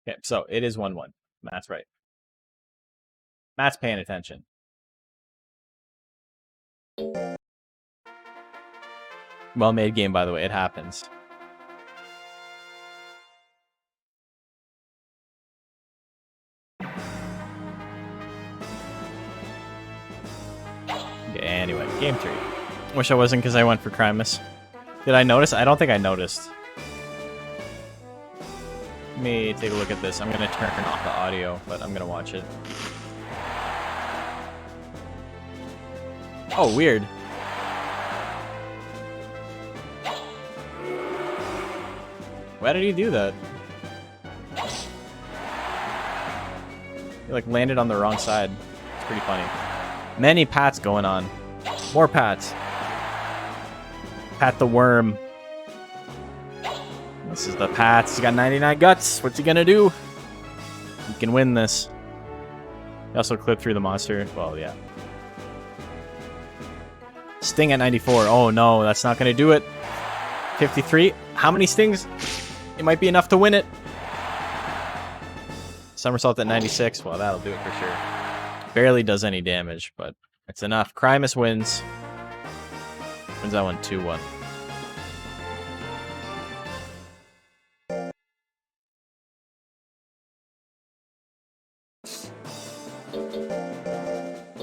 Okay, so it is 1-1. Matt's right. Matt's paying attention. Well-made game, by the way. It happens. Okay, anyway, game 3. Wish I wasn't because I went for Crimus. Did I notice? I don't think I noticed. Let me take a look at this. I'm going to turn off the audio, but I'm going to watch it. Oh, weird. Why did he do that? He like landed on the wrong side. It's pretty funny. Many pats going on. More pats. Pat the worm. This is the pats. He's got 99 guts. What's he gonna do? He can win this. He also clipped through the monster. Well, yeah. Sting at 94. Oh no, that's not gonna do it. 53. How many stings? It might be enough to win it. Somersault at 96. Well, that'll do it for sure. Barely does any damage, but it's enough. Crimus wins. Wins that one 2-1.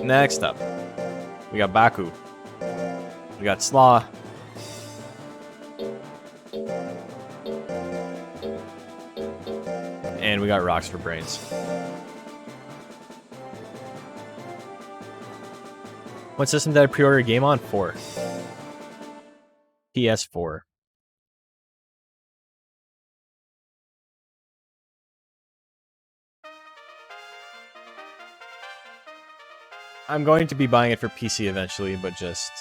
Next up, we got Baku. We got Slaw. And we got Rocks for Brains. What system did I pre-order a game on? 4. PS4. I'm going to be buying it for PC eventually, but just...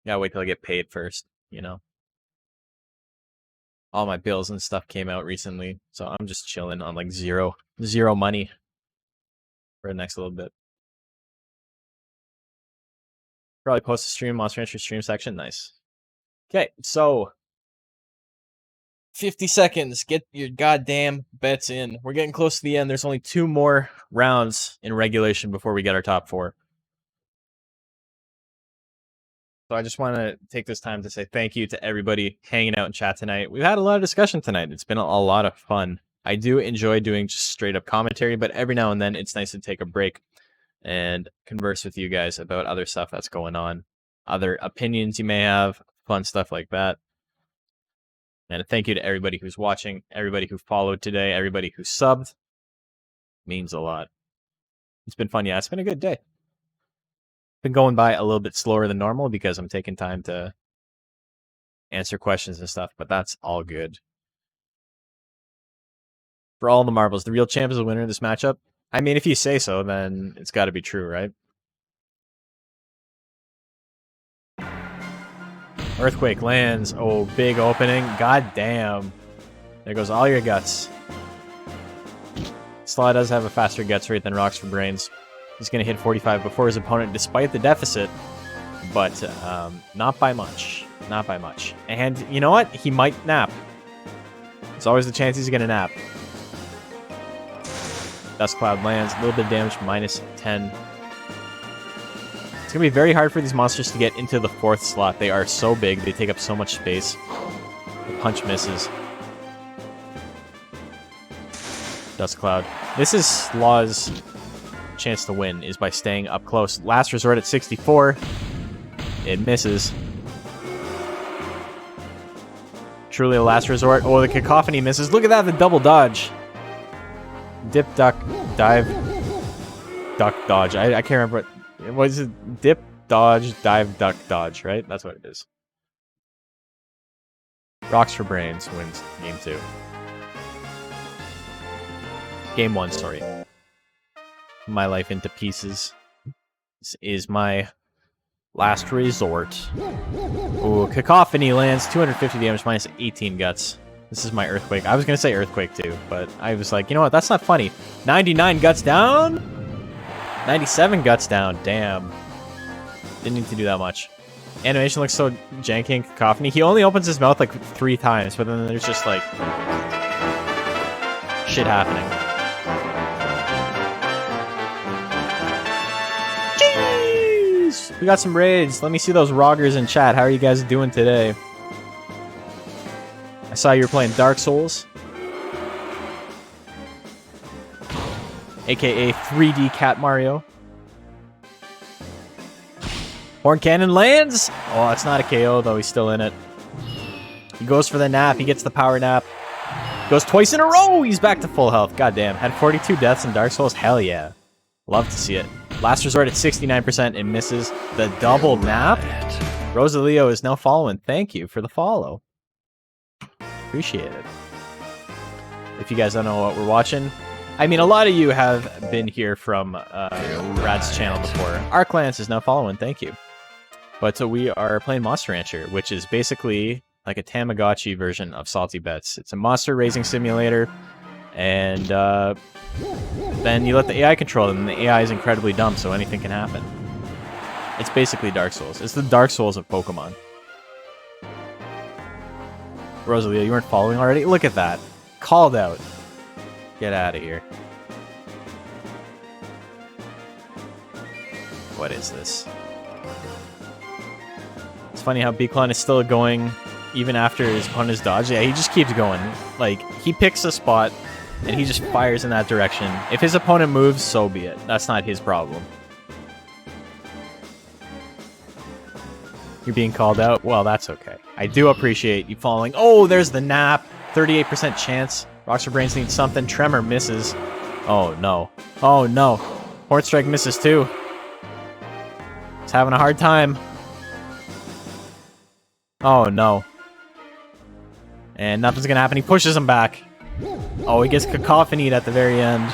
gotta wait till I get paid first, you know? All my bills and stuff came out recently, so I'm just chilling on like zero money for the next little bit. Probably post a stream, Monster Rancher stream section. Nice. Okay, so 50 seconds. Get your goddamn bets in. We're getting close to the end. There's only 2 more rounds in regulation before we get our top 4. So I just want to take this time to say thank you to everybody hanging out in chat tonight. We've had a lot of discussion tonight. It's been a lot of fun. I do enjoy doing just straight up commentary, but every now and then it's nice to take a break and converse with you guys about other stuff that's going on, other opinions you may have, fun stuff like that. And thank you to everybody who's watching, everybody who followed today, everybody who subbed. Means a lot. It's been fun. Yeah, it's been a good day. Been going by a little bit slower than normal because I'm taking time to answer questions and stuff, but that's all good. For all the marbles, the real champ is the winner of this matchup. I mean, if you say so, then it's got to be true, right? Earthquake lands. Oh, big opening. God damn. There goes all your guts. Slaw does have a faster guts rate than Rocks for Brains. He's going to hit 45 before his opponent, despite the deficit, but not by much. Not by much. And you know what? He might nap. There's always the chance he's going to nap. Dust Cloud lands, a little bit of damage, minus 10. It's going to be very hard for these monsters to get into the 4th slot. They are so big, they take up so much space. The punch misses. Dust Cloud. This is Slaw's chance to win, is by staying up close. Last Resort at 64. It misses. Truly a last resort. Oh, the Cacophony misses. Look at that, the double dodge. Dip, duck, dive, duck, dodge. I can't remember what is it? Dip, dodge, dive, duck, dodge, right? That's what it is. Rocks for Brains wins game 2. Game 1, sorry. My life into pieces. This is my last resort. Ooh, Cacophony lands, 250 damage, minus 18 guts. This is my Earthquake. I was going to say Earthquake too, but I was like, you know what, that's not funny. 99 guts down? 97 guts down, damn. Didn't need to do that much. Animation looks so janky in Cacophony. He only opens his mouth like 3 times, but then there's just like shit happening. Jeez! We got some raids. Let me see those roggers in chat. How are you guys doing today? I saw you were playing Dark Souls. AKA 3D Cat Mario. Horn Cannon lands! Oh, it's not a KO, though. He's still in it. He goes for the nap. He gets the power nap. Goes twice in a row! He's back to full health. Goddamn. Had 42 deaths in Dark Souls? Hell yeah. Love to see it. Last Resort at 69% and misses the double nap. Rosaleo is now following. Thank you for the follow. Appreciate it. If you guys don't know what we're watching, I mean, a lot of you have been here from Rad's channel before. Arclance is now following. Thank you. But so we are playing Monster Rancher, which is basically like a Tamagotchi version of Salty Bets. It's a monster raising simulator, and then you let the AI control them, and the AI is incredibly dumb, so anything can happen. It's basically Dark Souls. It's the Dark Souls of Pokemon. Rosalia, you weren't following already? Look at that. Called out. Get out of here. What is this? It's funny how Beacon is still going even after his opponent is dodged. Yeah, he just keeps going. Like, he picks a spot and he just fires in that direction. If his opponent moves, so be it. That's not his problem. You're being called out? Well, that's okay. I do appreciate you following. Oh, there's the nap. 38% chance. Rocks for Brains needs something. Tremor misses. Oh, no. Oh, no. Horn Strike misses, too. He's having a hard time. Oh, no. And nothing's going to happen. He pushes him back. Oh, he gets Cacophonied at the very end.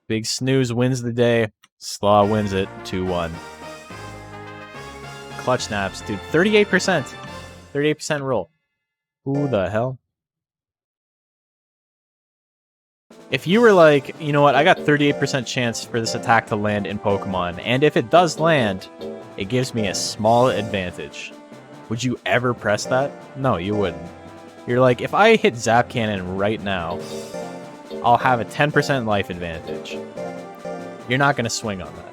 Big Snooze wins the day. Slaw wins it 2-1. Clutch snaps, dude. 38%. 38% roll. Who the hell? If you were like, you know what, I got 38% chance for this attack to land in Pokemon, and if it does land, it gives me a small advantage. Would you ever press that? No, you wouldn't. You're like, if I hit Zap Cannon right now, I'll have a 10% life advantage. You're not going to swing on that.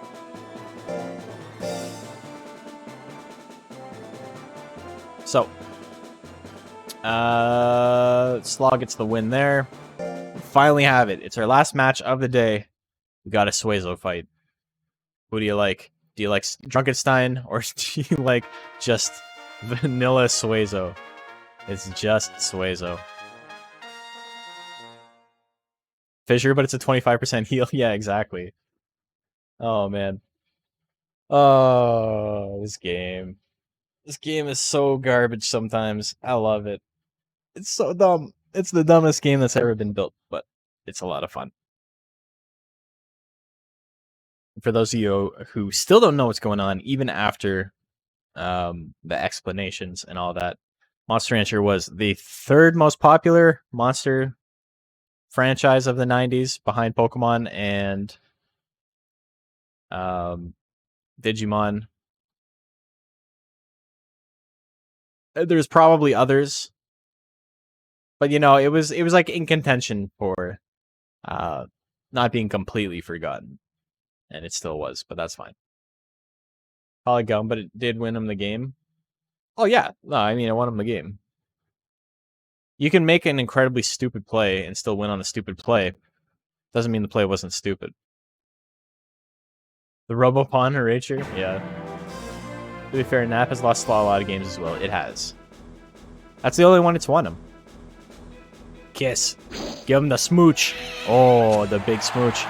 So, Slaw gets the win there. We finally have it. It's our last match of the day. We got a Suezo fight. Who do you like? Do you like Drunkenstein, or do you like just vanilla Suezo? It's just Suezo. Fissure, but it's a 25% heal. Yeah, exactly. Oh, man. Oh, this game. This game is so garbage sometimes. I love it. It's so dumb. It's the dumbest game that's ever been built, but it's a lot of fun. For those of you who still don't know what's going on, even after the explanations and all that, Monster Rancher was the 3rd most popular monster franchise of the 90s, behind Pokemon and Digimon. There's probably others, but you know, it was like in contention for not being completely forgotten, and it still was, but that's fine. Polygon, but it did win him the game. Oh yeah, no, I mean, it won him the game. You can make an incredibly stupid play and still win on a stupid play. Doesn't mean the play wasn't stupid. The Robopawn Horatio? Yeah. To be fair, Nap has lost a lot of games as well. It has. That's the only one it's won him. Kiss. Give him the smooch. Oh, the big smooch.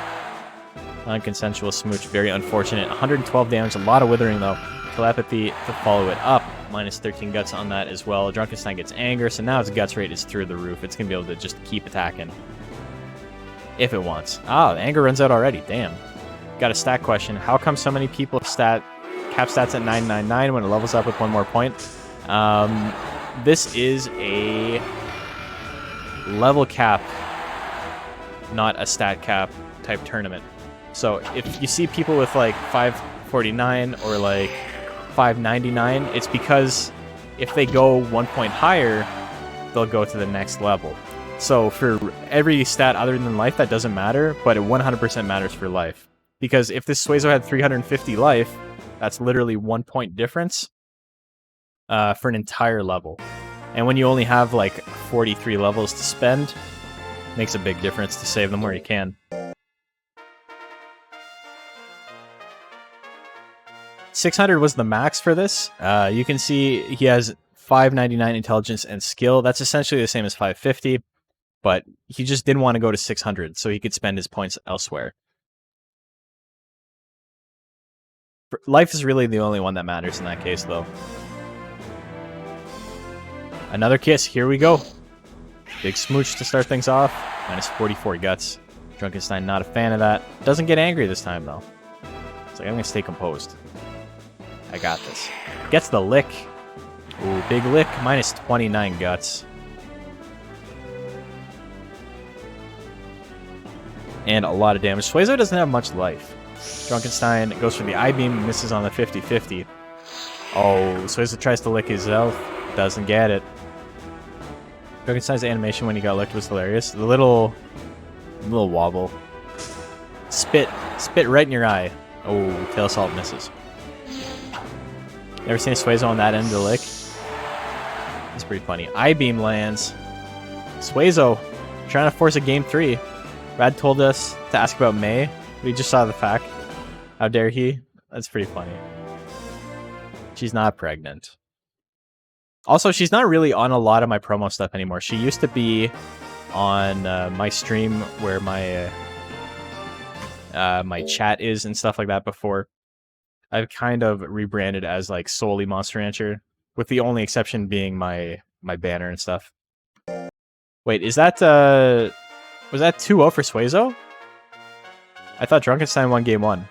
Non-consensual smooch. Very unfortunate. 112 damage. A lot of withering, though. Telepathy to follow it up. Minus 13 guts on that as well. Drunkenstein gets anger, so now its guts rate is through the roof. It's going to be able to just keep attacking. If it wants. Ah, anger runs out already. Damn. Got a stat question. How come so many people cap stats at 999 when it levels up with one more point? This is a level cap, not a stat cap type tournament. So if you see people with like 549 or like 599, it's because if they go 1 point higher, they'll go to the next level. So for every stat other than life, that doesn't matter, but it 100% matters for life. Because if this Suezo had 350 life, that's literally 1 point difference for an entire level. And when you only have like 43 levels to spend, it makes a big difference to save them where you can. $600 was the max for this. You can see he has 599 intelligence and skill. That's essentially the same as 550, but he just didn't want to go to 600, so he could spend his points elsewhere. Life is really the only one that matters in that case, though. Another kiss. Here we go. Big smooch to start things off. Minus 44 guts. Drunkenstein not a fan of that. Doesn't get angry this time, though. It's like, I'm going to stay composed. I got this. Gets the lick. Ooh, big lick. Minus 29 guts. And a lot of damage. Suezo doesn't have much life. Drunkenstein goes for the I-beam, misses on the 50-50. Oh, Suezo tries to lick his health. Doesn't get it. Drunkenstein's animation when he got licked was hilarious. The little wobble. Spit right in your eye. Oh, tail assault misses. Never seen a Suezo on that end of the lick. It's pretty funny. I-beam lands. Suezo trying to force a game 3. Brad told us to ask about May. We just saw the fact. How dare he? That's pretty funny. She's not pregnant. Also, she's not really on a lot of my promo stuff anymore. She used to be on my stream where my my chat is and stuff like that before. I've kind of rebranded as like solely Monster Rancher, with the only exception being my banner and stuff. Wait, is that was that 2-0 for Suezo? I thought Drunkenstein won game 1.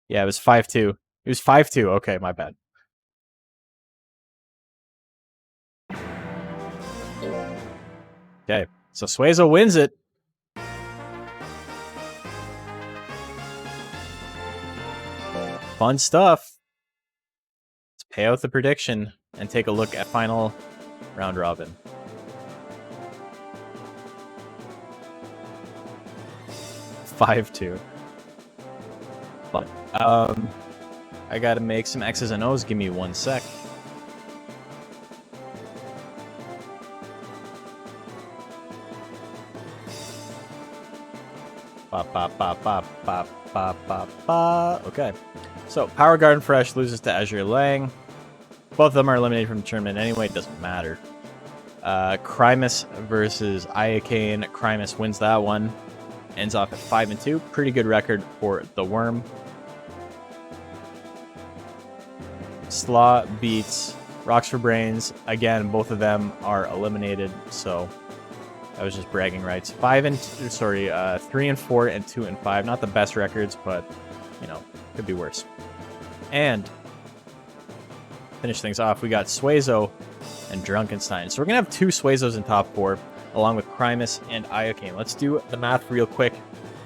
Yeah, it was 5-2. It was 5-2. Okay, my bad. Okay, so Suezo wins it. Fun stuff. Let's pay out the prediction and take a look at final round robin. But I gotta make some X's and O's. Give me 1 sec. Okay. So Power Garden Fresh loses to Azure Lang. Both of them are eliminated from the tournament anyway. It doesn't matter. Crimus versus Iacane. Crimus wins that one. Ends off at 5-2. Pretty good record for the Worm. Slaw beats Rocks for Brains. Again, both of them are eliminated, so that was just bragging rights. 3 and 4 and 2 and 5. Not the best records, but you know, could be worse. And finish things off, we got Suezo and Drunkenstein. So we're gonna have 2 Suezos in top 4, along with Crimus and Iocane. Let's do the math real quick.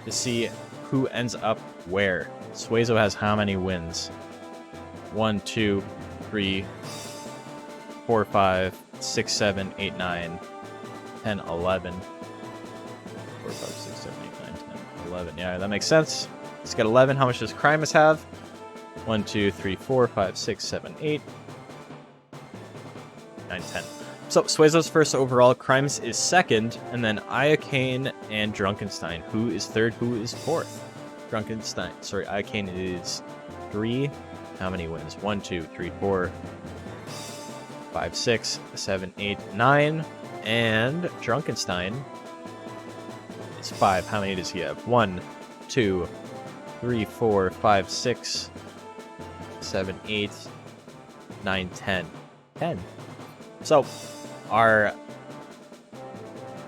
to see who ends up where. Suezo has how many wins? 1, 2, 3, 4, 5, 6, 7, 8, 9, 10, 11. 4, 5, 6, 7, 8, 9, 10, 11. Yeah, that makes sense. Let's get 11. How much does Crimus have? 1, 2, 3, 4, 5, 6, 7, 8, 9, 10. So Suezo's first overall, Crimus is second, and then Iocane and Drunkenstein. Who is third? Who is fourth? Iocane is 3. How many wins? 1, 2, 3, 4, 5, 6, 7, 8, 9. And Drunkenstein is 5. How many does he have? 1, 2, 3, 4, 5, 6, 7, 8, 9, 10. 10. So, our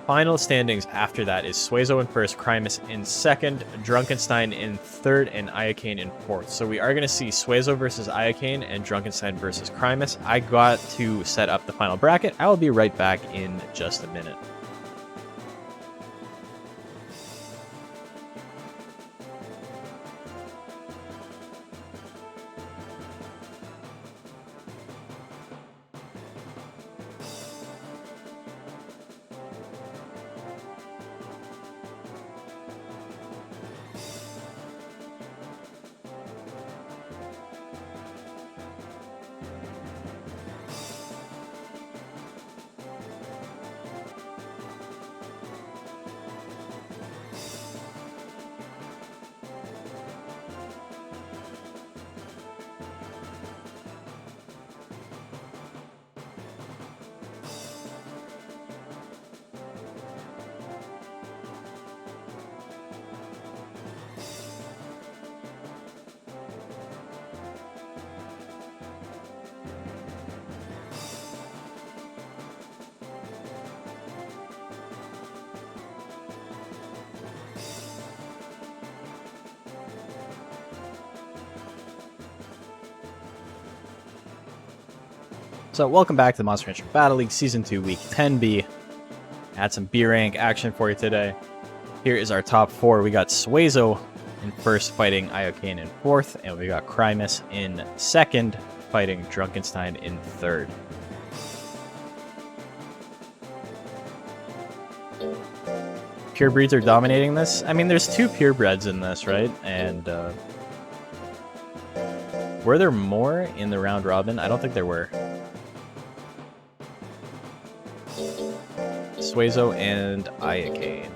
final standings after that is Suezo in first, Crimus in second, Drunkenstein in third, and Iocane in fourth. So we are going to see Suezo versus Iocane and Drunkenstein versus Crimus. I got to set up the final bracket. I will be right back in just a minute. So welcome back to the Monster Rancher Battle League Season 2 Week 10B. Had some B rank action for you today. Here is our top 4. We got Suezo in first fighting Iocane in fourth, and we got Crimus in second fighting Drunkenstein in third. Purebreds are dominating this. I mean, there's 2 purebreds in this, right? And were there more in the round robin? I don't think there were. Suezo and Iocane.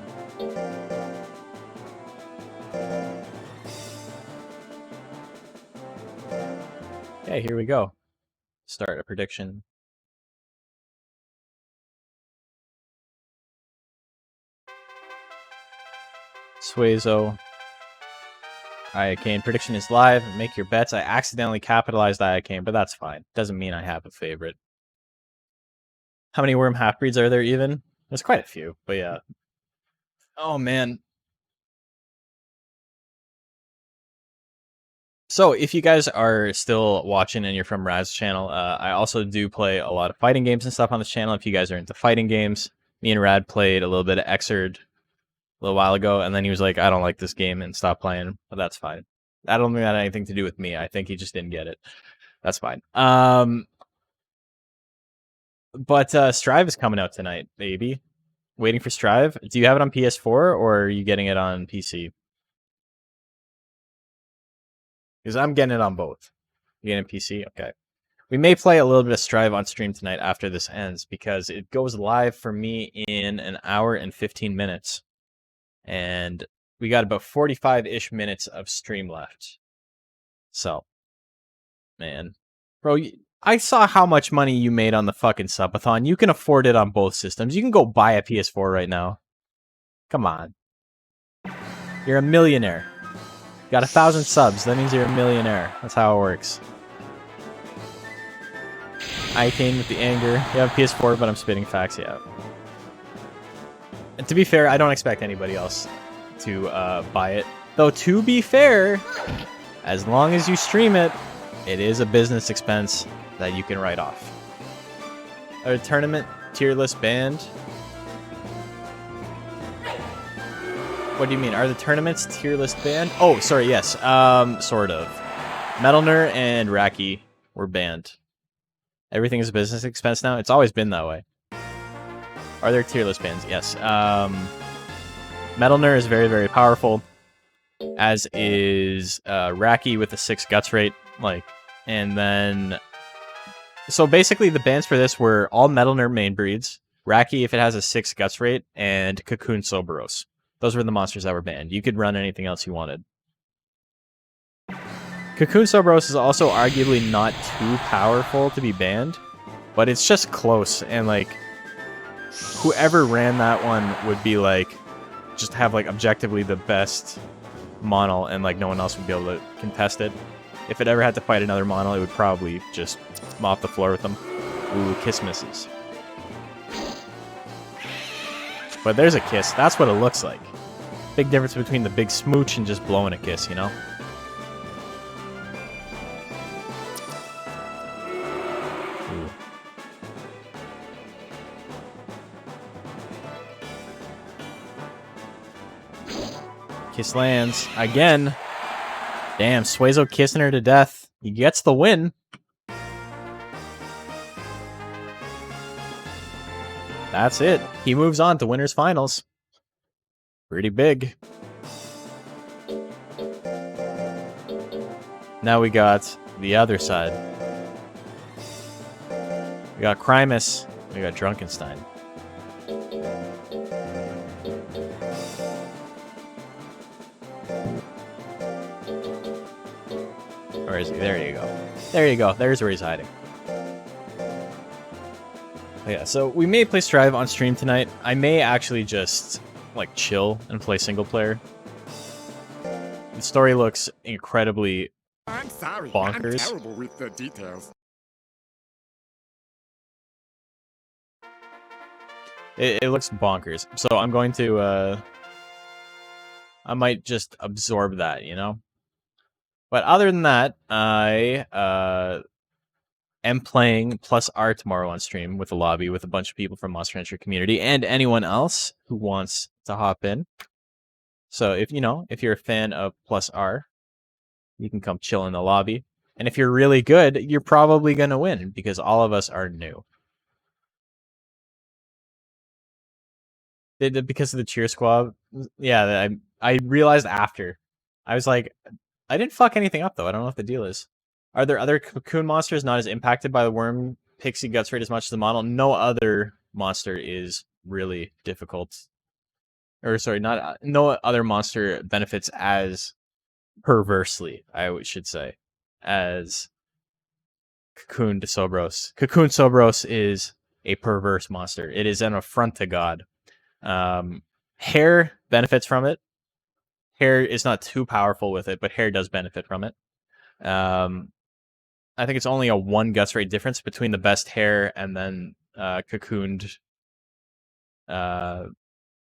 Okay, here we go. Start a prediction. Suezo, Iocane. Prediction is live. Make your bets. I accidentally capitalized Iocane, but that's fine. Doesn't mean I have a favorite. How many worm half-breeds are there even? There's quite a few, but yeah. Oh, man. So, if you guys are still watching and you're from Raz's channel, I also do play a lot of fighting games and stuff on this channel. If you guys are into fighting games, me and Rad played a little bit of Xrd a little while ago, and then he was like, I don't like this game, and stopped playing, but that's fine. I don't think that had anything to do with me. I think he just didn't get it. That's fine. But Strive is coming out tonight, baby. Waiting for Strive. Do you have it on PS4 or are you getting it on PC? Because I'm getting it on both. You getting it PC? Okay. We may play a little bit of Strive on stream tonight after this ends because it goes live for me in an hour and 15 minutes. And we got about 45-ish minutes of stream left. So, man. Bro, I saw how much money you made on the fucking subathon. You can afford it on both systems. You can go buy a PS4 right now. Come on. You're a millionaire. You got 1,000 subs. That means you're a millionaire. That's how it works. Iocane with the anger. You have PS4, but I'm spitting facts. Yeah. And to be fair, I don't expect anybody else to buy it. Though, to be fair, as long as you stream it, it is a business expense that you can write off. A tournament tier list banned. What do you mean? Are the tournaments tier list banned? Oh, sorry, yes. Sort of. Metalner and Raki were banned. Everything is a business expense now. It's always been that way. Are there tier list bans? Yes. Metalner is very, very powerful, as is Raki with a 6 guts rate. And then... So basically the bans for this were all Metalner main breeds, Raki if it has a 6 guts rate, and Cocoon Soberos. Those were the monsters that were banned. You could run anything else you wanted. Cocoon Soberos is also arguably not too powerful to be banned, but it's just close, and whoever ran that one would be just have objectively the best mono, and no one else would be able to contest it. If it ever had to fight another mono, it would probably just mop the floor with them. Ooh, kiss misses. But there's a kiss. That's what it looks like. Big difference between the big smooch and just blowing a kiss, you know? Ooh. Kiss lands. Again. Damn, Suezo kissing her to death. He gets the win. That's it. He moves on to winners finals. Pretty big. Now we got the other side. We got Crimus. We got Drunkenstein. Where is he? There you go. There you go. There's where he's hiding. Yeah, so we may play Strive on stream tonight. I may actually just chill and play single player. The story looks incredibly bonkers. I'm terrible with the details. It looks bonkers. So I'm going to I might just absorb that, you know? But other than that, I am playing Plus R tomorrow on stream with a lobby with a bunch of people from Monster Hunter community and anyone else who wants to hop in. So if you're a fan of Plus R, you can come chill in the lobby. And if you're really good, you're probably going to win because all of us are new. Because of the cheer squad, yeah, I realized after. I was like, I didn't fuck anything up though. I don't know what the deal is. Are there other cocoon monsters not as impacted by the worm pixie guts rate as much as the model? No other monster is really difficult. Or sorry, no other monster benefits as perversely, I should say, as Cocoon Soberos. Cocoon Soberos is a perverse monster. It is an affront to God. Hair benefits from it. Hair is not too powerful with it, but hair does benefit from it. I think it's only a 1 guts rate difference between the best hair and then cocooned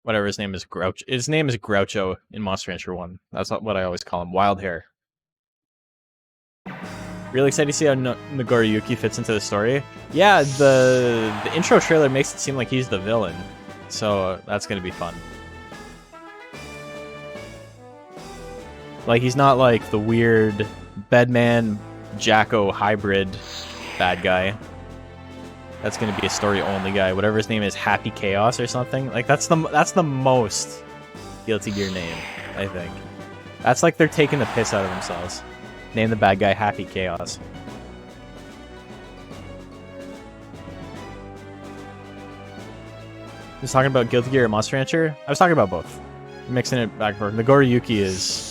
whatever his name is, Grouch. His name is Groucho in Monster Hunter 1. That's what I always call him, Wild Hair. Really excited to see how Nagoriyuki fits into the story. Yeah, the intro trailer makes it seem like he's the villain, so that's gonna be fun. He's not the weird Bedman Jacko hybrid bad guy. That's gonna be a story only guy. Whatever his name is, Happy Chaos or something. That's the most Guilty Gear name, I think. That's they're taking the piss out of themselves. Name the bad guy Happy Chaos. I was talking about Guilty Gear or Monster Hunter. I was talking about both. I'm mixing it back and forth. Nagoriyuki is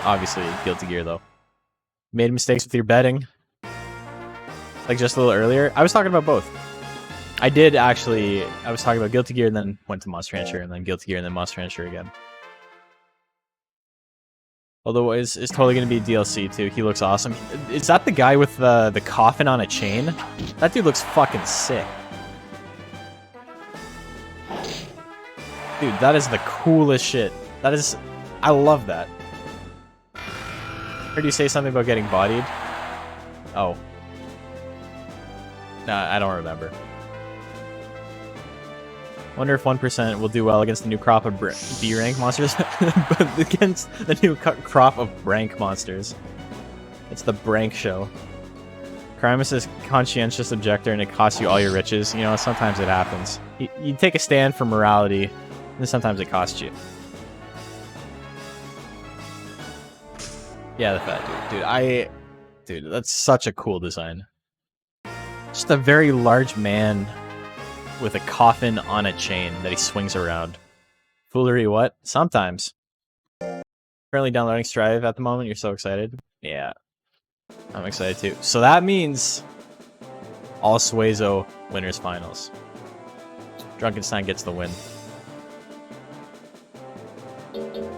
obviously Guilty Gear though. Made mistakes with your betting. Just a little earlier. I was talking about both. I was talking about Guilty Gear and then went to Monster Hunter and then Guilty Gear and then Monster Hunter again. Although it's totally going to be DLC too. He looks awesome. Is that the guy with the coffin on a chain? That dude looks fucking sick. Dude, that is the coolest shit. I love that. Heard you say something about getting bodied? Oh. Nah, I don't remember. Wonder if 1% will do well against the new crop of B rank monsters, but against the new crop of Brank monsters. It's the Brank show. Crimus is conscientious objector and it costs you all your riches. You know, sometimes it happens. You take a stand for morality, and sometimes it costs you. Yeah, the fat dude. Dude, that's such a cool design. Just a very large man with a coffin on a chain that he swings around. Foolery what? Sometimes. Currently downloading Strive at the moment. You're so excited. Yeah. I'm excited too. So that means all Suezo winners finals. Drunkenstein gets the win.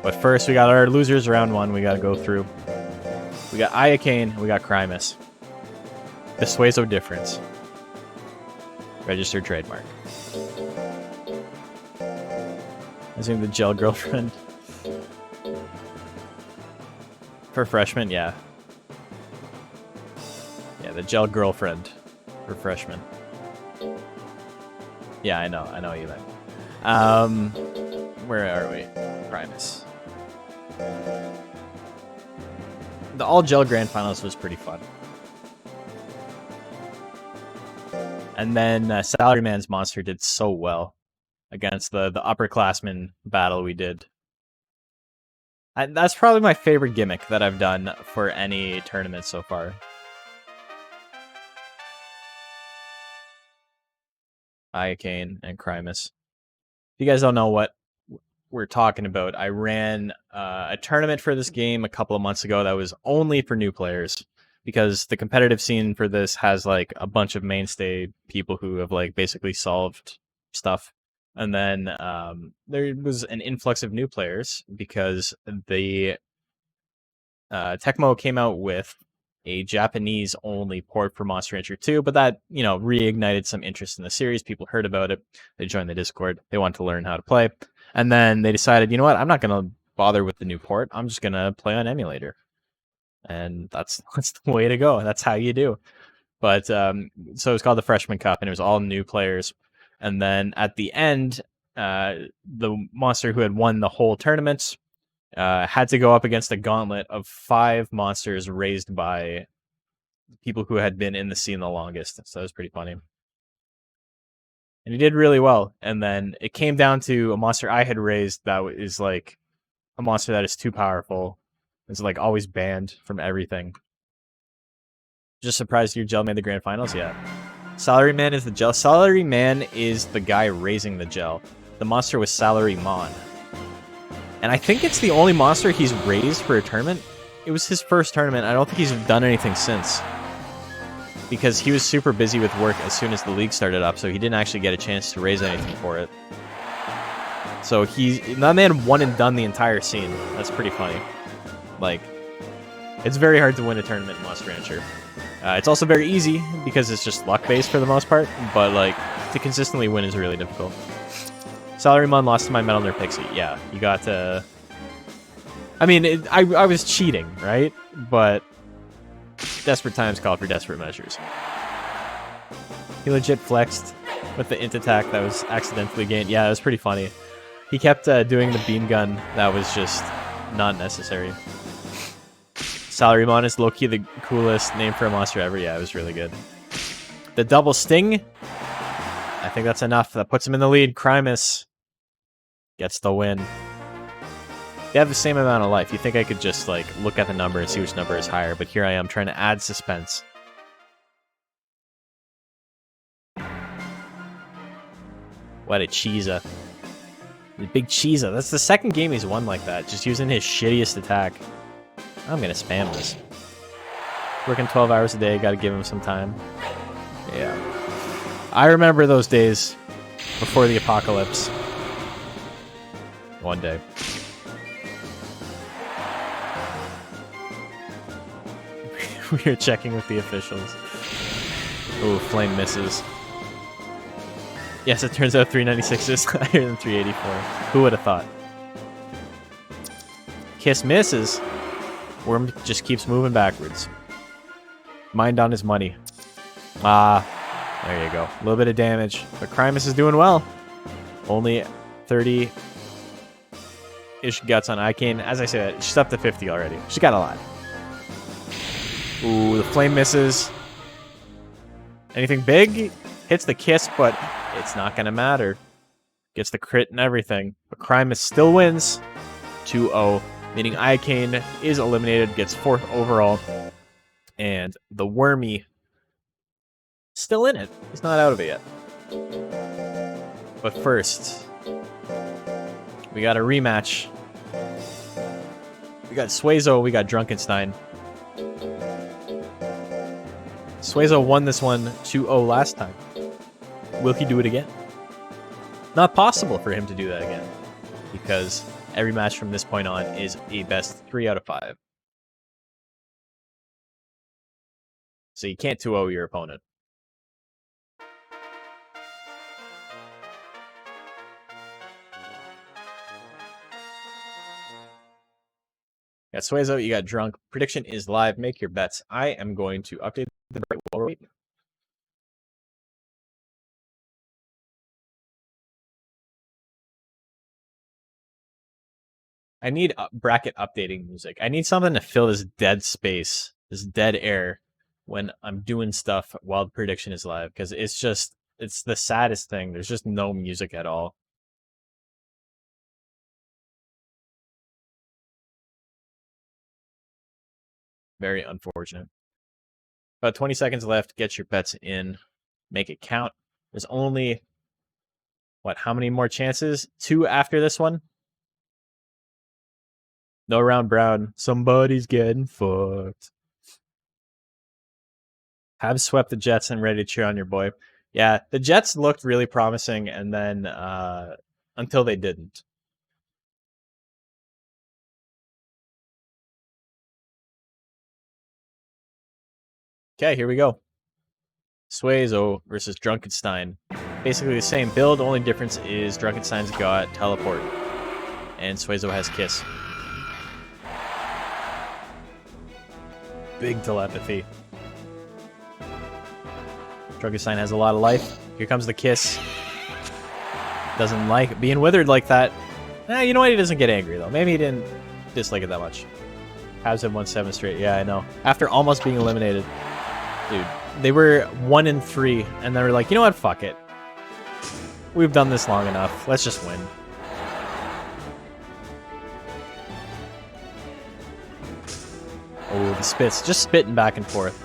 But first, we got our losers round 1 we gotta go through. We got Iacane, we got Crimus. The Suezo difference. Registered trademark. I think the gel girlfriend. For freshmen, yeah. Yeah, the gel girlfriend for freshmen. Yeah, I know what you meant. Where are we? Crimus. The all gel grand finals was pretty fun. And then Salaryman's monster did so well against the upperclassmen battle we did. That's probably my favorite gimmick that I've done for any tournament so far. Iacane and Crimus. If you guys don't know what we're talking about, I ran a tournament for this game a couple of months ago that was only for new players, because the competitive scene for this has like a bunch of mainstay people who have like basically solved stuff. And then there was an influx of new players because the Tecmo came out with a Japanese-only port for Monster Rancher 2, but that, you know, reignited some interest in the series. People heard about it. They joined the Discord. They wanted to learn how to play. And then they decided, you know what, I'm not going to bother with the new port. I'm just going to play on emulator. And that's the way to go. That's how you do. But so it's called the Freshman Cup, and it was all new players. And then at the end, the monster who had won the whole tournament had to go up against a gauntlet of 5 monsters raised by people who had been in the scene the longest. So it was pretty funny. And he did really well. And then it came down to a monster I had raised that is like a monster that is too powerful. It's like always banned from everything. Just surprised your gel made the grand finals? Yeah. Salaryman is the gel. Salaryman is the guy raising the gel. The monster was Salary-mon. And I think it's the only monster he's raised for a tournament. It was his first tournament. I don't think he's done anything since. Because he was super busy with work as soon as the league started up, so he didn't actually get a chance to raise anything for it. So that man won and done the entire scene. That's pretty funny. Like, it's very hard to win a tournament in Monster Rancher. It's also very easy because it's just luck-based for the most part, but like to consistently win is really difficult. Salary-mon lost to my Metal Nerd Pixie. Yeah, you got to... I mean, I was cheating, right? But desperate times call for desperate measures. He legit flexed with the int attack that was accidentally gained. Yeah, it was pretty funny. He kept doing the beam gun that was just not necessary. Salary-mon is low-key the coolest name for a monster ever. Yeah, it was really good. The double sting. I think that's enough. That puts him in the lead. Crimus gets the win. They have the same amount of life. You think I could just like look at the number and see which number is higher, but here I am trying to add suspense. What a cheesa. The big cheesa. That's the second game he's won like that, just using his shittiest attack. I'm gonna spam this. Working 12 hours a day, gotta give him some time. Yeah. I remember those days before the apocalypse. One day. We are checking with the officials. Ooh, flame misses. Yes, it turns out 396 is higher than 384. Who would have thought? Kiss misses. Worm just keeps moving backwards. Mind on his money. Ah, there you go. A little bit of damage. But Crimus is doing well. Only 30-ish guts on Icane. As I said, she's up to 50 already. She's got a lot. Ooh, the flame misses. Anything big? Hits the kiss, but it's not going to matter. Gets the crit and everything. But Crimus still wins. 2-0. Meaning Icane is eliminated. Gets 4th overall. And the Wormy still in it. He's not out of it yet. But first, we got a rematch. We got Suezo, we got Drunkenstein. Suezo won this one 2-0 last time. Will he do it again? Not possible for him to do that again, because every match from this point on is a best 3 out of 5. So you can't 2-0 your opponent. You got Suezo, you got Drunk. Prediction is live. Make your bets. I am going to update the break while we're waiting. I need bracket updating music. I need something to fill this dead space, this dead air, when I'm doing stuff while the prediction is live. Because it's the saddest thing. There's just no music at all. Very unfortunate. About 20 seconds left. Get your bets in. Make it count. There's only, what, how many more chances? 2 after this one? No round brown. Somebody's getting fucked. Have swept the Jets and ready to cheer on your boy. Yeah, the Jets looked really promising, and then until they didn't. Okay, here we go. Suezo versus Drunkenstein. Basically the same build, only difference is Drunkenstein's got Teleport, and Suezo has Kiss. Big telepathy. Drunkenstein has a lot of life. Here comes the Kiss. Doesn't like being withered like that. You know what? He doesn't get angry, though. Maybe he didn't dislike it that much. Habs have won 7 straight. Yeah, I know. After almost being eliminated. Dude, they were 1-3, and they were like, you know what? Fuck it. We've done this long enough. Let's just win. Oh, the spits. Just spitting back and forth.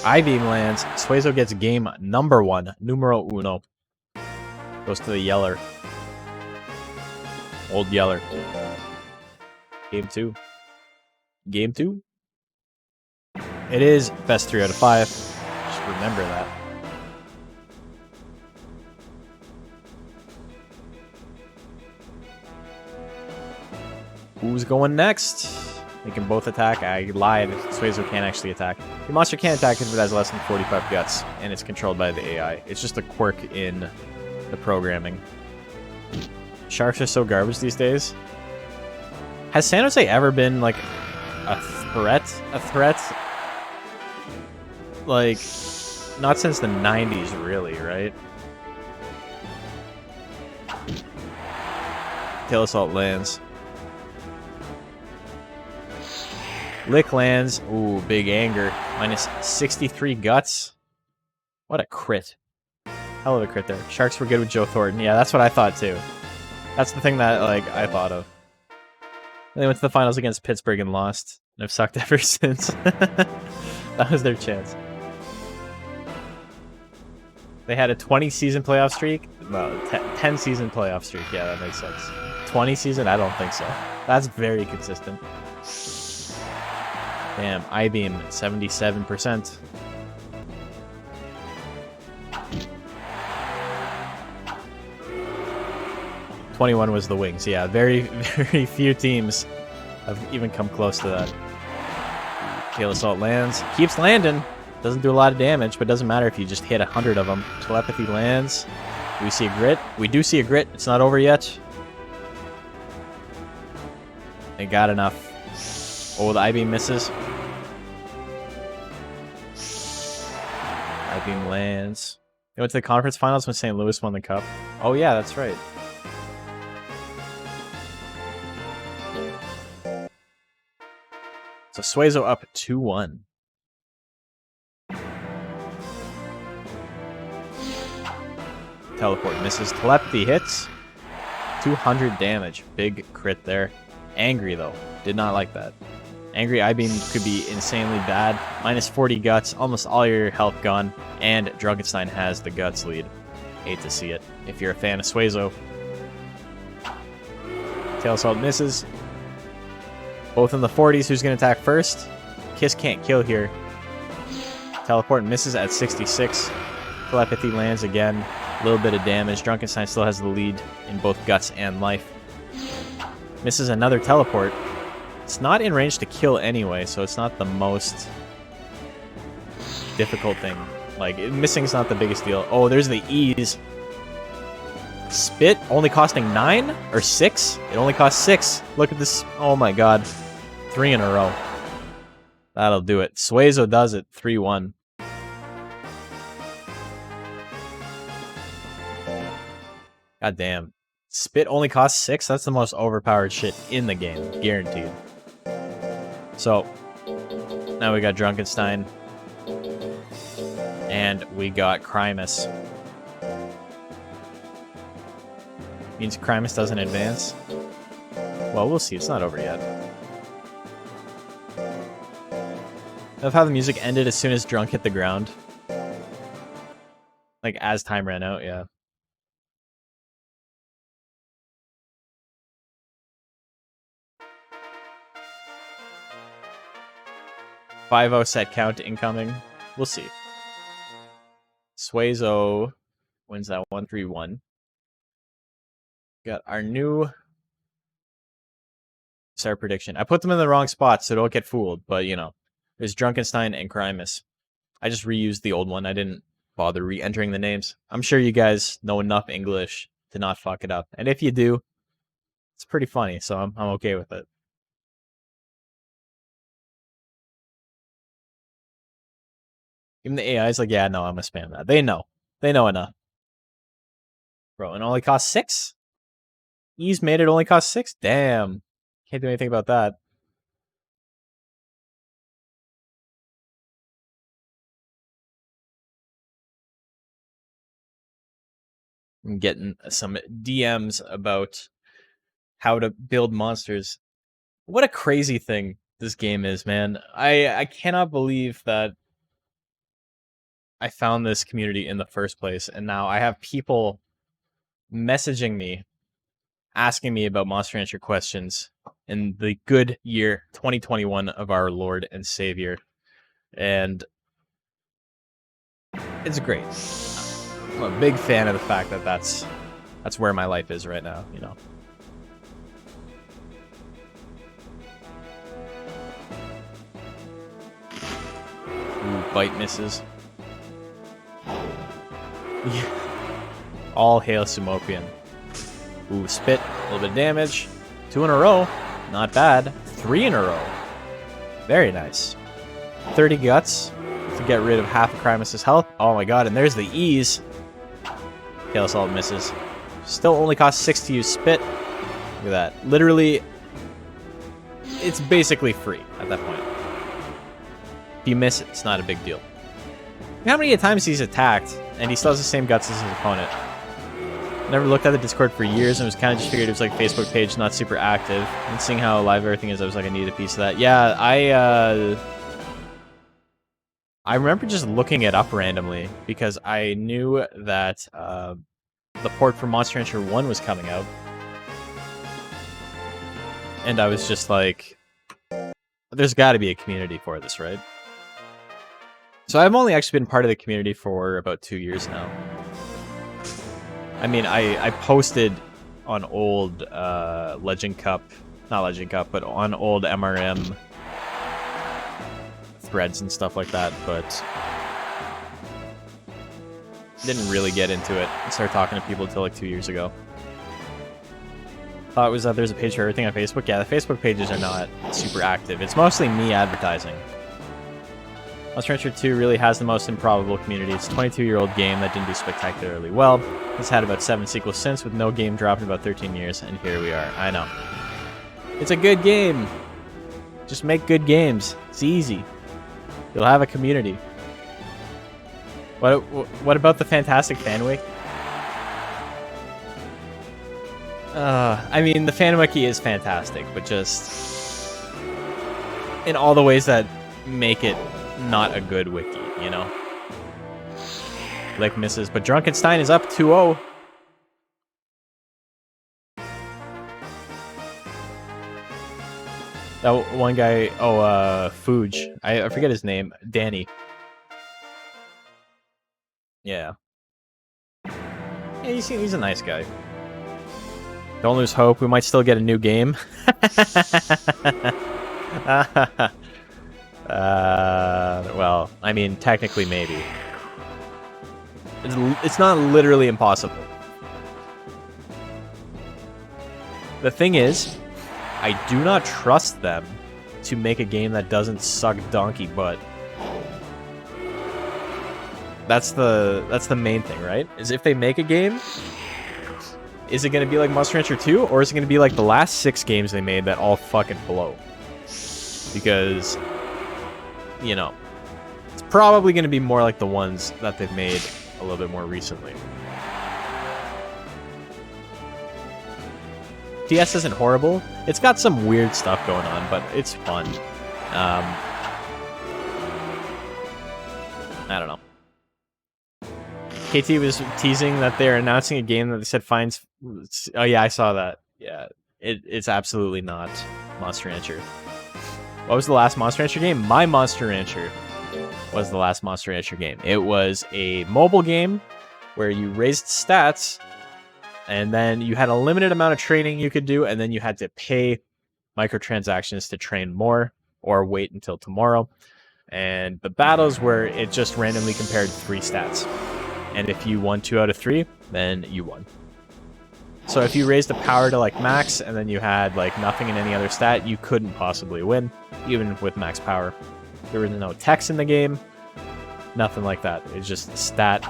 I-beam lands. Suezo gets game number 1. Numero uno. Goes to the Yeller. Old Yeller. Game 2. Game 2. It is best 3 out of 5. Just remember that. Who's going next? They can both attack. I lied. Suezo can't actually attack. The monster can't attack if it has less than 45 guts, and it's controlled by the AI. It's just a quirk in the programming. Sharks are so garbage these days. Has San Jose ever been, like, a threat? A threat? Like, not since the 90s, really, right? Tail Assault lands. Lick lands. Ooh, big anger. Minus 63 guts. What a crit. Hell of a crit there. Sharks were good with Joe Thornton. Yeah, that's what I thought too. That's the thing that, like, I thought of. And they went to the finals against Pittsburgh and lost. And have sucked ever since. That was their chance. They had a 20-season playoff streak. Well, 10-season playoff streak. Yeah, that makes sense. 20 season? I don't think so. That's very consistent. Damn, I-beam 77%. '21 was the Wings. Yeah, very, very few teams have even come close to that. Tail Assault lands. Keeps landing. Doesn't do a lot of damage, but doesn't matter if you just hit 100 of them. Telepathy lands. Do we see a grit? We do see a grit. It's not over yet. They got enough. Oh, the I-beam misses. I-beam lands. They went to the conference finals when St. Louis won the cup. Oh yeah, that's right. So Suezo up 2-1. Teleport misses. Telepathy hits. 200 damage. Big crit there. Angry, though. Did not like that. Angry I-beam could be insanely bad. Minus 40 guts. Almost all your health gone. And Drunkenstein has the guts lead. Hate to see it. If you're a fan of Suezo. Tail Assault misses. Both in the 40s. Who's going to attack first? Kiss can't kill here. Teleport misses at 66. Telepathy lands again. A little bit of damage. Drunkenstein still has the lead in both guts and life. Misses another teleport. It's not in range to kill anyway, so it's not the most difficult thing. Like, missing's not the biggest deal. Oh, there's the E's. Spit only costing 9 or 6? It only costs 6. Look at this. Oh my god. 3 in a row. That'll do it. Suezo does it. 3-1. God damn. Spit only costs 6? That's the most overpowered shit in the game. Guaranteed. So, now we got Drunkenstein. And we got Crimus. Means Crimus doesn't advance. Well, we'll see. It's not over yet. I love how the music ended as soon as Drunk hit the ground. Like, as time ran out, yeah. .50 set count incoming. We'll see. Suezo wins that 1-3-1. Got our new start prediction. I put them in the wrong spot, so don't get fooled. But, you know, there's Drunkenstein and Crimus. I just reused the old one. I didn't bother re-entering the names. I'm sure you guys know enough English to not fuck it up. And if you do, it's pretty funny, so I'm okay with it. Even the AI is like, yeah, no, I'm gonna spam that. They know. They know enough. Bro, and only costs 6? E's made it only cost 6? Damn. Can't do anything about that. I'm getting some DMs about how to build monsters. What a crazy thing this game is, man. I cannot believe that I found this community in the first place, and now I have people messaging me, asking me about Monster Rancher questions in the good year 2021 of our Lord and Savior. And it's great. I'm a big fan of the fact that that's where my life is right now, you know. Ooh, bite misses. Yeah. All hail Sumopian. Ooh, spit. A little bit of damage. 2 in a row. Not bad. 3 in a row. Very nice. 30 guts to get rid of half of Crimus's health. Oh my god, and there's the E's. Hail Assault misses. Still only costs 6 to use spit. Look at that. Literally, it's basically free at that point. If you miss it, it's not a big deal. How many times he's attacked, and he still has the same guts as his opponent. Never looked at the Discord for years, and was kind of just figured it was like a Facebook page, not super active. And seeing how live everything is, I was like, I need a piece of that. Yeah, I remember just looking it up randomly, because I knew that the port for Monster Rancher 1 was coming out. And I was just like, there's got to be a community for this, right? So I've only actually been part of the community for about 2 years now. I mean, I posted on old Legend Cup, not Legend Cup, but on old MRM threads and stuff like that, but didn't really get into it and start talking to people until like 2 years ago. Thought it was that there's a page for everything on Facebook. Yeah, the Facebook pages are not super active. It's mostly me advertising. Monster Rancher 2 really has the most improbable community. It's a 22-year-old game that didn't do spectacularly well. It's had about 7 sequels since, with no game dropped in about 13 years, and here we are. I know. It's a good game. Just make good games. It's easy. You'll have a community. What about the Fantastic Fan Wiki? I mean, the Fan Wiki is fantastic, but just in all the ways that make it not a good wiki, you know? Lick misses, but Drunkenstein is up 2-0. That one guy, Fuge. I forget his name. Danny. Yeah. Yeah, he's a nice guy. Don't lose hope. We might still get a new game. Well, I mean, technically, maybe. It's not literally impossible. The thing is, I do not trust them to make a game that doesn't suck donkey butt. That's the main thing, right? Is if they make a game, is it going to be like Monster Rancher 2, or is it going to be like the last 6 games they made that all fucking blow? Because, you know, it's probably going to be more like the ones that they've made a little bit more recently. TS isn't horrible. It's got some weird stuff going on, but it's fun. I don't know. KT was teasing that they're announcing a game that they said finds... Oh yeah, I saw that. Yeah, it's absolutely not Monster Rancher. What was the last Monster Rancher game? My Monster Rancher was the last Monster Rancher game. It was a mobile game where you raised stats, and then you had a limited amount of training you could do, and then you had to pay microtransactions to train more or wait until tomorrow. And the battles were it just randomly compared 3 stats. And if you won 2 out of 3, then you won. So if you raised the power to like max and then you had like nothing in any other stat, you couldn't possibly win, even with max power. There was no text in the game, nothing like that. It's just stat.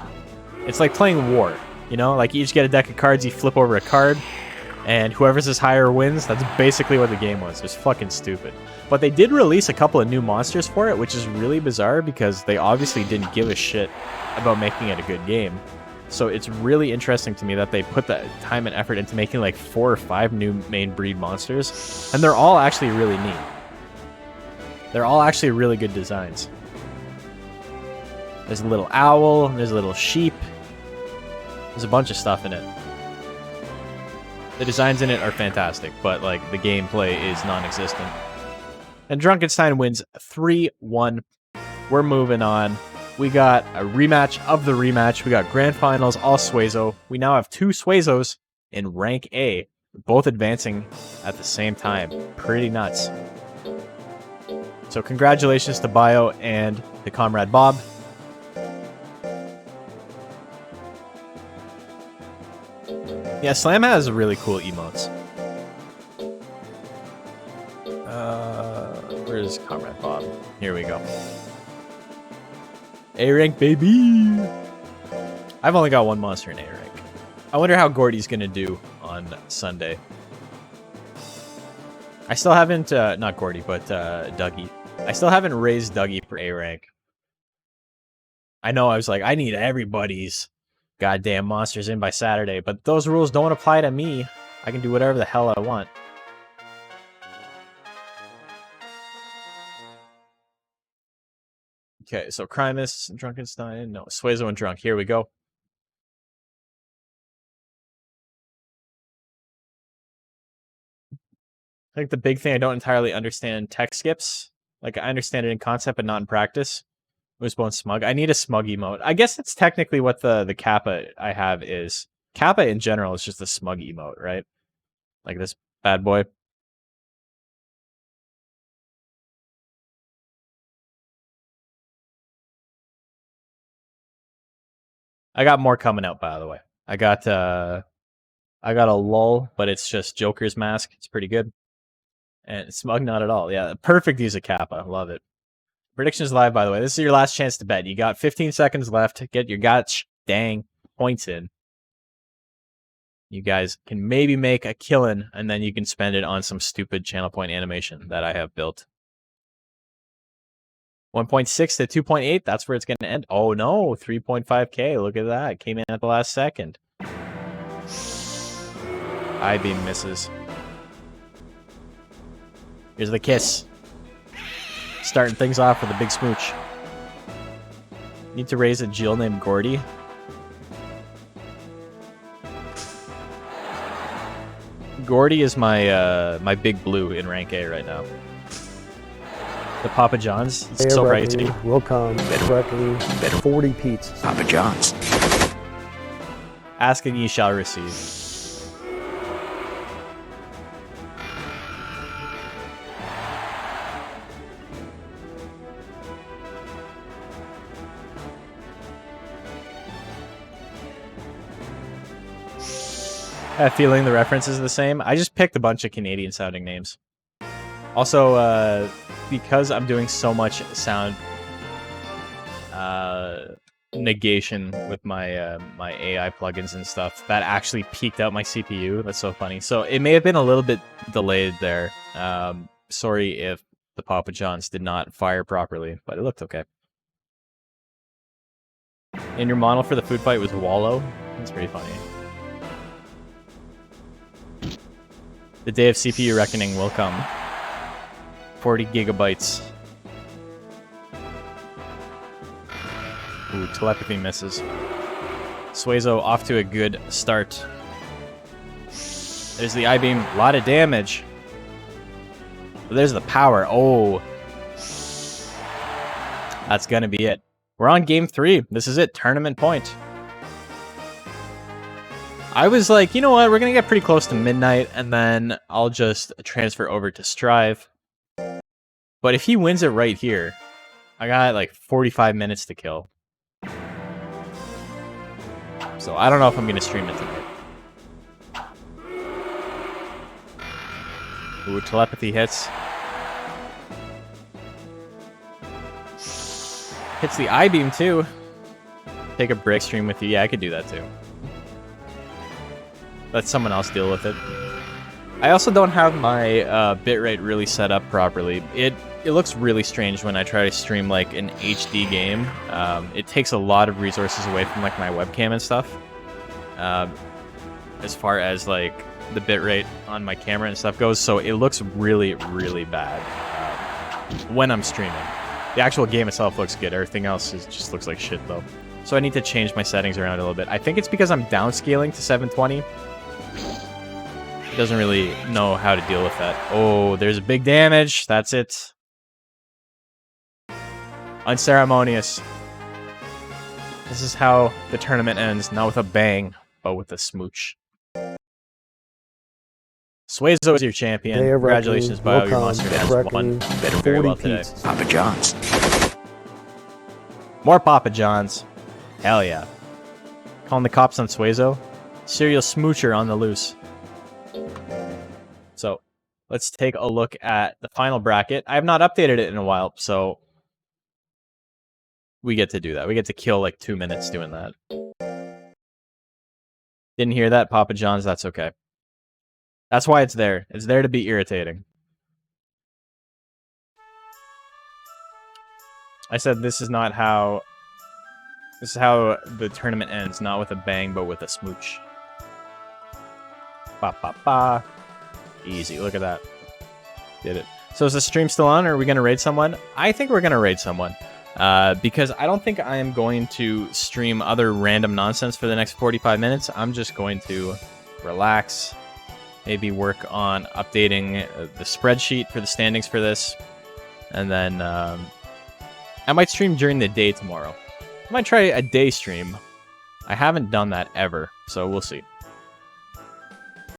It's like playing War, you know? Like you each get a deck of cards, you flip over a card, and whoever's is higher wins. That's basically what the game was. It was fucking stupid. But they did release a couple of new monsters for it, which is really bizarre because they obviously didn't give a shit about making it a good game. So it's really interesting to me that they put the time and effort into making like 4 or 5 new main breed monsters. And they're all actually really neat. They're all actually really good designs. There's a little owl, there's a little sheep. There's a bunch of stuff in it. The designs in it are fantastic, but like the gameplay is non-existent. And Drunkenstein wins 3-1. We're moving on. We got a rematch of the rematch. We got grand finals, all Suezo. We now have 2 Suezos in rank A, both advancing at the same time. Pretty nuts. So congratulations to Bio and to Comrade Bob. Yeah, Slam has really cool emotes. Where's Comrade Bob? Here we go. A rank, baby! I've only got 1 monster in A rank. I wonder how Gordy's gonna do on Sunday. I still haven't, not Gordy, but Dougie. I still haven't raised Dougie for A rank. I know I was like, I need everybody's goddamn monsters in by Saturday, but those rules don't apply to me. I can do whatever the hell I want. Okay, so Crimus, Drunkenstein, no, Suezo and Drunk. Here we go. I think the big thing I don't entirely understand tech skips. Like I understand it in concept, but not in practice. Moosebone Smug. I need a Smug emote. I guess that's technically what the Kappa I have is. Kappa in general is just a Smug emote, right? Like this bad boy. I got more coming out, by the way. I got a lull, but it's just Joker's mask. It's pretty good. And Smug not at all. Yeah, perfect use of Kappa. Love it. Predictions live, by the way. This is your last chance to bet. You got 15 seconds left. Get your gosh dang points in. You guys can maybe make a killing, and then you can spend it on some stupid channel point animation that I have built. 1.6 to 2.8, that's where it's going to end. Oh no, 3.5k, look at that. Came in at the last second. I-beam misses. Here's the kiss. Starting things off with a big smooch. Need to raise a Jill named Gordy. Gordy is my my big blue in rank A right now. The Papa John's. It's so pricey. Will come correctly. 40 pizzas. Papa John's. Ask and ye shall receive. I have a feeling the reference is the same. I just picked a bunch of Canadian sounding names. Also, because I'm doing so much sound negation with my my AI plugins and stuff, that actually peaked out my CPU. That's so funny. So it may have been a little bit delayed there. Sorry if the Papa John's did not fire properly, but it looked okay. And your model for the food fight was Wallow. That's pretty funny. The day of CPU reckoning will come. 40 gigabytes. Ooh, telepathy misses. Suezo off to a good start. There's the I-beam, a lot of damage. But there's the power. Oh. That's gonna be it. We're on game 3. This is it, tournament point. I was like, you know what, we're gonna get pretty close to midnight, and then I'll just transfer over to Strive. But if he wins it right here, I got like 45 minutes to kill. So I don't know if I'm gonna stream it tonight. Ooh, telepathy hits. Hits the I-beam too. Take a break stream with you. Yeah, I could do that too. Let someone else deal with it. I also don't have my bitrate really set up properly. It looks really strange when I try to stream like an HD game. It takes a lot of resources away from like my webcam and stuff. As far as like the bitrate on my camera and stuff goes, so it looks really, really bad when I'm streaming. The actual game itself looks good. Everything else just looks like shit though. So I need to change my settings around a little bit. I think it's because I'm downscaling to 720. It doesn't really know how to deal with that. Oh, there's a big damage. That's it. Unceremonious. This is how the tournament ends. Not with a bang, but with a smooch. Suezo is your champion. Congratulations, Bio. Your monster has won very well today. Papa John's. More Papa John's. Hell yeah. Calling the cops on Suezo. Serial smoocher on the loose. So, let's take a look at the final bracket. I have not updated it in a while, so we get to do that. We get to kill like 2 minutes doing that. Didn't hear that, Papa John's? That's okay. That's why it's there. It's there to be irritating. I said this is not how... This is how the tournament ends. Not with a bang, but with a smooch. Ba ba ba. Easy. Look at that. Did it. So is the stream still on, or are we going to raid someone? I think we're going to raid someone. Because I don't think I am going to stream other random nonsense for the next 45 minutes. I'm just going to relax. Maybe work on updating the spreadsheet for the standings for this. And then I might stream during the day tomorrow. I might try a day stream. I haven't done that ever, so we'll see.